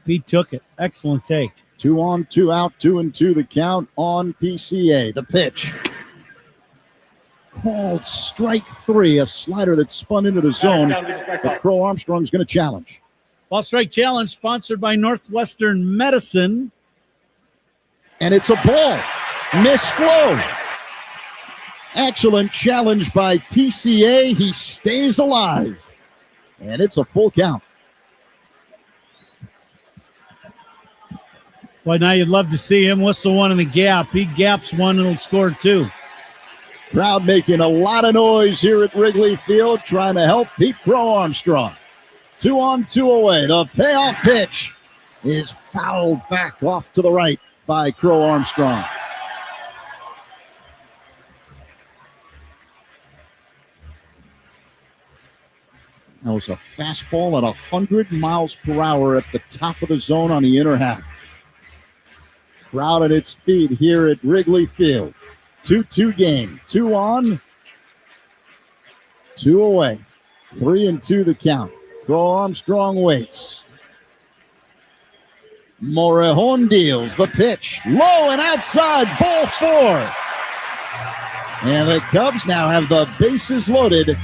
Pete took it. Excellent take. 2 on, 2 out, 2-2 the count on PCA. The pitch. Called strike 3, a slider that spun into the zone. But Crow Armstrong's going to challenge. Ball strike challenge sponsored by Northwestern Medicine. And it's a ball. Missed low. Excellent challenge by PCA. He stays alive. And it's a full count. Well, now you'd love to see him whistle one in the gap. He gaps one and he'll score two. Crowd making a lot of noise here at Wrigley Field, trying to help Pete Crow Armstrong. 2 on, 2 away. The payoff pitch is fouled back off to the right by Crow Armstrong. That was a fastball at 100 miles per hour at the top of the zone on the inner half. Crowd at its feet here at Wrigley Field. 2-2 game. 2 on, 2 away. 3-2 the count. Crow Armstrong waits. Morejon deals the pitch. Low and outside. Ball 4. And the Cubs now have the bases loaded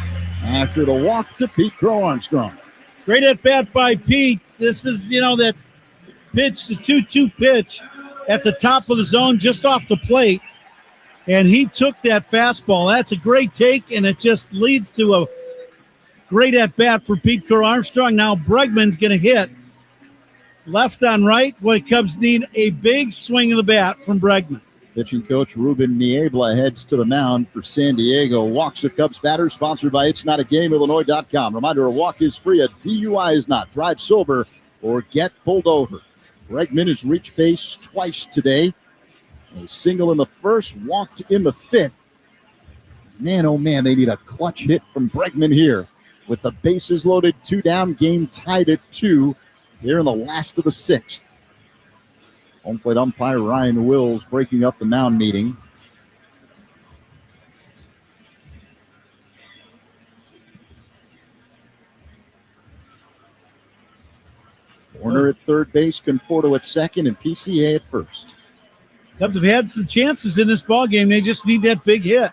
after the walk to Pete Crow Armstrong. Great at bat by Pete. This is, that pitch, the 2-2 pitch at the top of the zone, just off the plate. And he took that fastball. That's a great take, and it just leads to a great at bat for Pete Crow Armstrong. Now Bregman's going to hit left on right. Boy, Cubs need a big swing of the bat from Bregman. Pitching coach Ruben Niebla heads to the mound for San Diego. Walks the Cubs batter, sponsored by It'sNotAGameIllinois.com. Reminder, a walk is free, a DUI is not. Drive sober or get pulled over. Bregman has reached base twice today. A single in the first, walked in the 5th. Man, oh man, they need a clutch hit from Bregman here. With the bases loaded, 2 down, game tied at 2 here in the last of the 6th. Home plate umpire Ryan Wills breaking up the mound meeting. Warner at third base, Conforto at second, and PCA at first. Cubs have had some chances in this ballgame. They just need that big hit.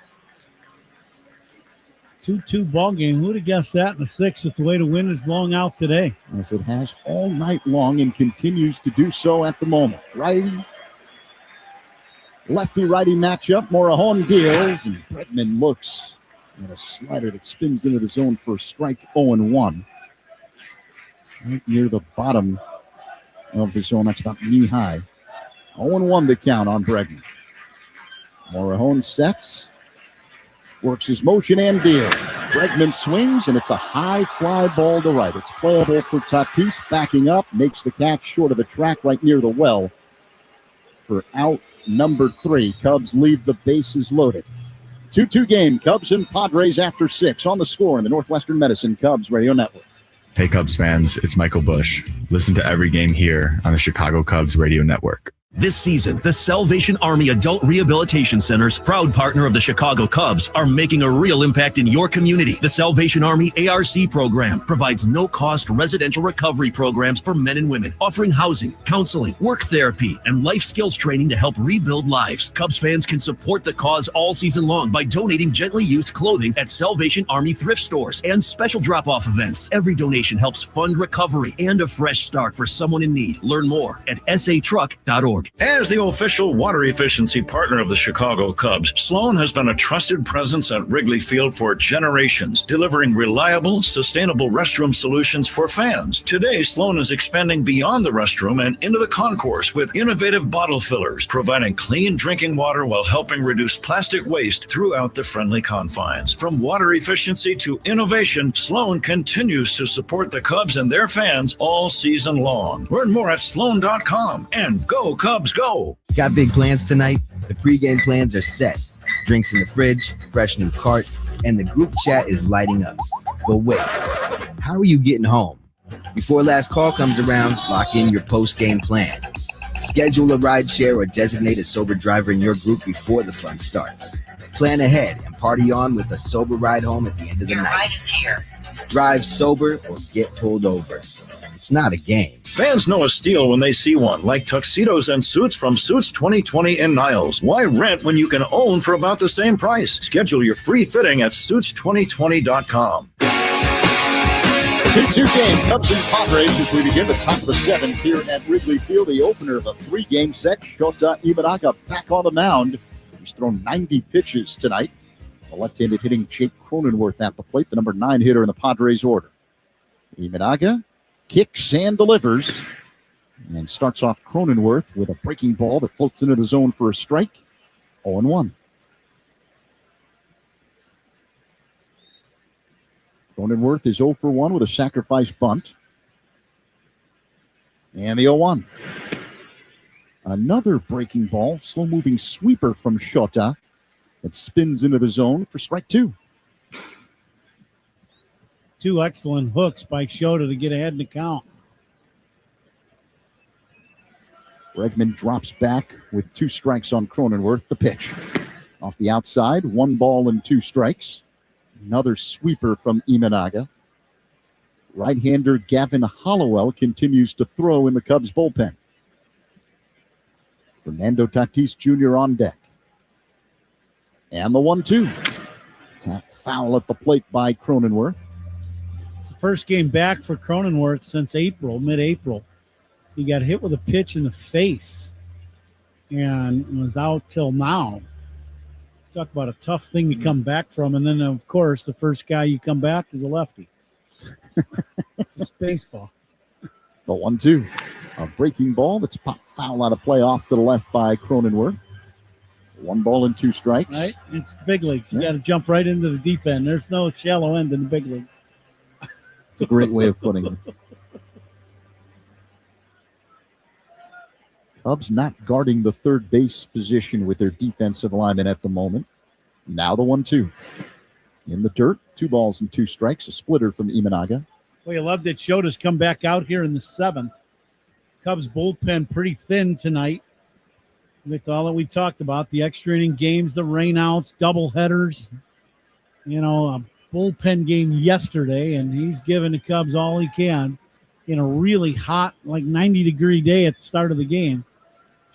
2-2 ballgame. Who would have guessed that in the 6th with the way the wind is blowing out today? As it has all night long and continues to do so at the moment. Lefty-righty matchup. Morejon deals, and Bregman looks at a slider that spins into the zone for a strike. 0-1. Right near the bottom of the zone. That's about knee-high. 0-1 the count on Bregman. Morejon sets. Works his motion and deals. Bregman swings, and it's a high fly ball to right. It's playable for Tatis, backing up, makes the catch short of the track right near the well for out number 3. Cubs leave the bases loaded. 2-2 game, Cubs and Padres after 6 on the score in the Northwestern Medicine Cubs Radio Network. Hey Cubs fans, it's Michael Bush. Listen to every game here on the Chicago Cubs Radio Network. This season, the Salvation Army Adult Rehabilitation Centers, proud partner of the Chicago Cubs, are making a real impact in your community. The Salvation Army ARC program provides no-cost residential recovery programs for men and women, offering housing, counseling, work therapy, and life skills training to help rebuild lives. Cubs fans can support the cause all season long by donating gently used clothing at Salvation Army thrift stores and special drop-off events. Every donation helps fund recovery and a fresh start for someone in need. Learn more at satruck.org. As the official water efficiency partner of the Chicago Cubs, Sloan has been a trusted presence at Wrigley Field for generations, delivering reliable, sustainable restroom solutions for fans. Today, Sloan is expanding beyond the restroom and into the concourse with innovative bottle fillers, providing clean drinking water while helping reduce plastic waste throughout the friendly confines. From water efficiency to innovation, Sloan continues to support the Cubs and their fans all season long. Learn more at sloan.com and go Cubs go. Got big plans tonight? The pregame plans are set. Drinks in the fridge, fresh new cart, and the group chat is lighting up. But wait, how are you getting home? Before last call comes around, lock in your post-game plan. Schedule a ride share or designate a sober driver in your group before the fun starts. Plan ahead and party on with a sober ride home at the end of the night. Your ride is here. Drive sober or get pulled over. It's not a game. Fans know a steal when they see one, like tuxedos and suits from Suits 2020 in Niles. Why rent when you can own for about the same price? Schedule your free fitting at Suits2020.com. 2-2 game, Cubs and Padres as we begin the top of the 7th here at Wrigley Field. The opener of a 3-game set. Shota Imanaka back on the mound. He's thrown 90 pitches tonight. The left-handed hitting Jake Cronenworth at the plate, the number 9 hitter in the Padres order. Imanaga kicks and delivers and starts off Cronenworth with a breaking ball that floats into the zone for a strike. 0-1. Cronenworth is 0 for 1 with a sacrifice bunt. And the 0-1. Another breaking ball, slow-moving sweeper from Shota that spins into the zone for strike 2. 2 excellent hooks by Shota to get ahead in the count. Bregman drops back with 2 strikes on Cronenworth. The pitch. Off the outside, 1 ball and 2 strikes. Another sweeper from Imanaga. Right-hander Gavin Hollowell continues to throw in the Cubs bullpen. Fernando Tatis Jr. on deck. And the 1-2. Tap foul at the plate by Cronenworth. It's the first game back for Cronenworth since mid-April. He got hit with a pitch in the face and was out till now. Talk about a tough thing to come back from. And then, of course, the first guy you come back is a lefty. It's a baseball. The 1-2. A breaking ball that's popped foul out of play off to the left by Cronenworth. 1 ball and 2 strikes. Right? It's the big leagues. You got to jump right into the deep end. There's no shallow end in the big leagues. It's a great way of putting it. Cubs not guarding the third base position with their defensive linemen at the moment. Now the 1-2. In the dirt, 2 balls and 2 strikes. A splitter from Imanaga. Well, you love that Shota's come back out here in the 7th. Cubs bullpen pretty thin tonight with all that we talked about, the extra inning games, the rainouts, double headers, a bullpen game yesterday, and he's giving the Cubs all he can in a really hot, 90-degree day at the start of the game.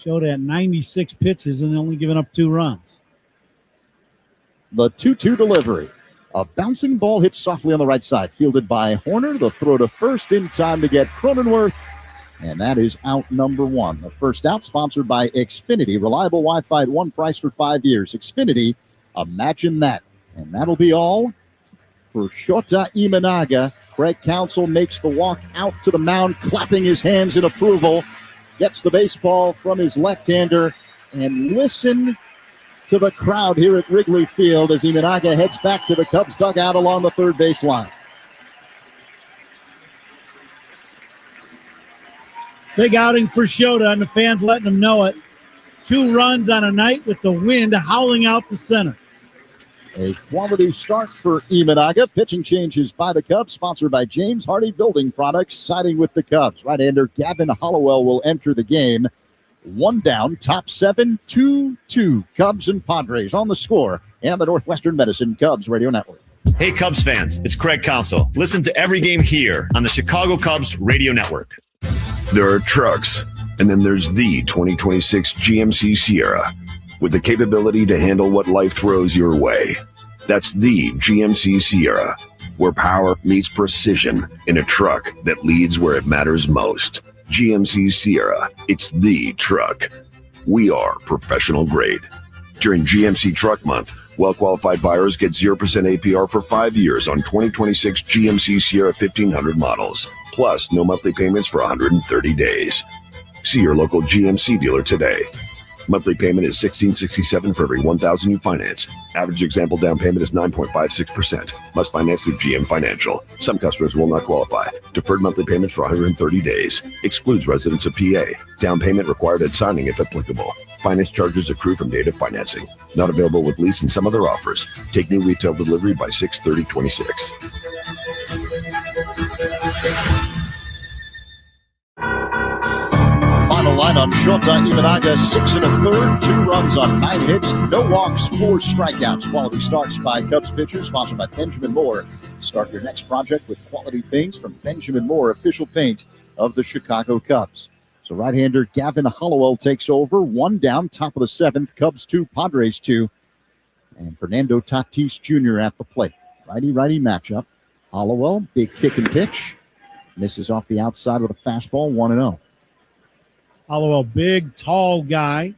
Shota at 96 pitches and only giving up 2 runs. The 2-2 delivery. A bouncing ball hits softly on the right side, fielded by Horner. The throw to first in time to get Cronenworth. And that is out number 1. The first out sponsored by Xfinity. Reliable Wi-Fi at one price for 5 years. Xfinity, imagine that. And that'll be all for Shota Imanaga. Craig Counsell makes the walk out to the mound, clapping his hands in approval. Gets the baseball from his left-hander. And listen to the crowd here at Wrigley Field as Imanaga heads back to the Cubs dugout along the third base line. Big outing for Shota, and the fans letting him know it. 2 runs on a night with the wind howling out the center. A quality start for Imanaga. Pitching changes by the Cubs, sponsored by James Hardy Building Products, siding with the Cubs. Right-hander Gavin Hollowell will enter the game. 1 down, top 7, 2-2. Cubs and Padres on the score and the Northwestern Medicine Cubs Radio Network. Hey, Cubs fans, it's Craig Counsell. Listen to every game here on the Chicago Cubs Radio Network. There are trucks, and then there's the 2026 GMC Sierra, with the capability to handle what life throws your way. That's the GMC Sierra, where power meets precision in a truck that leads where it matters most. GMC Sierra, it's the truck. We are professional grade. During GMC Truck Month, well-qualified buyers get 0% APR for 5 years on 2026 GMC Sierra 1500 models, plus no monthly payments for 130 days. See your local GMC dealer today. Monthly payment is $1,667 for every $1,000 you finance. Average example down payment is 9.56%. Must finance through GM Financial. Some customers will not qualify. Deferred monthly payments for 130 days. Excludes residents of PA. Down payment required at signing if applicable. Finance charges accrue from date of financing. Not available with lease and some other offers. Take new retail delivery by 6/30/26. Final line on Shota Imanaga, 6 1/3, 2 runs on 9 hits, no walks, 4 strikeouts. Quality starts by Cubs pitchers, sponsored by Benjamin Moore. Start your next project with quality paints from Benjamin Moore, official paint of the Chicago Cubs. So right-hander Gavin Hollowell takes over, 1 down, top of the 7th, Cubs 2, Padres 2, and Fernando Tatis Jr. at the plate. Righty-righty matchup. Hollowell, big kick and pitch, misses off the outside with a fastball, 1-0. Hollowell, big, tall guy.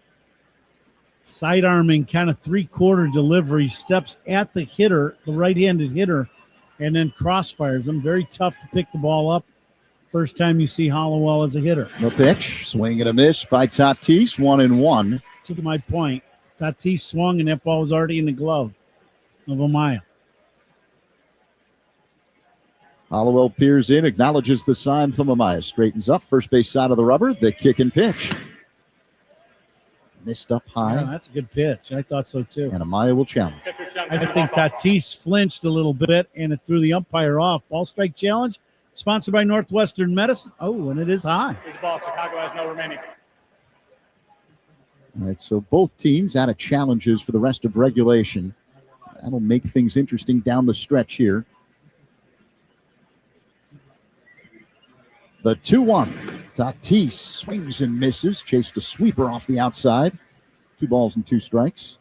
sidearming kind of three-quarter delivery, steps at the hitter, the right-handed hitter, and then crossfires him. Very tough to pick the ball up. First time you see Hollowell as a hitter. The pitch, swing and a miss by Tatis, 1-1. To my point, Tatis swung and that ball was already in the glove of Amaya. Hollowell peers in, acknowledges the sign from Amaya, straightens up, first base side of the rubber, the kick and pitch. Missed up high. Yeah, that's a good pitch. I thought so too. And Amaya will challenge. I think Tatis flinched a little bit and it threw the umpire off. Ball strike challenge, sponsored by Northwestern Medicine. Oh, and it is high. Ball. Chicago has no remaining. All right, so both teams out of challenges for the rest of regulation. That'll make things interesting down the stretch here. The 2-1. Tatis swings and misses. Chased a sweeper off the outside. 2 balls and 2 strikes.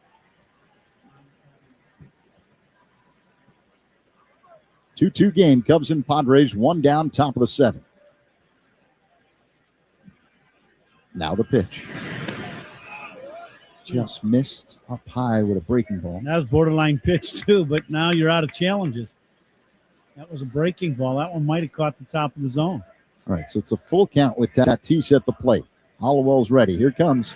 2-2 game. Cubs and Padres, 1 down, top of the 7th. Now the pitch. Just missed up high with a breaking ball. That was borderline pitch too, but now you're out of challenges. That was a breaking ball. That one might have caught the top of the zone. All right, so it's a full count with Tatis at the plate. Hollowell's ready. Here comes.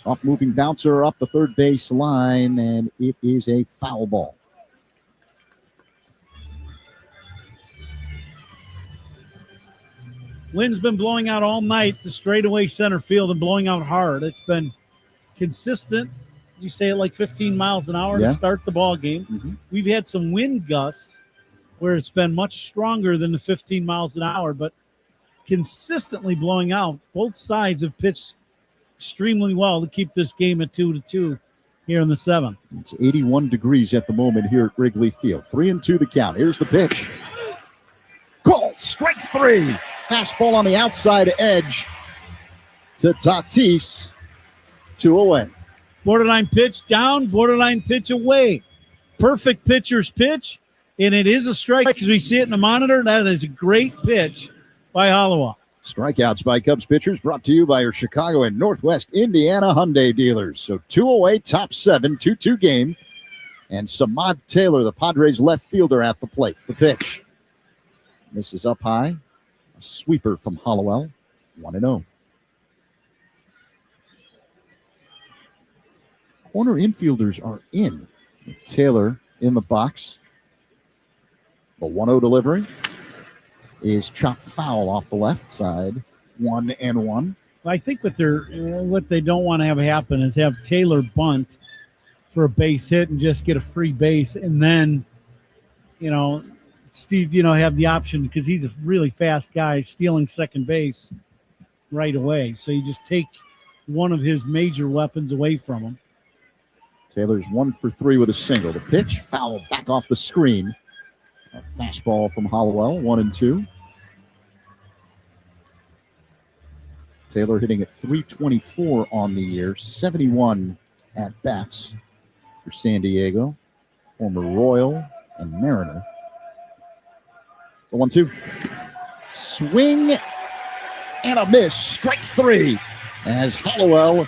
Soft moving bouncer up the third base line, and it is a foul ball. Wind's been blowing out all night to straightaway center field and blowing out hard. It's been consistent. You say it like 15 miles an hour to start the ball game. Mm-hmm. We've had some wind gusts where it's been much stronger than the 15 miles an hour, but consistently blowing out. Both sides have pitched extremely well to keep this game at 2-2 here in the 7th. It's 81 degrees at the moment here at Wrigley Field. 3-2 the count. Here's the pitch. Call, strike 3. Fastball on the outside edge to Tatis. 2 away. Borderline pitch down, borderline pitch away. Perfect pitcher's pitch. And it is a strike because we see it in the monitor. That is a great pitch by Hollowell. Strikeouts by Cubs pitchers brought to you by your Chicago and Northwest Indiana Hyundai dealers. So 2 away, top 7, 2-2 game. And Samad Taylor, the Padres left fielder, at the plate. The pitch. Misses up high. A sweeper from Hollowell. 1-0. Corner infielders are in. Taylor in the box. The 1-0 delivery is chopped foul off the left side. 1-1. I think what they don't want to have happen is have Taylor bunt for a base hit and just get a free base, and then, Steve, have the option, because he's a really fast guy, stealing second base right away. So you just take one of his major weapons away from him. Taylor's 1 for 3 with a single. The pitch, foul back off the screen. A fastball from Hollowell, 1-2. Taylor hitting at .324 on the year, 71 at bats for San Diego, former Royal and Mariner. The 1-2. Swing and a miss. Strike 3 as Hollowell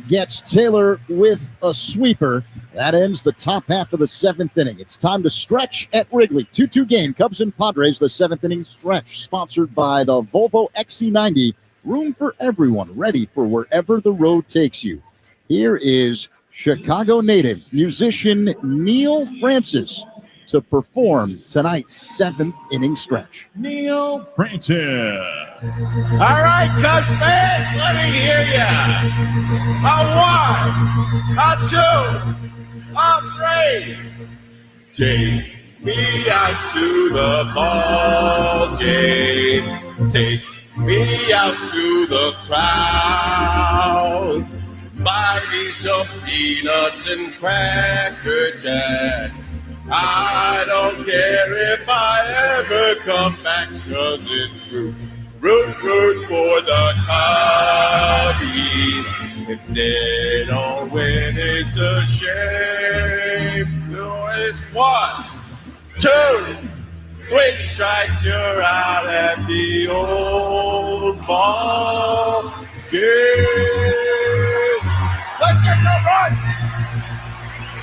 gets Taylor with a sweeper. That ends the top half of the 7th inning. It's time to stretch at Wrigley. 2-2 game. Cubs and Padres, the 7th inning stretch, sponsored by the Volvo XC90. Room for everyone, ready for wherever the road takes you. Here is Chicago native musician Neil Francis to perform tonight's 7th inning stretch. Neil Francis. All right, Cubs fans, let me hear ya. A 1, a 2, a 3. Take me out to the ball game. Take me out to the crowd. Buy me some peanuts and Cracker Jack. I don't care if I ever come back, 'cause it's root for the Cubbies. If they don't win, it's a shame. No, it's 1, 2, 3 strikes, you're out at the old ball game. Let's get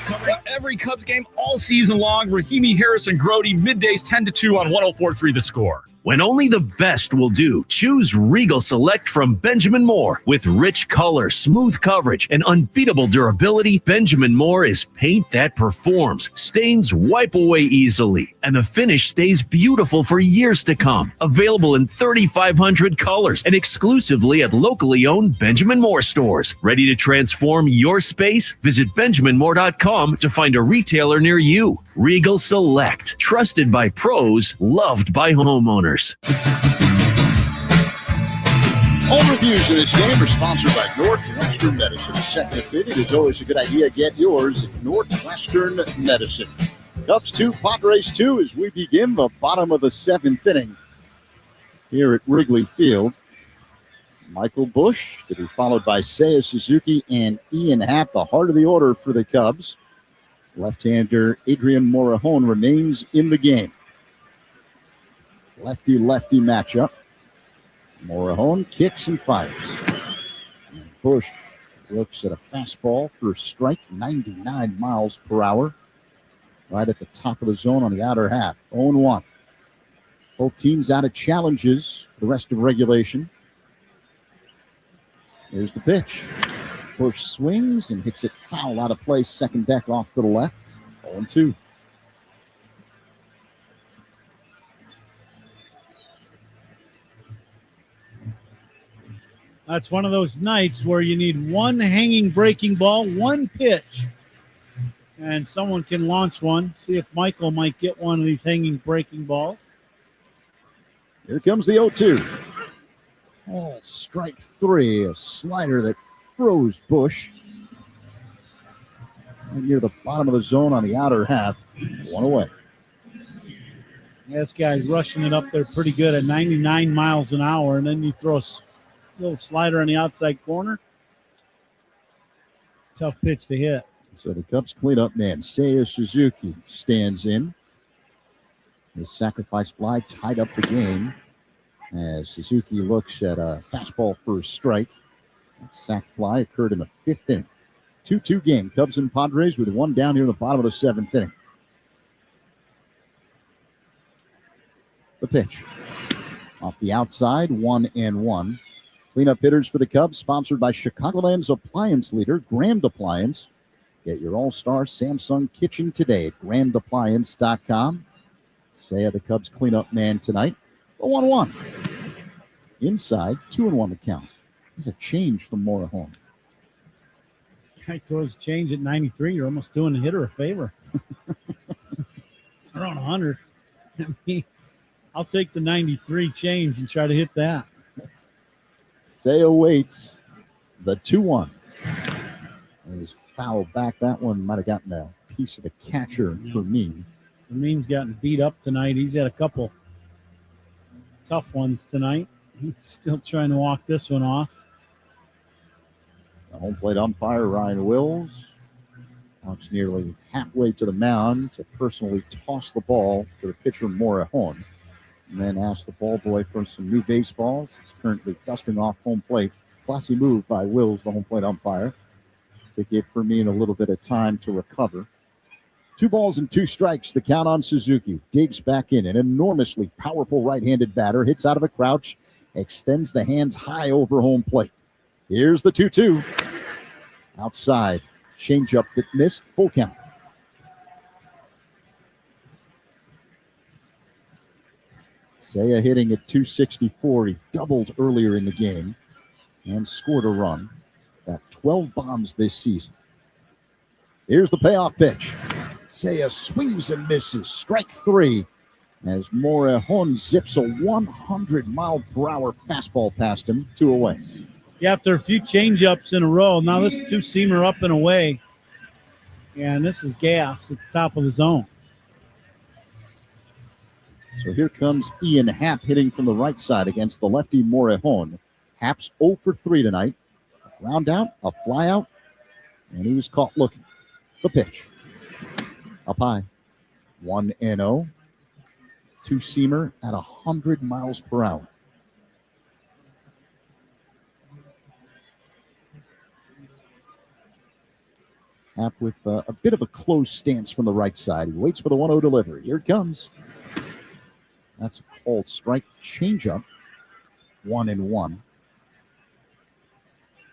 Covering every Cubs game all season long, Rahimi, Harris, and Grody, middays 10 to 2 on 104.3 The Score. When only the best will do, choose Regal Select from Benjamin Moore. With rich color, smooth coverage, and unbeatable durability, Benjamin Moore is paint that performs. Stains wipe away easily, and the finish stays beautiful for years to come. Available in 3,500 colors and exclusively at locally owned Benjamin Moore stores. Ready to transform your space? Visit BenjaminMoore.com to find a retailer near you. Regal Select, trusted by pros, loved by homeowners. All reviews of this game are sponsored by Northwestern Medicine. Second opinion is always a good idea. Get yours at Northwestern Medicine. Cubs 2, Padres 2 as we begin the bottom of the seventh inning here at Wrigley Field. Michael Busch to be followed by Seiya Suzuki and Ian Happ, the heart of the order for the Cubs. Left-hander Adrian Morejon remains in the game. Lefty-lefty matchup. Morejon kicks and fires. And Busch looks at a fastball for a strike, 99 miles per hour. Right at the top of the zone on the outer half. 0-1. Both teams out of challenges for the rest of regulation. Here's the pitch. Busch swings and hits it foul out of place. Second deck off to the left. 0-2. That's one of those nights where you need one hanging breaking ball, one pitch, and someone can launch one. See if Michael might get one of these hanging breaking balls. Here comes the 0-2. Oh, strike three, a slider that froze Busch. Right near the bottom of the zone on the outer half. One away. This guy's rushing it up there pretty good at 99 miles an hour, and then you throw a little slider on the outside corner. Tough pitch to hit. So the Cubs cleanup man, Seiya Suzuki, stands in. His sacrifice fly tied up the game as Suzuki looks at a fastball for a strike. That sac fly occurred in the fifth inning. 2-2 game. Cubs and Padres with one down here in the bottom of the seventh inning. The pitch. Off the outside, 1-1. Cleanup hitters for the Cubs, sponsored by Chicagoland's appliance leader, Grand Appliance. Get your all-star Samsung kitchen today at grandappliance.com. Seiya, the Cubs cleanup man tonight. A 1-1. Inside, 2-1 the count. There's a change from Morejon. Guy throws a change at 93. You're almost doing the hitter a favor. It's around 100. I mean, I'll take the 93 change and try to hit that. Seiya waits. The 2-1. He's fouled back. That one might have gotten a piece of the catcher for me. Fermin's gotten beat up tonight. He's had a couple tough ones tonight. He's still trying to walk this one off. The home plate umpire, Ryan Wills, walks nearly halfway to the mound to personally toss the ball to the pitcher, Morejon, and then ask the ball boy for some new baseballs. He's currently dusting off home plate. Classy move by Wills, the home plate umpire, to give Fermin a little bit of time to recover. 2 balls and 2 strikes. The count on Suzuki. Digs back in. An enormously powerful right-handed batter. Hits out of a crouch. Extends the hands high over home plate. Here's the 2-2. Outside. Changeup that missed. Full count. Seiya hitting at 264. He doubled earlier in the game and scored a run. Got 12 bombs this season. Here's the payoff pitch. Seiya swings and misses. Strike 3 as Morejon zips a 100-mile-per-hour fastball past him. 2 away. Yeah, after a few changeups in a row, now this 2-seamer up and away. And this is gas at the top of the zone. So here comes Ian Happ hitting from the right side against the lefty Morejon. Happ's 0 for 3 tonight. A ground out, a fly out, and he was caught looking. The pitch. Up high. 1-0. 2-seamer at 100 miles per hour. Happ with a bit of a closed stance from the right side. He waits for the 1-0 delivery. Here it comes. That's a called strike. Changeup. 1-1.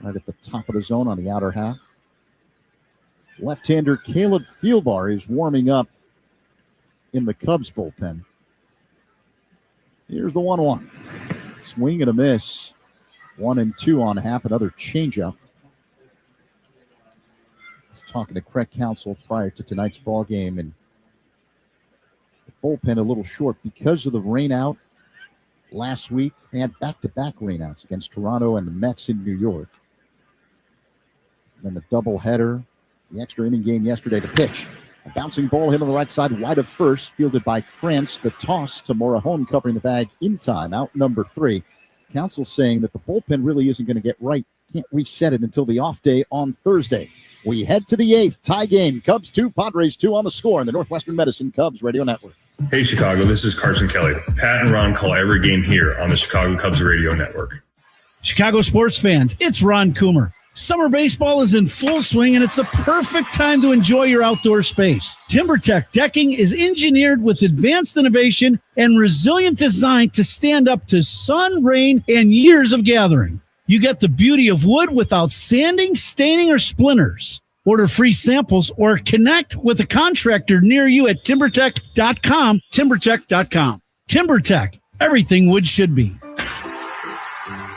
Right at the top of the zone on the outer half. Left-hander Caleb Thielbar is warming up in the Cubs bullpen. Here's the 1-1. Swing and a miss. 1-2 on Happ. Another changeup. I was talking to Craig Counsell prior to tonight's ball game, and the bullpen a little short because of the rain out last week. They had back-to-back rainouts against Toronto and the Mets in New York. Then the doubleheader, the extra inning game yesterday. The pitch, a bouncing ball hit on the right side, wide of first, fielded by France. The toss to Morejon covering the bag in time, out number 3. Counsell saying that the bullpen really isn't going to get right. Can't reset it until the off day on Thursday. We head to the 8th, tie game. Cubs 2, Padres 2 on the score in the Northwestern Medicine Cubs Radio Network. Hey, Chicago, this is Carson Kelly. Pat and Ron call every game here on the Chicago Cubs Radio Network. Chicago sports fans, it's Ron Coomer. Summer baseball is in full swing, and it's the perfect time to enjoy your outdoor space. TimberTech decking is engineered with advanced innovation and resilient design to stand up to sun, rain, and years of gathering. You get the beauty of wood without sanding, staining, or splinters. Order free samples or connect with a contractor near you at TimberTech.com. TimberTech.com. TimberTech, everything wood should be.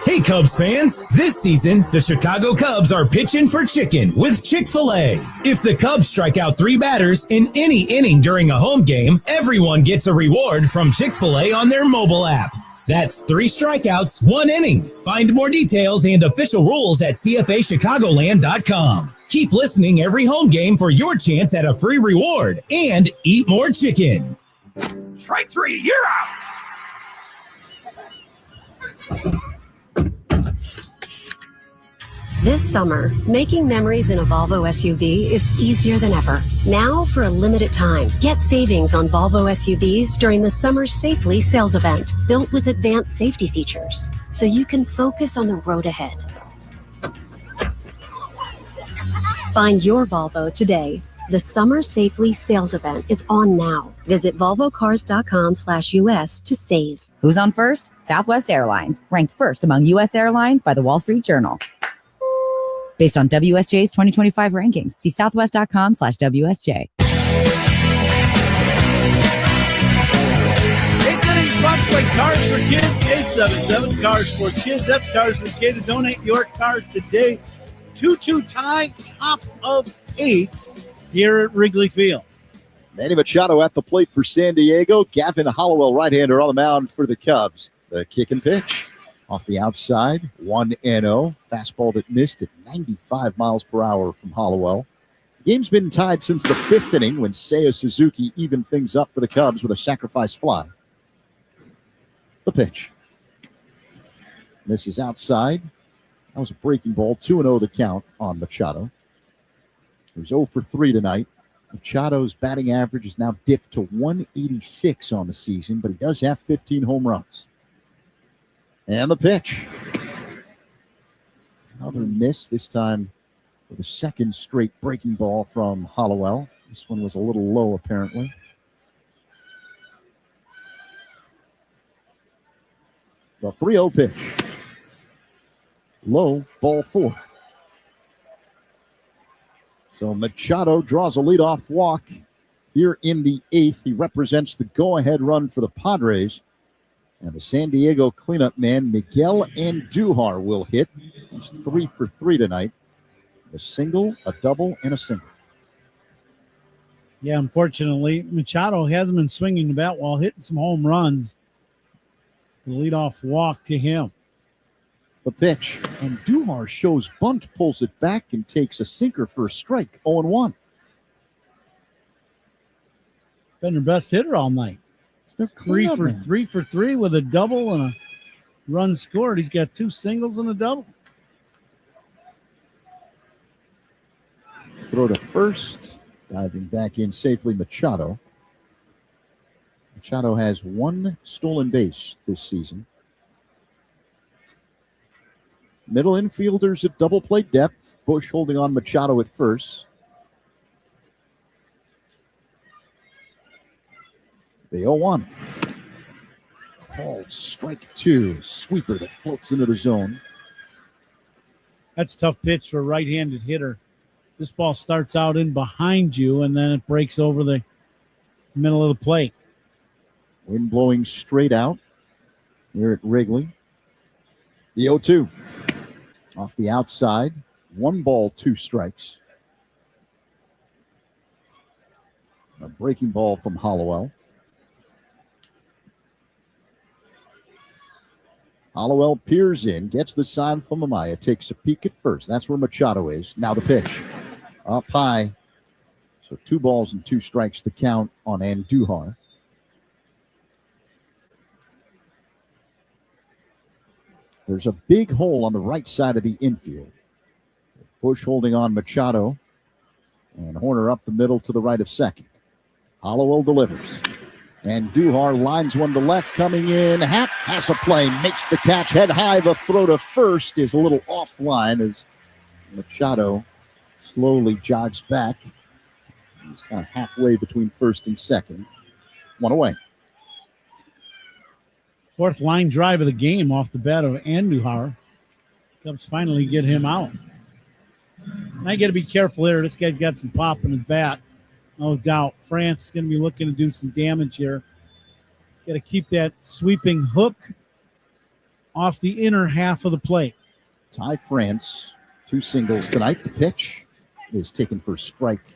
Hey, Cubs fans! This season, the Chicago Cubs are pitching for chicken with Chick-fil-A. If the Cubs strike out 3 batters in any inning during a home game, everyone gets a reward from Chick-fil-A on their mobile app. That's 3 strikeouts, 1 inning. Find more details and official rules at CFAChicagoland.com. Keep listening every home game for your chance at a free reward and eat more chicken. Strike 3, you're out. This summer, making memories in a Volvo SUV is easier than ever. Now, for a limited time, get savings on Volvo SUVs during the Summer Safely sales event, built with advanced safety features, so you can focus on the road ahead. Find your Volvo today. The Summer Safely sales event is on now. Visit volvocars.com/US to save. Who's on first? Southwest Airlines, ranked first among U.S. airlines by the Wall Street Journal. Based on WSJ's 2025 rankings, see southwest.com/WSJ. 8th inning sponsored by Cars for Kids, 877 Cars for Kids. That's Cars for Kids. Donate your car today. 2-2 tie, top of 8 here at Wrigley Field. Manny Machado at the plate for San Diego. Gavin Hollowell, right-hander, on the mound for the Cubs. The kick and pitch. Off the outside, 1-0. Fastball that missed at 95 miles per hour from Hollowell. The game's been tied since the 5th inning when Seiya Suzuki evened things up for the Cubs with a sacrifice fly. The pitch. Misses outside. That was a breaking ball. 2-0 the count on Machado. He was 0 for 3 tonight. Machado's batting average is now dipped to 186 on the season, but he does have 15 home runs. And the pitch. Another miss, this time with a second straight breaking ball from Hollowell. This one was a little low, apparently. The 3-0 pitch. Low, ball 4. So Machado draws a leadoff walk here in the 8th. He represents the go-ahead run for the Padres. And the San Diego cleanup man, Miguel Andujar, will hit. He's 3 for 3 tonight. A single, a double, and a single. Yeah, unfortunately, Machado hasn't been swinging the bat while hitting some home runs. The leadoff walk to him. The pitch. And Andujar shows bunt, pulls it back, and takes a sinker for a strike. 0-1. He's been their best hitter all night. They're 3 for 3 with a double and a run scored. He's got 2 singles and a double. Throw to first. Diving back in safely, Machado. Machado has 1 stolen base this season. Middle infielders at double play depth. Bush holding on Machado at first. The 0-1. Called strike 2. Sweeper that floats into the zone. That's a tough pitch for a right-handed hitter. This ball starts out in behind you, and then it breaks over the middle of the plate. Wind blowing straight out here at Wrigley. The 0-2. Off the outside. 1 ball, 2 strikes. A breaking ball from Hollowell. Hollowell peers in, gets the sign from Amaya, takes a peek at first. That's where Machado is. Now the pitch. Up high. So 2 balls and 2 strikes to count on Andujar. There's a big hole on the right side of the infield. Bush holding on Machado. And Horner up the middle to the right of second. Hollowell delivers. And Duhar lines one to left, coming in. Happ has a play, makes the catch, head high. The throw to first is a little offline as Machado slowly jogs back. He's kind of halfway between first and second. 1 away. 4th line drive of the game off the bat of Andujar. Cubs finally get him out. I got to be careful here. This guy's got some pop in his bat. No doubt. France is going to be looking to do some damage here. Got to keep that sweeping hook off the inner half of the plate. Ty France, 2 singles tonight. The pitch is taken for strike.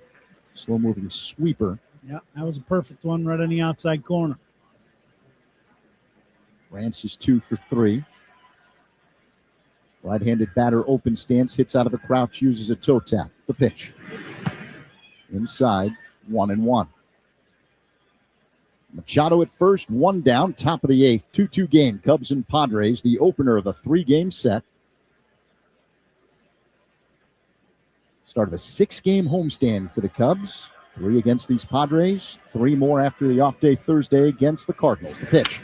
Slow-moving sweeper. Yeah, that was a perfect one right on the outside corner. France is 2 for 3. Right-handed batter open stance, hits out of a crouch, uses a toe tap. The pitch. Inside, 1-1. Machado at first, 1 down, top of the 8th. 2-2 game, Cubs and Padres, the opener of a 3-game set. Start of a 6-game homestand for the Cubs. 3 against these Padres, 3 more after the off day Thursday against the Cardinals. The pitch.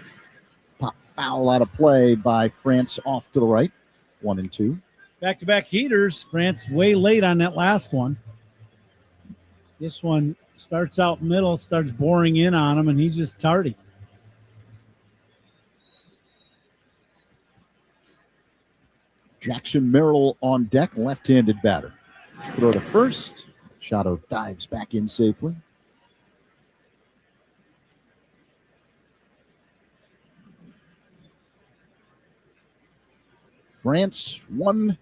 Pop foul out of play by France off to the right. 1-2. Back-to-back heaters. France way late on that last one. This one starts out middle, starts boring in on him, and he's just tardy. Jackson Merrill on deck, left-handed batter. Throw to first. Machado dives back in safely. France 1-2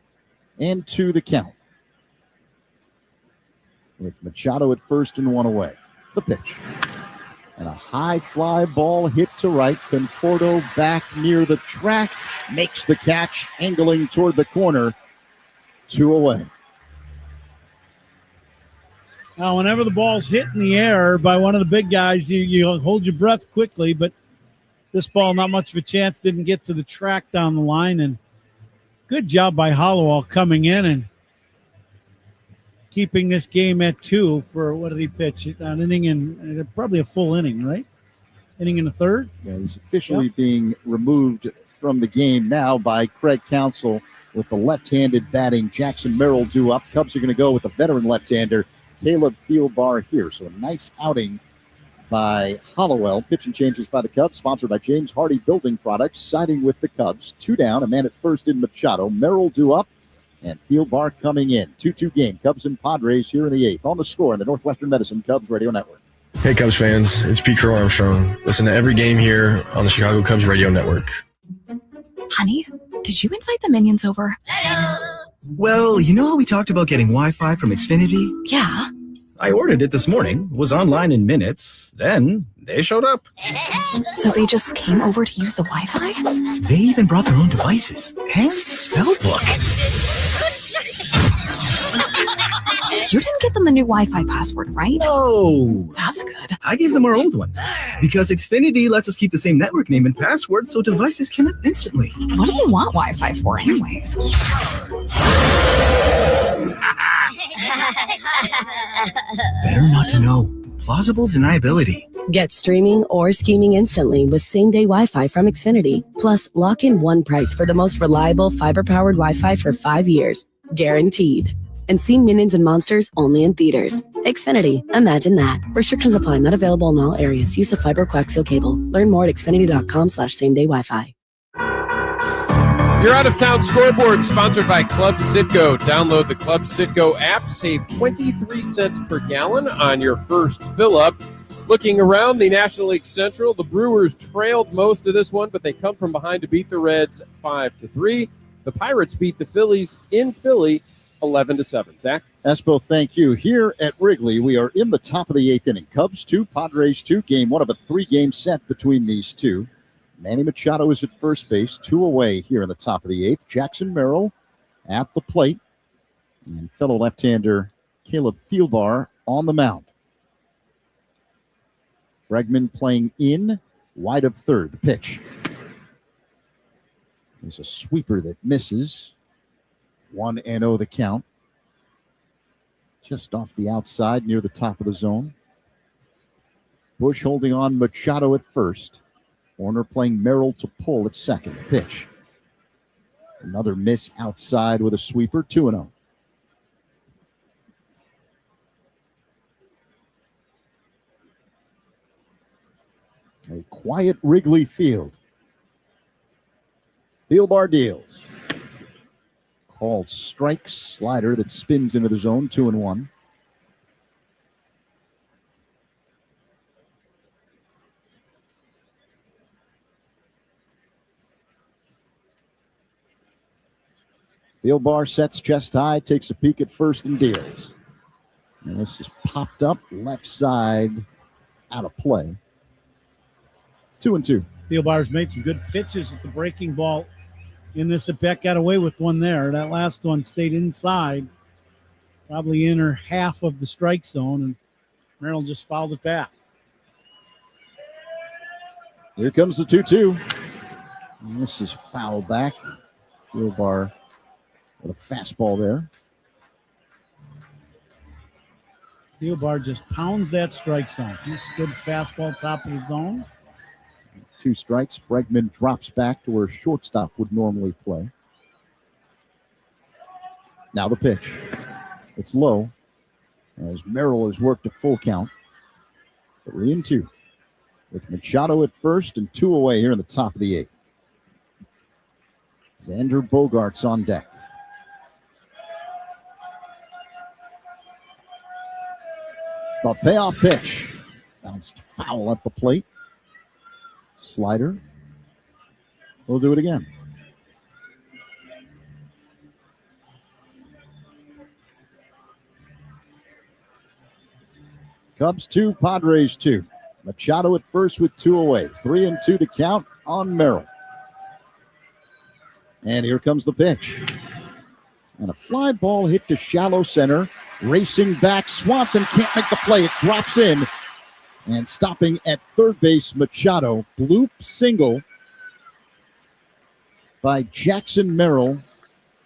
the count. With Machado at first and 1 away. The pitch. And a high fly ball hit to right. Conforto back near the track. Makes the catch, angling toward the corner. 2 away. Now, whenever the ball's hit in the air by one of the big guys, you hold your breath quickly, but this ball, not much of a chance, didn't get to the track down the line, and good job by Hollowell coming in and keeping this game at 2 for, what did he pitch? An inning and probably a full inning, right? Inning in the 3rd? Yeah, he's officially being removed from the game now by Craig Counsell with the left-handed batting. Jackson Merrill due up. Cubs are going to go with the veteran left-hander, Caleb Fieldbar here. So a nice outing by Hollowell. Pitching changes by the Cubs, sponsored by James Hardy Building Products, siding with the Cubs. 2 down, a man at first in Machado. Merrill due up, and Fieldbar coming in. 2-2 game, Cubs and Padres here in the 8th. On the score in the Northwestern Medicine Cubs Radio Network. Hey, Cubs fans, it's Pete Crow Armstrong. Listen to every game here on the Chicago Cubs Radio Network. Honey, did you invite the minions over? Well, you know how we talked about getting Wi-Fi from Xfinity? Yeah. I ordered it this morning, was online in minutes, then they showed up. So they just came over to use the Wi-Fi? They even brought their own devices and spell book. You didn't give them the new Wi-Fi password, right? No. That's good. I gave them our old one because Xfinity lets us keep the same network name and password so devices connect instantly. What do they want Wi-Fi for anyways? Better not to know. Plausible deniability. Get streaming or scheming instantly with same-day Wi-Fi from Xfinity. Plus, lock in one price for the most reliable fiber-powered Wi-Fi for 5 years. Guaranteed. And see Minions and Monsters only in theaters. Xfinity. Imagine that. Restrictions apply. Not available in all areas. Use of fiber coaxial cable. Learn more at xfinity.com/same-day Wi-Fi. Your out-of-town scoreboard sponsored by Club Citgo. Download the Club Citgo app. Save 23 cents per gallon on your first fill-up. Looking around the National League Central, the Brewers trailed most of this one, but they come from behind to beat the Reds 5-3. The Pirates beat the Phillies in Philly 11-7. Zach? Espo, thank you. Here at Wrigley, we are in the top of the 8th inning. Cubs 2, Padres 2. Game one of a 3-game set between these two. Manny Machado is at first base, 2 away here in the top of the 8th. Jackson Merrill at the plate. And fellow left-hander Caleb Thielbar on the mound. Bregman playing in, wide of third. The pitch. There's a sweeper that misses. 1-0 the count. Just off the outside near the top of the zone. Bush holding on Machado at first. Warner playing Merrill to pull at second. The pitch. Another miss outside with a sweeper. 2-0. A quiet Wrigley Field. Thielbar deals. Called strike, slider that spins into the zone. 2-1. Thielbar sets chest high, takes a peek at first and deals. And this is popped up left side, out of play. 2-2. Thielbar's made some good pitches with the breaking ball in this at bat. Got away with one there. That last one stayed inside, probably inner half of the strike zone, and Merrill just fouled it back. Here comes the 2-2. And this is foul back. Thielbar with a fastball there. Thielbar just pounds that strike zone. He's good fastball top of the zone. 2 strikes. Bregman drops back to where shortstop would normally play. Now the pitch. It's low as Merrill has worked a full count. 3-2 with Machado at first and 2 away here in the top of the 8th. Xander Bogaerts on deck. The payoff pitch. Bounced foul at the plate. Slider. We'll do it again. Cubs 2, Padres 2. Machado at first with 2 away. 3-2 the count on Merrill. And here comes the pitch. And a fly ball hit to shallow center. Racing back. Swanson can't make the play. It drops in. And stopping at third base, Machado. Bloop single by Jackson Merrill.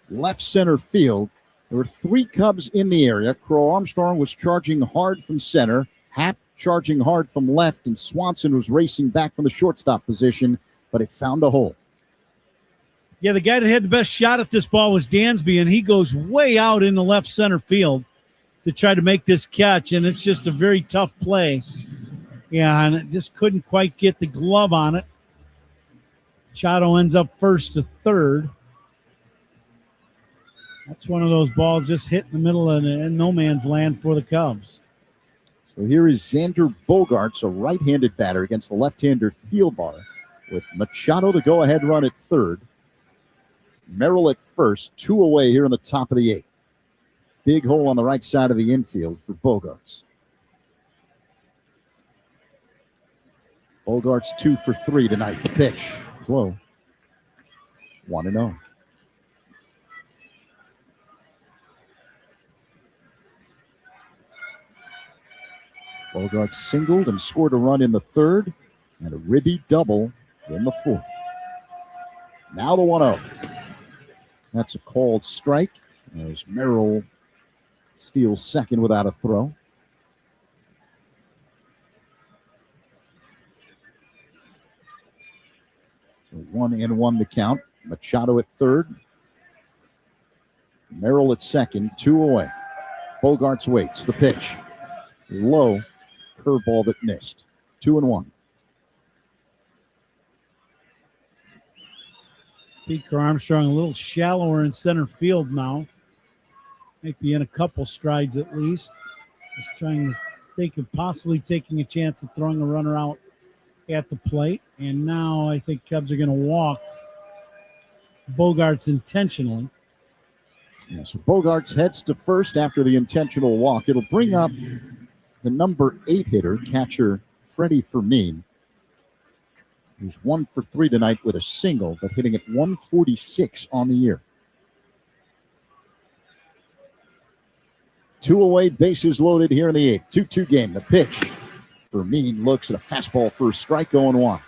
Left center field. There were 3 Cubs in the area. Crow Armstrong was charging hard from center. Happ charging hard from left. And Swanson was racing back from the shortstop position. But it found a hole. Yeah, the guy that had the best shot at this ball was Dansby, and he goes way out in the left center field to try to make this catch, and it's just a very tough play. Yeah, and it just couldn't quite get the glove on it. Machado ends up first to third. That's one of those balls just hit in the middle of no man's land for the Cubs. So here is Xander Bogaerts, a right-handed batter against the left-hander Thielbar, with Machado the go-ahead run at third. Merrill at first, 2 away here in the top of the 8th. Big hole on the right side of the infield for Bogaerts. Bogaerts 2 for 3 tonight. The pitch is low. 1-0. Bogaerts singled and scored a run in the third, and a ribby double in the fourth. Now the 1-0. That's a called strike as Merrill steals second without a throw. So 1-1 the count. Machado at third. Merrill at second, 2 away. Bogaerts waits. The pitch. Low curveball that missed. 2-1. Peter Armstrong a little shallower in center field now. Might be in a couple strides at least. Just trying to think of possibly taking a chance of throwing a runner out at the plate. And now I think Cubs are going to walk Bogarts intentionally. Yeah, so Bogarts heads to first after the intentional walk. It'll bring up the number 8 hitter, catcher Freddie Fermin, who's 1 for 3 tonight with a single, but hitting at 146 on the year. 2 away, bases loaded here in the 8th. 2-2 game. The pitch. Fermin looks at a fastball for a strike, 0-1.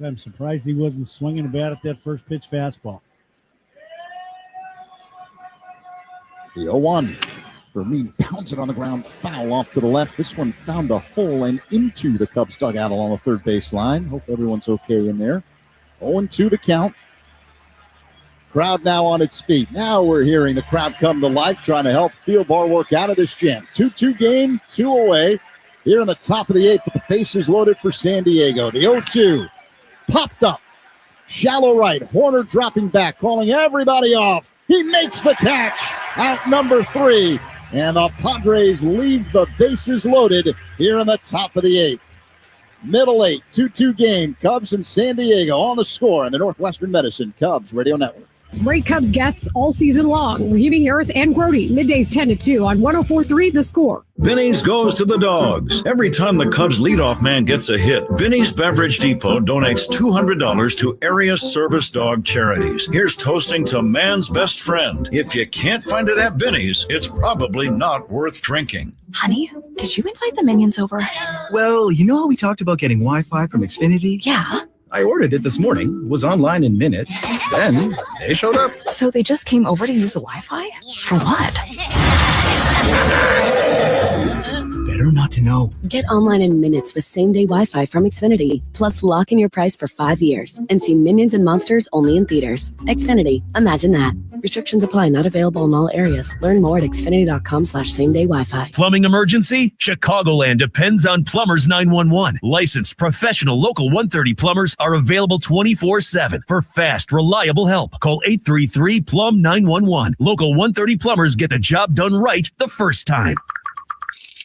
I'm surprised he wasn't swinging a bat at that first pitch fastball. The 0-1. Fermin pounds it on the ground, foul off to the left. This one found a hole and into the Cubs dugout along the third base line. Hope everyone's okay in there. 0-2 the count. Crowd now on its feet. Now we're hearing the crowd come to life, trying to help field ball work out of this jam. 2-2 game, 2 away. Here in the top of the 8th, but the bases loaded for San Diego. The 0-2 popped up. Shallow right. Horner dropping back, calling everybody off. He makes the catch. Out number 3. And the Padres leave the bases loaded here in the top of the 8th. Middle 8, 2-2 game. Cubs and San Diego on the score in the Northwestern Medicine Cubs Radio Network. Great Cubs guests all season long. Rahimi Harris and Grody, middays 10 to 2 on 104.3 The Score. Benny's goes to the dogs. Every time the Cubs leadoff man gets a hit, Benny's Beverage Depot donates $200 to area service dog charities. Here's toasting to man's best friend. If you can't find it at Benny's, it's probably not worth drinking. Honey, did you invite the minions over? Well, you know how we talked about getting Wi-Fi from Xfinity? Yeah. I ordered it this morning, was online in minutes. Then they showed up. So they just came over to use the Wi-Fi? For what? Better not to know. Get online in minutes with same-day Wi-Fi from Xfinity. Plus, lock in your price for 5 years and see Minions and Monsters only in theaters. Xfinity. Imagine that. Restrictions apply. Not available in all areas. Learn more at xfinity.com/same-day Wi-Fi. Plumbing emergency? Chicagoland depends on Plumbers 911. Licensed professional local 130 plumbers are available 24/7 for fast, reliable help. Call 833-PLUM-911. Local 130 plumbers get the job done right the first time.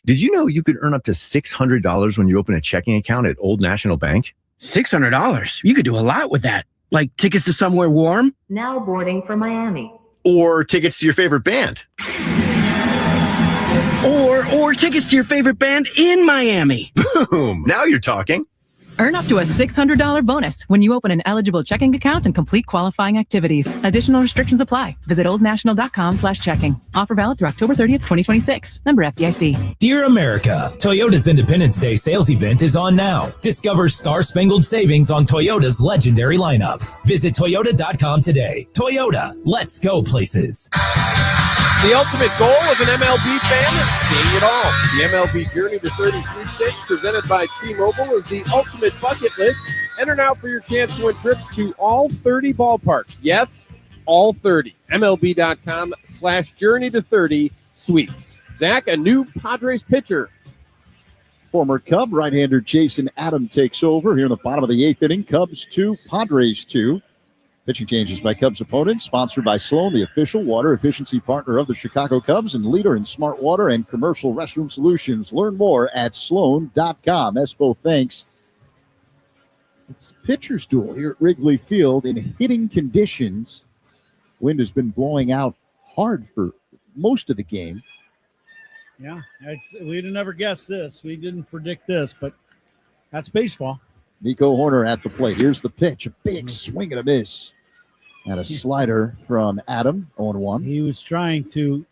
Did you know you could earn up to $600 when you open a checking account at Old National Bank? $600? You could do a lot with that. Like tickets to somewhere warm? Now boarding for Miami. Or tickets to your favorite band? Or tickets to your favorite band in Miami. Boom! Now you're talking. Earn up to a $600 bonus when you open an eligible checking account and complete qualifying activities. Additional restrictions apply. Visit oldnational.com/checking. Offer valid through October 30th, 2026. Member FDIC. Dear America, Toyota's Independence Day sales event is on now. Discover star-spangled savings on Toyota's legendary lineup. Visit Toyota.com today. Toyota, let's go places. The ultimate goal of an MLB fan is seeing it all. The MLB Journey to 30 sweepstakes presented by T-Mobile is the ultimate bucket list. Enter now for your chance to win trips to all 30 ballparks. Yes, all 30. MLB.com/Journey to 30 sweeps. Zach, a new Padres pitcher. Former Cub right-hander Jason Adam takes over here in the bottom of the 8th inning. Cubs 2, Padres 2. Pitching changes by Cubs opponents, sponsored by Sloan, the official water efficiency partner of the Chicago Cubs and leader in smart water and commercial restroom solutions. Learn more at sloan.com. Espo thanks. It's a pitcher's duel here at Wrigley Field in hitting conditions. Wind has been blowing out hard for most of the game. Yeah, we'd have never guessed this. We didn't predict this, but that's baseball. Nico Horner at the plate. Here's the pitch. A big swing and a miss. And a slider from Adam, 0-1. He was trying to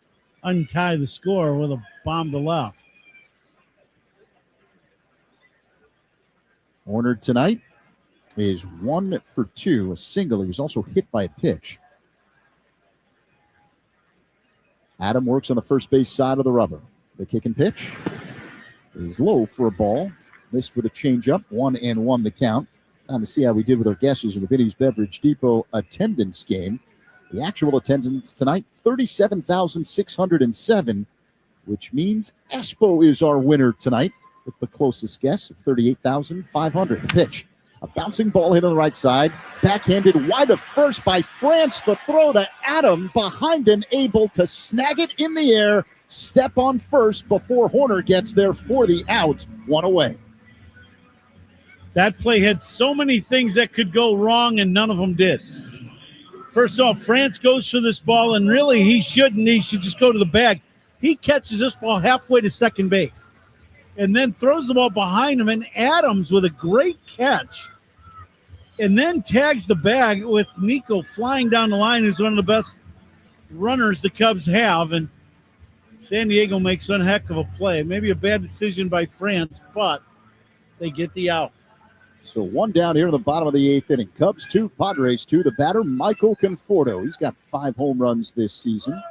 untie the score with a bomb to left. Horner tonight is 1 for 2, a single. He was also hit by a pitch. Adam works on the first base side of the rubber. The kick and pitch is low for a ball. Missed with a changeup, 1-1 the count. Time to see how we did with our guesses in the Benny's Beverage Depot attendance game. The actual attendance tonight, 37,607, which means Espo is our winner tonight with the closest guess of 38,500. The pitch, a bouncing ball hit on the right side, backhanded wide of first by France. The throw to Adam behind him, able to snag it in the air, step on first before Horner gets there for the out, one away. That play had so many things that could go wrong, and none of them did. First off, France goes for this ball, and really he shouldn't. He should just go to the bag. He catches this ball halfway to second base and then throws the ball behind him, and Adams with a great catch and then tags the bag with Nico flying down the line, who's one of the best runners the Cubs have, and San Diego makes one heck of a play. Maybe a bad decision by France, but they get the out. So one down here in the bottom of the eighth inning. Cubs 2, Padres 2. The batter, Michael Conforto. He's got 5 home runs this season.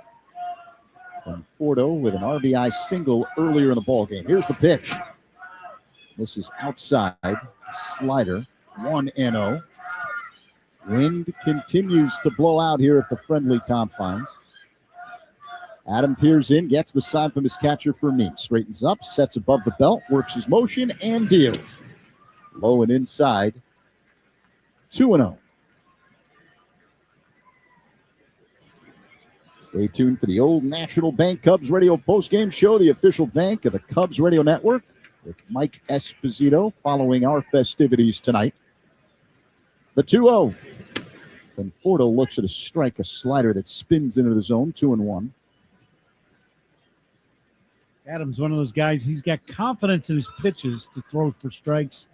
Conforto with an RBI single earlier in the ballgame. Here's the pitch. This is outside. Slider. 1-0. Wind continues to blow out here at the friendly confines. Adam peers in, gets the sign from his catcher for me. Straightens up, sets above the belt, works his motion, and deals. Low and inside. 2-0. Stay tuned for the Old National Bank Cubs Radio postgame show, the official bank of the Cubs Radio Network, with Mike Esposito following our festivities tonight. The 2-0. Conforto looks at a strike, a slider that spins into the zone, 2-1. Adams, one of those guys, he's got confidence in his pitches to throw for strikes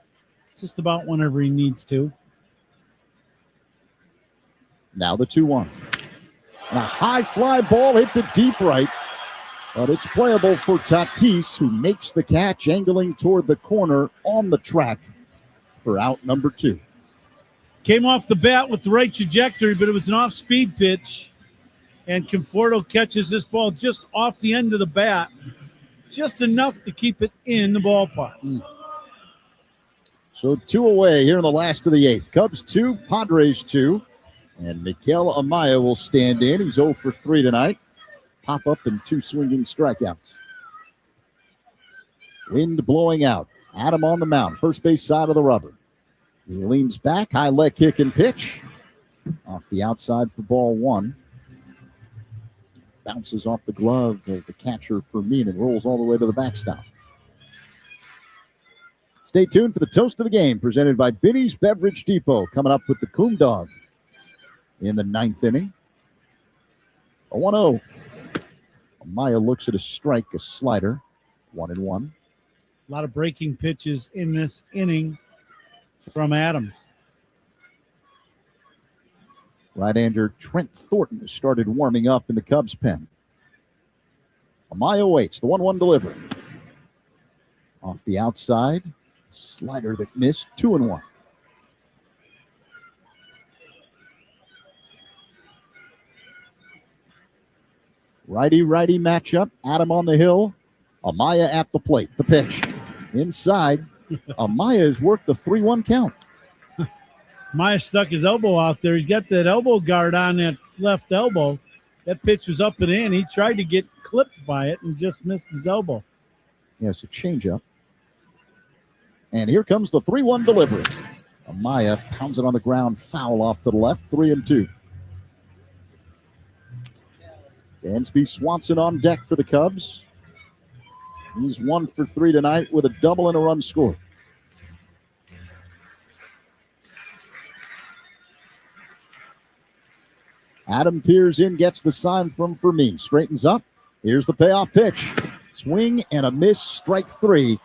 just about whenever he needs to. Now the 2-1. And a high fly ball hit to deep right, but it's playable for Tatis, who makes the catch, angling toward the corner on the track for out number 2. Came off the bat with the right trajectory, but it was an off-speed pitch, and Conforto catches this ball just off the end of the bat, just enough to keep it in the ballpark. So 2 away here in the last of the eighth. Cubs 2, Padres 2. And Miguel Amaya will stand in. He's 0 for 3 tonight. Pop up and 2 swinging strikeouts. Wind blowing out. Adam on the mound. First base side of the rubber. He leans back. High leg kick and pitch. Off the outside for ball 1. Bounces off the glove of the catcher Fermin and rolls all the way to the backstop. Stay tuned for the toast of the game presented by Binny's Beverage Depot. Coming up with the Coon Dog in the 9th inning. A 1-0. Amaya looks at a strike, a slider. 1-1. A lot of breaking pitches in this inning from Adams. Right-hander Trent Thornton has started warming up in the Cubs pen. Amaya waits. The 1-1 delivery. Off the outside. Slider that missed. 2-1. Righty-righty matchup. Adam on the hill. Amaya at the plate. The pitch. Inside. Amaya has worked the 3-1 count. Amaya stuck his elbow out there. He's got that elbow guard on that left elbow. That pitch was up and in. He tried to get clipped by it and just missed his elbow. Yeah, it's a changeup. And here comes the 3-1 delivery. Amaya pounds it on the ground. Foul off to the left. 3-2. Dansby Swanson on deck for the Cubs. He's 1 for 3 tonight with a double and a run scored. Adam peers in, gets the sign from Fermin. Straightens up. Here's the payoff pitch. Swing and a miss. Strike 3.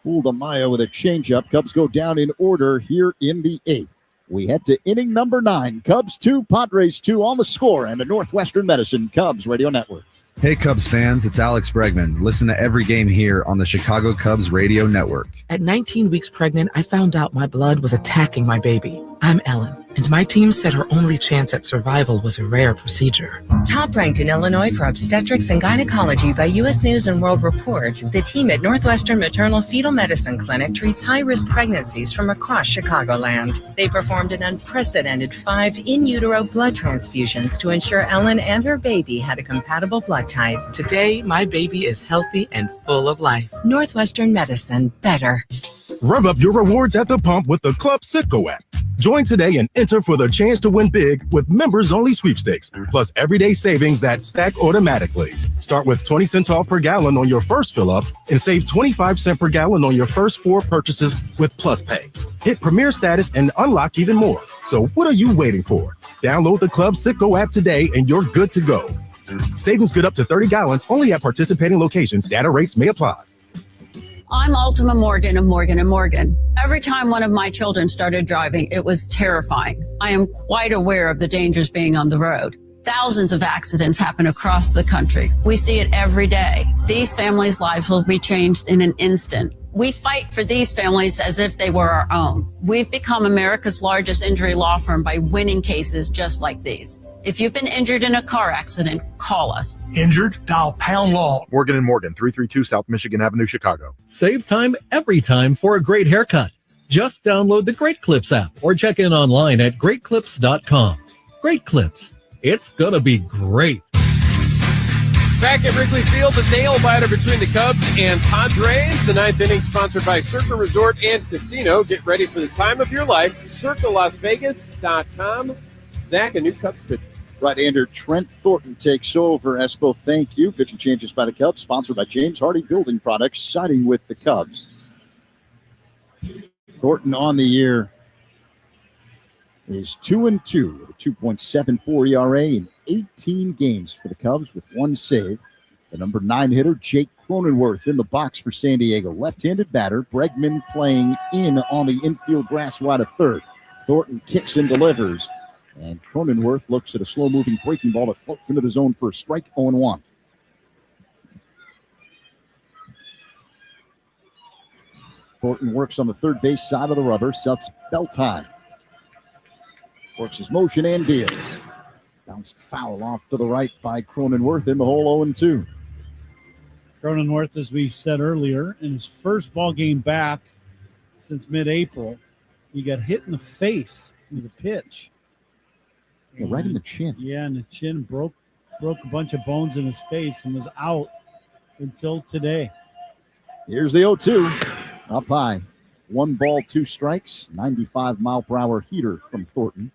Fooled Amaya with a changeup. Cubs go down in order here in the 8th. We head to inning number 9. Cubs 2, Padres 2 on the score, and the Northwestern Medicine Cubs Radio Network. Hey, Cubs fans, it's Alex Bregman. Listen to every game here on the Chicago Cubs Radio Network. At 19 weeks pregnant, I found out my blood was attacking my baby. I'm Ellen. and my team said her only chance at survival was a rare procedure. Top ranked in Illinois for obstetrics and gynecology by U.S. News and World Report, the team at Northwestern Maternal Fetal Medicine Clinic treats high-risk pregnancies from across Chicagoland. They performed an unprecedented 5 in utero blood transfusions to ensure Ellen and her baby had a compatible blood type. Today, my baby is healthy and full of life. Northwestern Medicine, better. Rev up your rewards at the pump with the Club Citgo app. Join today and enter for the chance to win big with members-only sweepstakes, plus everyday savings that stack automatically. Start with 20 cents off per gallon on your first fill-up and save 25 cents per gallon on your first 4 purchases with Plus Pay. Hit Premier status and unlock even more. So what are you waiting for? Download the Club Citgo app today and you're good to go. Savings good up to 30 gallons only at participating locations. Data rates may apply. I'm Ultima Morgan of Morgan & Morgan. Every time one of my children started driving, it was terrifying. I am quite aware of the dangers being on the road. Thousands of accidents happen across the country. We see it every day. These families' lives will be changed in an instant. We fight for these families as if they were our own. We've become America's largest injury law firm by winning cases just like these. If you've been injured in a car accident, call us. Injured? Dial pound law. Morgan & Morgan, 332 South Michigan Avenue, Chicago. Save time every time for a great haircut. Just download the Great Clips app or check in online at greatclips.com. Great Clips. It's gonna be great. Back at Wrigley Field, the nail-biter between the Cubs and Padres. The 9th inning sponsored by Circa Resort and Casino. Get ready for the time of your life. CircaLasVegas.com. Zach, a new Cubs pitcher. Right-hander Trent Thornton takes over. Espo, thank you. Pitching changes by the Cubs, sponsored by James Hardy Building Products, siding with the Cubs. Thornton on the year is 2-2 with a 2.74 ERA in 18 games for the Cubs with 1 save. The number 9 hitter, Jake Cronenworth, in the box for San Diego. Left-handed batter, Bregman playing in on the infield grass wide of third. Thornton kicks and delivers. And Cronenworth looks at a slow-moving breaking ball that floats into the zone for a strike, 0-1. Thornton works on the third base side of the rubber, sets belt high. Works his motion and deals. Bounced foul off to the right by Cronenworth in the hole, 0-2. Cronenworth, as we said earlier, in his first ball game back since mid-April, he got hit in the face with a pitch. Yeah, right in the chin. Yeah, and the chin broke a bunch of bones in his face and was out until today. Here's the 0-2. Up high. 1 ball, 2 strikes. 95-mile-per-hour heater from Thornton.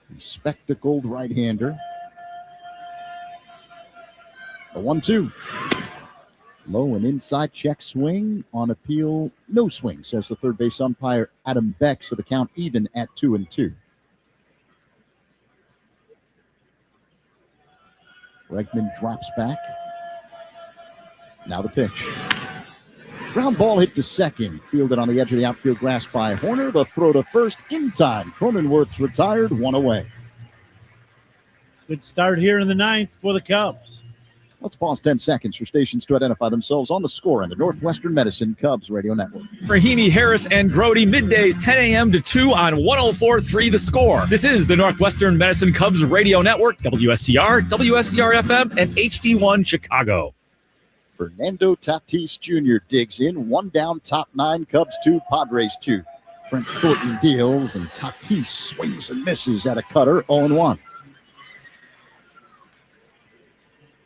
The spectacled right-hander. The 1-2. Low and inside check swing. On appeal, no swing, says the third base umpire Adam Beck. So the count even at 2-2. Bregman drops back. Now the pitch. Ground ball hit to second. Fielded on the edge of the outfield grass by Horner. The throw to first in time. Cronenworth's retired, 1 away. Good start here in the 9th for the Cubs. Let's pause 10 seconds for stations to identify themselves on the score on the Northwestern Medicine Cubs Radio Network. Rahimi, Harris, and Grody, middays 10 a.m. to 2 on 104.3 The Score. This is the Northwestern Medicine Cubs Radio Network, WSCR, WSCR-FM, and HD1 Chicago. Fernando Tatis Jr. digs in. 1 down, top 9, Cubs 2, Padres 2. Trent Thornton deals, and Tatis swings and misses at a cutter, 0-1.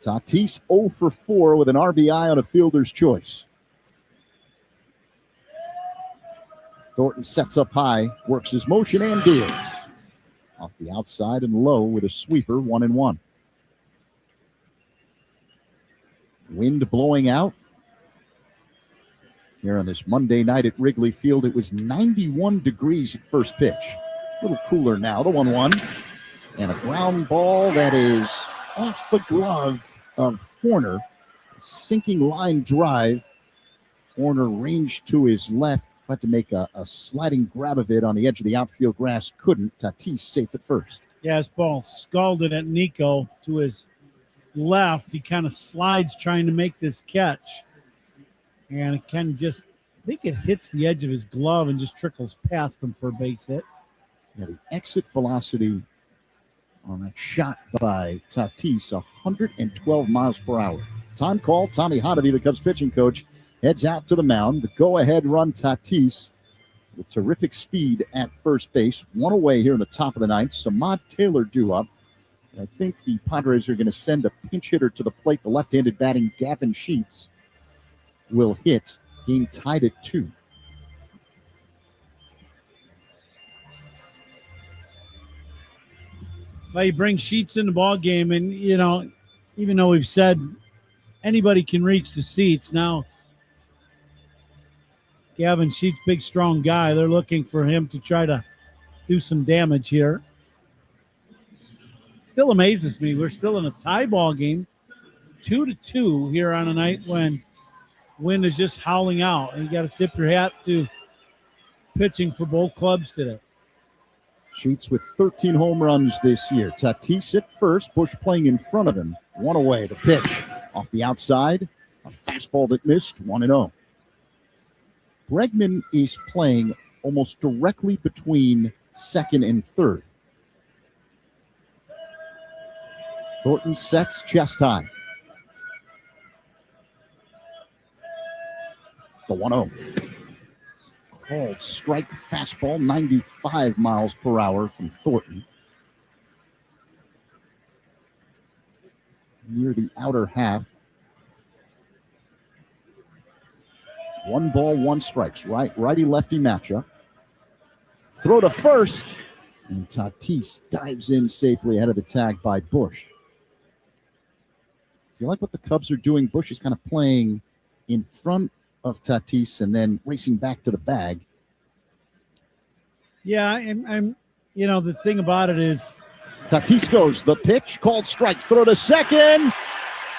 Tatis 0 for 4 with an RBI on a fielder's choice. Thornton sets up high, works his motion and deals. Off the outside and low with a sweeper, 1-1. Wind blowing out. Here on this Monday night at Wrigley Field, it was 91 degrees at first pitch. A little cooler now, the 1-1. And a ground ball that is off the glove of Horner. Sinking line drive. Horner ranged to his left. Tried to make a sliding grab of it on the edge of the outfield grass. Couldn't. Tatis safe at first. Yeah, his ball scalded at Nico to his left. He kind of slides trying to make this catch. And it kind of just I think it hits the edge of his glove and just trickles past him for a base hit. Yeah, the exit velocity on that shot by Tatis, 112 miles per hour. Time call. Tommy Hotovy, the Cubs pitching coach, heads out to the mound. The go-ahead run, Tatis, with terrific speed at first base. One away here in the top of the ninth. Samad Taylor due up. And I think the Padres are going to send a pinch hitter to the plate. The left-handed batting Gavin Sheets will hit. Game tied at 2. Well, you bring Sheets in the ball game, and even though we've said anybody can reach the seats, now Gavin Sheets, big strong guy, they're looking for him to try to do some damage here. Still amazes me. We're still in a tie ball game, 2-2 here on a night when wind is just howling out. And you got to tip your hat to pitching for both clubs today. Sheets with 13 home runs this year. Tatis at first, Bush playing in front of him. One away, the pitch off the outside. A fastball that missed, 1-0. Bregman is playing almost directly between second and third. Thornton sets chest high. The 1-0. Called strike fastball, 95 miles per hour from Thornton. Near the outer half. 1 ball, 1 strikes. Righty-lefty matchup. Throw to first. And Tatis dives in safely ahead of the tag by Bush. You like what the Cubs are doing? Bush is kind of playing in front of Tatis and then racing back to the bag. Yeah, and the thing about it is Tatis goes, the pitch, called strike, throw to second.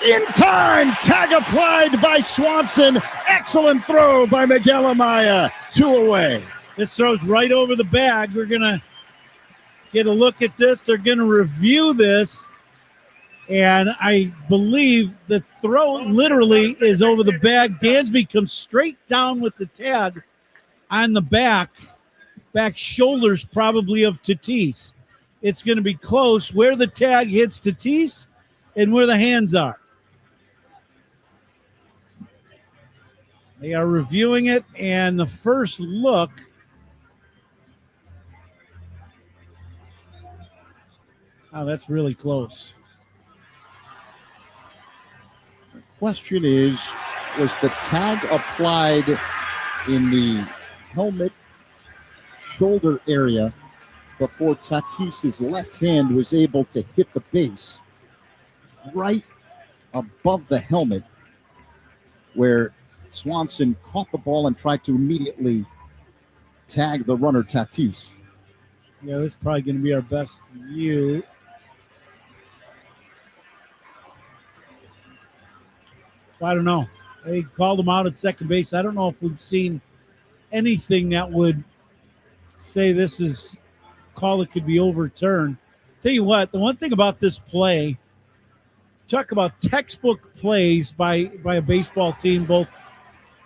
In time, tag applied by Swanson. Excellent throw by Miguel Amaya. 2 away. This throws right over the bag. We're going to get a look at this. They're going to review this. And I believe the throw literally is over the bag. Dansby comes straight down with the tag on the back shoulders probably of Tatis. It's going to be close where the tag hits Tatis and where the hands are. They are reviewing it, and the first look, oh, that's really close. Question is, was the tag applied in the helmet shoulder area before Tatis's left hand was able to hit the base right above the helmet, where Swanson caught the ball and tried to immediately tag the runner Tatis? Yeah, this is probably going to be our best view. I don't know. They called him out at second base. I don't know if we've seen anything that would say this is a call that could be overturned. Tell you what, the one thing about this play, talk about textbook plays by a baseball team, both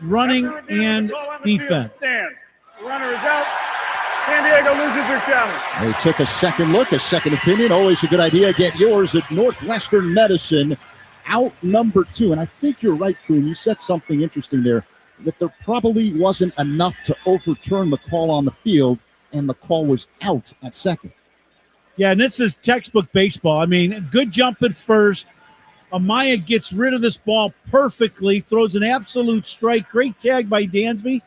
running and defense. Runner is out. San Diego loses their challenge. They took a second look, a second opinion. Always a good idea. Get yours at Northwestern Medicine. Out number 2. And I think you're right, Kuhn. You said something interesting there, that there probably wasn't enough to overturn the call on the field, and the call was out at second. Yeah, and this is textbook baseball. I mean, good jump at first. Amaya gets rid of this ball perfectly, throws an absolute strike. Great tag by Dansby.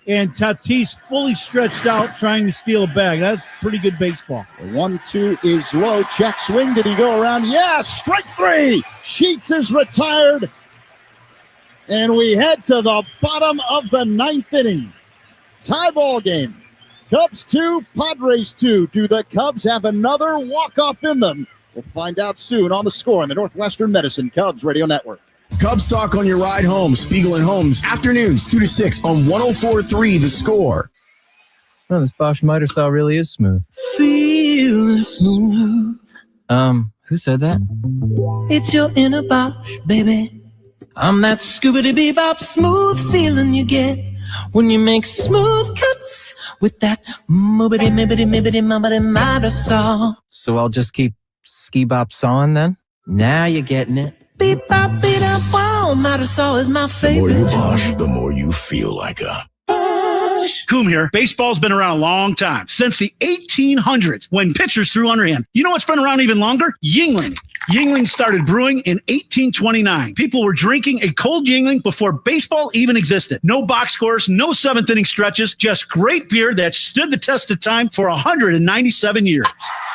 And Tatis fully stretched out trying to steal a bag. That's pretty good baseball. The 1-2 is low. Check swing. Did he go around? Yes. Strike 3. Sheets is retired. And we head to the bottom of the 9th inning. Tie ball game. Cubs 2, Padres 2. Do the Cubs have another walk-off in them? We'll find out soon on The Score on the Northwestern Medicine Cubs Radio Network. Cubs talk on your ride home. Spiegel and Holmes, afternoons 2 to 6 on 104.3 The Score. Oh, this Bosch miter saw really is smooth. Feeling smooth. Who said that? It's your inner Bosch, baby. I'm that scoobity-bebop smooth feeling you get When you make smooth cuts with that mibbity saw. So I'll just keep ski bop sawing then? Now you're getting it. Beep bop beat up wow, miter saw is my favorite. The more you wash, the more you feel like a Coom here. Baseball's been around a long time, since the 1800s, when pitchers threw underhand. You know what's been around even longer? Yuengling. Yuengling started brewing in 1829. People were drinking a cold Yuengling before baseball even existed. No box scores, no seventh inning stretches, just great beer that stood the test of time for 197 years.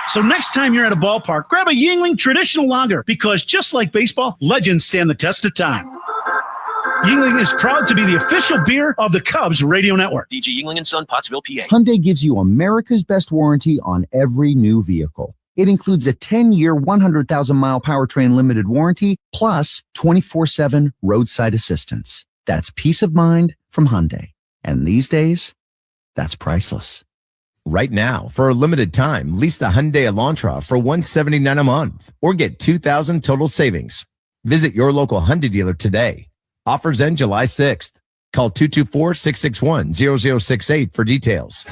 So next time you're at a ballpark, grab a Yuengling traditional lager, because just like baseball, legends stand the test of time. Yuengling is proud to be the official beer of the Cubs radio network. DG Yuengling & Son, Pottsville, PA. Hyundai gives you America's best warranty on every new vehicle. It includes a 10-year, 100,000-mile powertrain limited warranty, plus 24/7 roadside assistance. That's peace of mind from Hyundai. And these days, that's priceless. Right now, for a limited time, lease the Hyundai Elantra for $179 a month or get $2,000 total savings. Visit your local Hyundai dealer today. Offers end July 6th. Call 224-661-0068 for details.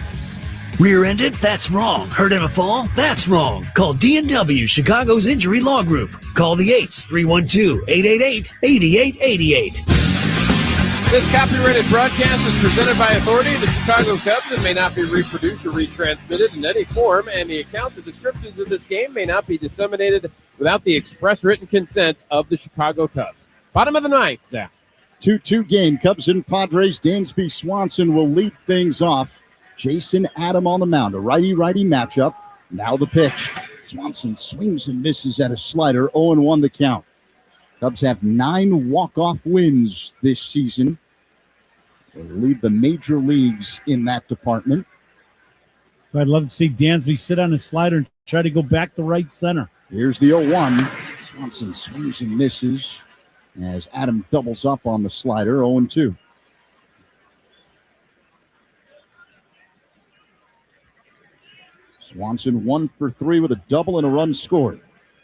Rear-ended? That's wrong. Hurt in a fall? That's wrong. Call D&W, Chicago's Injury Law Group. Call the 8s, 312-888-8888. This copyrighted broadcast is presented by authority of the Chicago Cubs and may not be reproduced or retransmitted in any form, and the accounts and descriptions of this game may not be disseminated without the express written consent of the Chicago Cubs. Bottom of the ninth, Zach. 2-2 game. Cubs and Padres. Dansby Swanson will lead things off. Jason Adam on the mound. A righty-righty matchup. Now the pitch. Swanson swings and misses at a slider. 0-1 the count. Cubs have 9 walk-off wins this season. They lead the major leagues in that department. So I'd love to see Dansby sit on his slider and try to go back to right center. Here's the 0-1. Swanson swings and misses as Adam doubles up on the slider. 0-2. Swanson 1 for 3 with a double and a run scored.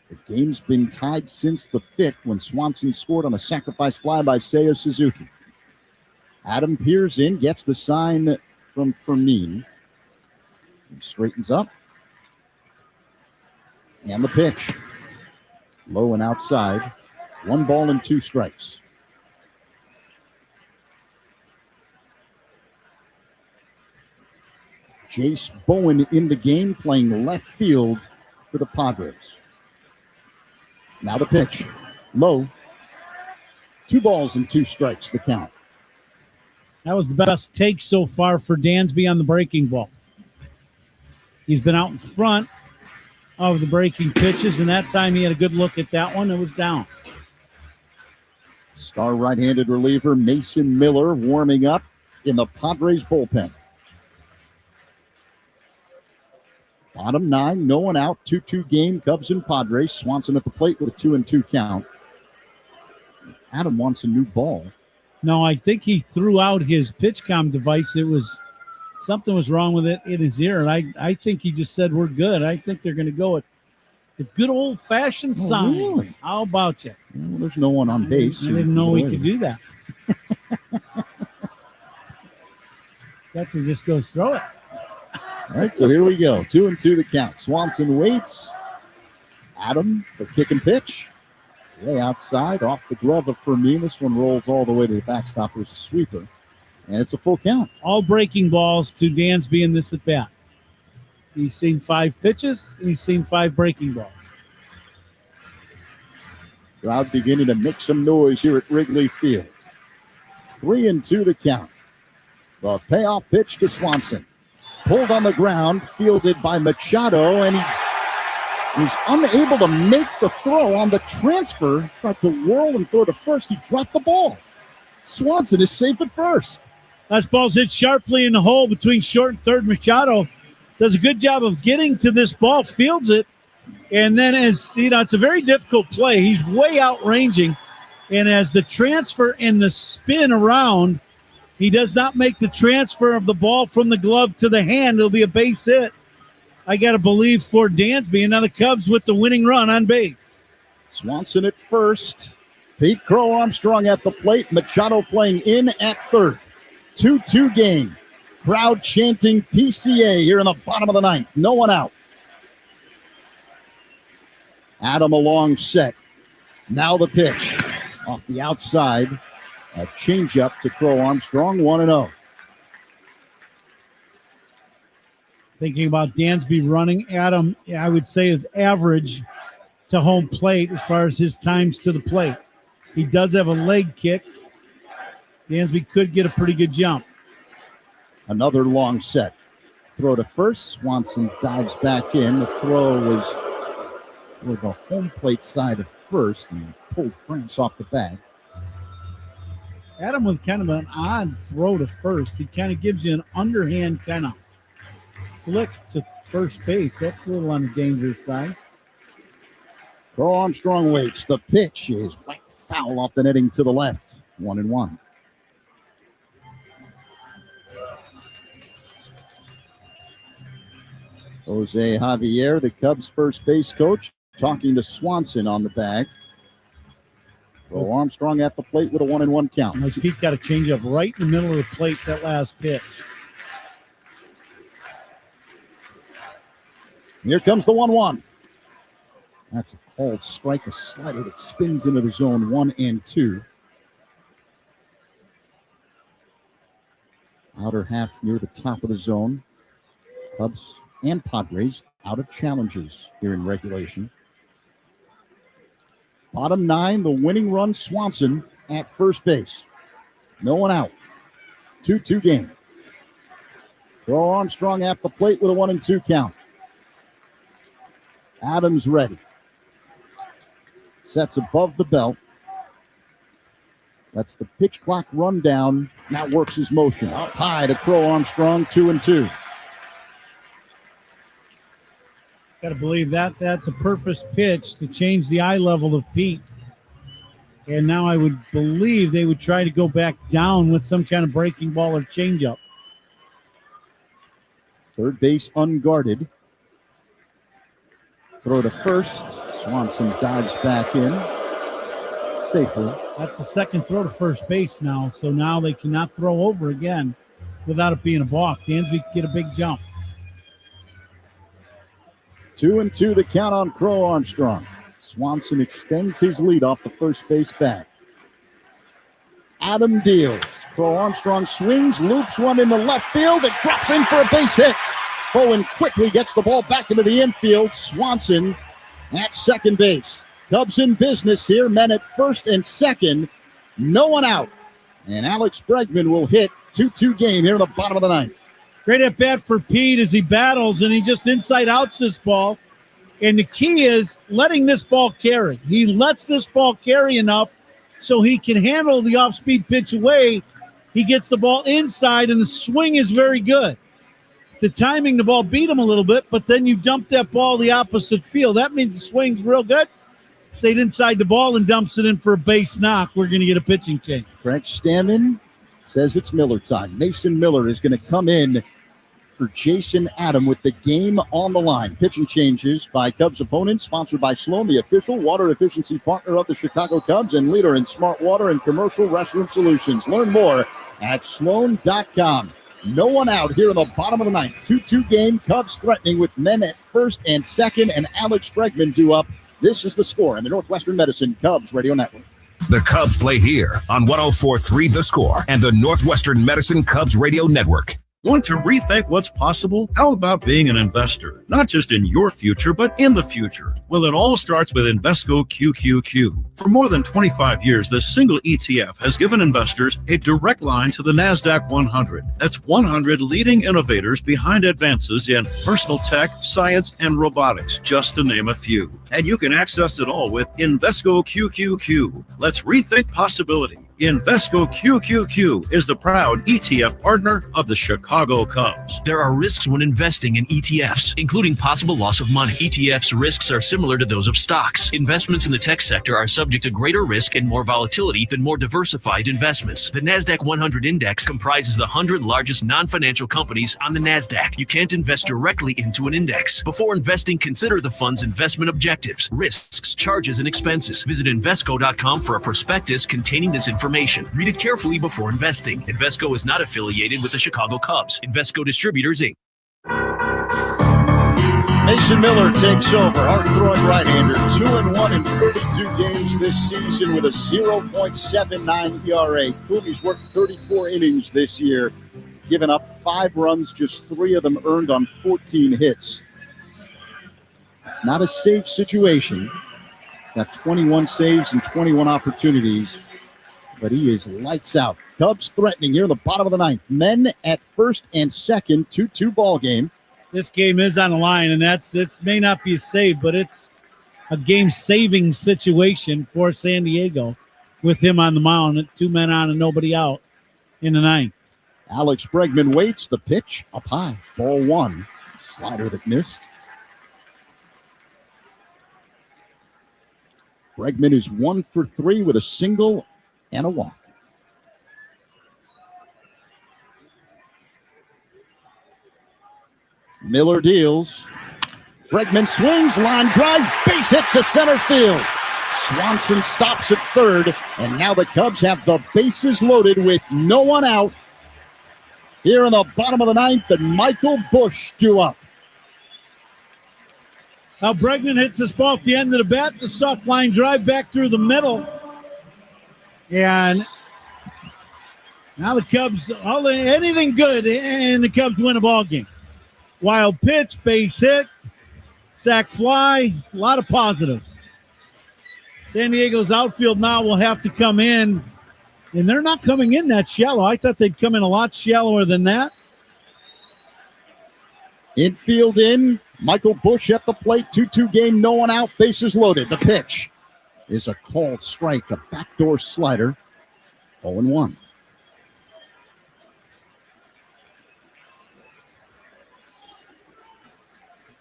The game's been tied since the 5th when Swanson scored on a sacrifice fly by Seiya Suzuki. Adam peers in, gets the sign from Fermin. He straightens up. And the pitch. Low and outside. 1 ball and 2 strikes. Jace Bowen in the game, playing left field for the Padres. Now the pitch. Low. 2 balls and 2 strikes, the count. That was the best take so far for Dansby on the breaking ball. He's been out in front of the breaking pitches, and that time he had a good look at that one. It was down. Star right-handed reliever Mason Miller warming up in the Padres bullpen. Bottom 9, no one out. 2-2 game, Cubs and Padres. Swanson at the plate with a 2-2 count. Adam wants a new ball. No, I think he threw out his PitchCom device. Something was wrong with it in his ear, and I think he just said we're good. I think they're going to go with the good old-fashioned signs. Really? How about you? Well, there's no one on base. I didn't know we could do that. Catcher just goes throw it. All right, so here we go. 2-2 the count. Swanson waits. Adam, the kick and pitch. Way outside, off the glove of Fermin. This one rolls all the way to the backstop. There's a sweeper, and it's a full count. All breaking balls to Dansby in this at-bat. He's seen 5 pitches, and he's seen 5 breaking balls. Crowd beginning to make some noise here at Wrigley Field. 3-2 the count. The payoff pitch to Swanson. Pulled on the ground, fielded by Machado, and he's unable to make the throw on the transfer. Tried to whirl and throw to first. He dropped the ball. Swanson is safe at first. That ball's hit sharply in the hole between short and third. Machado does a good job of getting to this ball, fields it, and then it's a very difficult play. He's way outranging, and as the transfer and the spin around, he does not make the transfer of the ball from the glove to the hand. It'll be a base hit. I got to believe for Dansby, and now the Cubs with the winning run on base. Swanson at first. Pete Crow Armstrong at the plate. Machado playing in at third. 2-2 game. Crowd chanting PCA here in the bottom of the ninth. No one out. Adam a long set. Now the pitch. Off the outside. A changeup to Crow Armstrong, 1-0. Thinking about Dansby running, Adam, I would say, is average to home plate as far as his times to the plate. He does have a leg kick. Dansby could get a pretty good jump. Another long set. Throw to first. Swanson dives back in. The throw was toward the home plate side of first and pulled France off the bag. Adam with kind of an odd throw to first. He kind of gives you an underhand kind of flick to first base. That's a little on the dangerous side. Crow Armstrong waits. The pitch is right foul off the netting to the left. 1-1. Jose Javier, the Cubs first base coach, talking to Swanson on the bag. Crow Armstrong at the plate with a 1-1 count. Nice. Pete got a changeup right in the middle of the plate that last pitch. Here comes the 1-1. That's a called strike, a slider that spins into the zone 1 and 2. Outer half near the top of the zone. Cubs and Padres out of challenges here in regulation. Bottom 9, the winning run, Swanson at first base. No one out. 2-2 game. Crow Armstrong at the plate with a 1-2 count. Adams ready. Sets above the belt. That's the pitch clock run down. Now works his motion. Up high to Crow Armstrong, 2-2. Got to believe that's a purpose pitch to change the eye level of Pete. And now I would believe they would try to go back down with some kind of breaking ball or changeup. Third base unguarded. Throw to first. Swanson dives back in. Safely. That's the second throw to first base now. So now they cannot throw over again without it being a balk. Dansby can get a big jump. 2-2 the count on Crow Armstrong. Swanson extends his lead off the first base bag. Adam deals. Crow Armstrong swings, loops one into left field, and drops in for a base hit. Bowen quickly gets the ball back into the infield. Swanson at second base. Cubs in business here. Men at first and second. No one out. And Alex Bregman will hit 2-2 game here in the bottom of the ninth. Great at bat for Pete as he battles, and he just inside outs this ball. And the key is letting this ball carry. He lets this ball carry enough so he can handle the off-speed pitch away. He gets the ball inside, and the swing is very good. The timing, the ball beat him a little bit, but then you dump that ball the opposite field. That means the swing's real good. Stayed inside the ball and dumps it in for a base knock. We're going to get a pitching change. Frank Stammen says it's Miller time. Mason Miller is going to come in for Jason Adam with the game on the line. Pitching changes by Cubs opponents, sponsored by Sloan, the official water efficiency partner of the Chicago Cubs and leader in smart water and commercial restroom solutions. Learn more at sloan.com. No one out here in the bottom of the ninth. 2-2 game. Cubs threatening with men at first and second, and Alex Bregman due up. This is the score in the Northwestern Medicine Cubs Radio Network. The Cubs play here on 104.3 The Score and the Northwestern Medicine Cubs Radio Network. Want to rethink what's possible? How about being an investor? Not just in your future, but in the future. Well, it all starts with Invesco QQQ. For more than 25 years, this single ETF has given investors a direct line to the NASDAQ 100. That's 100 leading innovators behind advances in personal tech, science, and robotics, just to name a few. And you can access it all with Invesco QQQ. Let's rethink possibility. Invesco QQQ is the proud ETF partner of the Chicago Cubs. There are risks when investing in ETFs, including possible loss of money. ETFs' risks are similar to those of stocks. Investments in the tech sector are subject to greater risk and more volatility than more diversified investments. The NASDAQ 100 index comprises the 100 largest non-financial companies on the NASDAQ. You can't invest directly into an index. Before investing, consider the fund's investment objectives, risks, charges, and expenses. Visit Invesco.com for a prospectus containing this information. information. Read it carefully before investing. Invesco is not affiliated with the Chicago Cubs. Invesco Distributors, Inc. Mason Miller takes over. Hard-throwing right-hander, 2-1 in 32 games this season with a 0.79 ERA. Cooley's worked 34 innings this year, given up 5 runs, just 3 of them earned on 14 hits. It's not a safe situation. He's got 21 saves and 21 opportunities, but he is lights out. Cubs threatening here in the bottom of the 9th. Men at first and second, 2-2 ball game. This game is on the line, and it may not be a save, but it's a game-saving situation for San Diego with him on the mound, 2 men on and nobody out in the 9th. Alex Bregman waits. The pitch up high. Ball 1. Slider that missed. Bregman is 1 for 3 with a single and a walk. Miller deals. Bregman swings, line drive, base hit to center field. Swanson stops at third, and now the Cubs have the bases loaded with no one out. Here in the bottom of the 9th, and Michael Busch due up. Now Bregman hits this ball at the end of the bat, the soft line drive back through the middle. And now the Cubs, anything good, and the Cubs win a ball game. Wild pitch, base hit, sac fly, a lot of positives. San Diego's outfield now will have to come in, and they're not coming in that shallow. I thought they'd come in a lot shallower than that. Infield in, Michael Busch at the plate, 2-2 game, no one out, bases loaded. The pitch is a called strike, a backdoor slider, 0-1.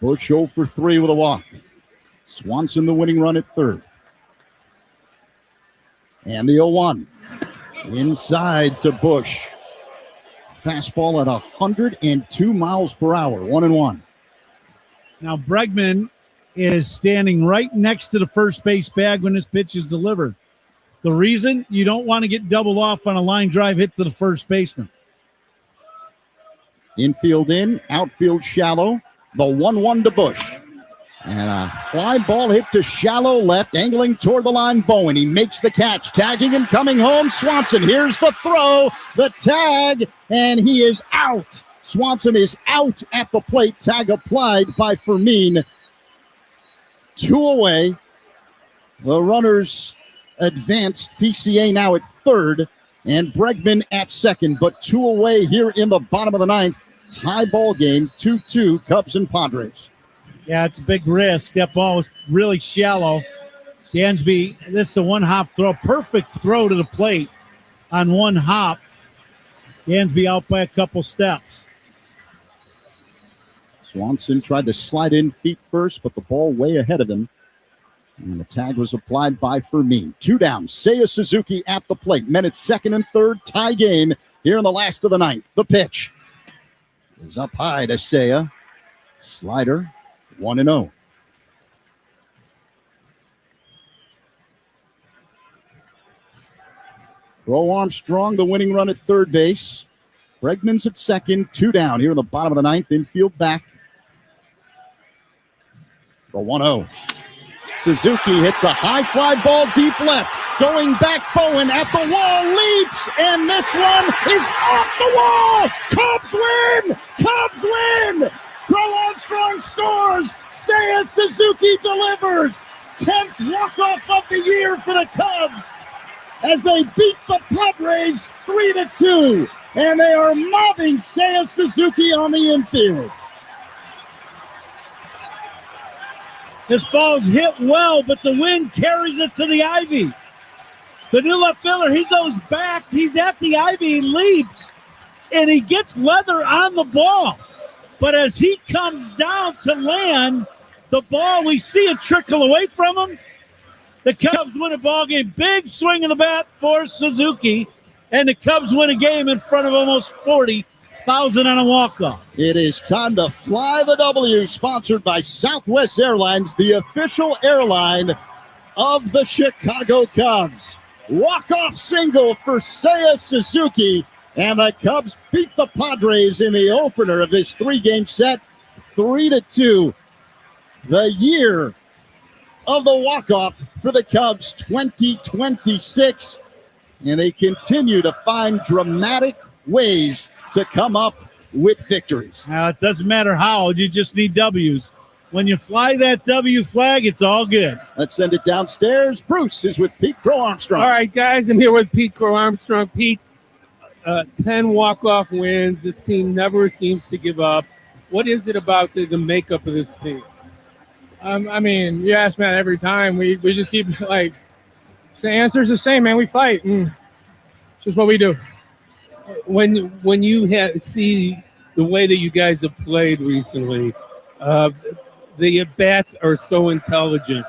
Busch 0 for 3 with a walk. Swanson the winning run at third. And the 0-1. Inside to Busch. Fastball at 102 miles per hour, 1-1. Now Bregman is standing right next to the first base bag when this pitch is delivered. The reason, you don't want to get doubled off on a line drive hit to the first baseman. Infield in, outfield shallow. The 1-1 to Busch. And a fly ball hit to shallow left, angling toward the line. Bowen, he makes the catch, tagging and coming home. Swanson, here's the throw, the tag, and he is out. Swanson is out at the plate. Tag applied by Fermin. 2 away. The runners advanced. PCA now at third, and Bregman at second, but 2 away here in the bottom of the 9th. Tie ball game, 2-2, Cubs and Padres. Yeah, it's a big risk. That ball was really shallow. Dansby, this is a one-hop throw. Perfect throw to the plate on one hop. Dansby out by a couple steps. Swanson tried to slide in feet first, but the ball way ahead of him. And the tag was applied by Fermin. 2 down, Seiya Suzuki at the plate. Men at second and third, tie game here in the last of the 9th. The pitch is up high to Seiya. Slider, 1-0. Crow Armstrong, the winning run at third base. Bregman's at second, 2 down here in the bottom of the 9th. Infield back. The 1-0. Suzuki hits a high fly ball deep left. Going back, Bowen at the wall, leaps, and this one is off the wall. Cubs win! Cubs win! Crow Armstrong scores. Seiya Suzuki delivers. 10th walk-off of the year for the Cubs as they beat the Padres 3-2. And they are mobbing Seiya Suzuki on the infield. This ball's hit well, but the wind carries it to the ivy. The new left fielder, he goes back. He's at the ivy, he leaps, and he gets leather on the ball. But as he comes down to land the ball, we see it trickle away from him. The Cubs win a ball game. Big swing of the bat for Suzuki, and the Cubs win a game in front of almost 40,000 on a walk-off. It is time to fly the W, sponsored by Southwest Airlines, the official airline of the Chicago Cubs. walk-off single for Seiya Suzuki, and the Cubs beat the Padres in the opener of this three-game set, 3-2. The year of the walk-off for the Cubs, 2026, and they continue to find dramatic ways to come up with victories. Now, it doesn't matter how, you just need W's. When you fly that W flag, it's all good. Let's send it downstairs. Bruce is with Pete Crow-Armstrong. All right, guys, I'm here with Pete Crow-Armstrong. Pete, 10 walk-off wins. This team never seems to give up. What is it about the makeup of this team? I mean, you ask me that every time. We just keep, like, the answer's the same, man. We fight. It's just what we do. When you see the way that you guys have played recently, the at-bats are so intelligent.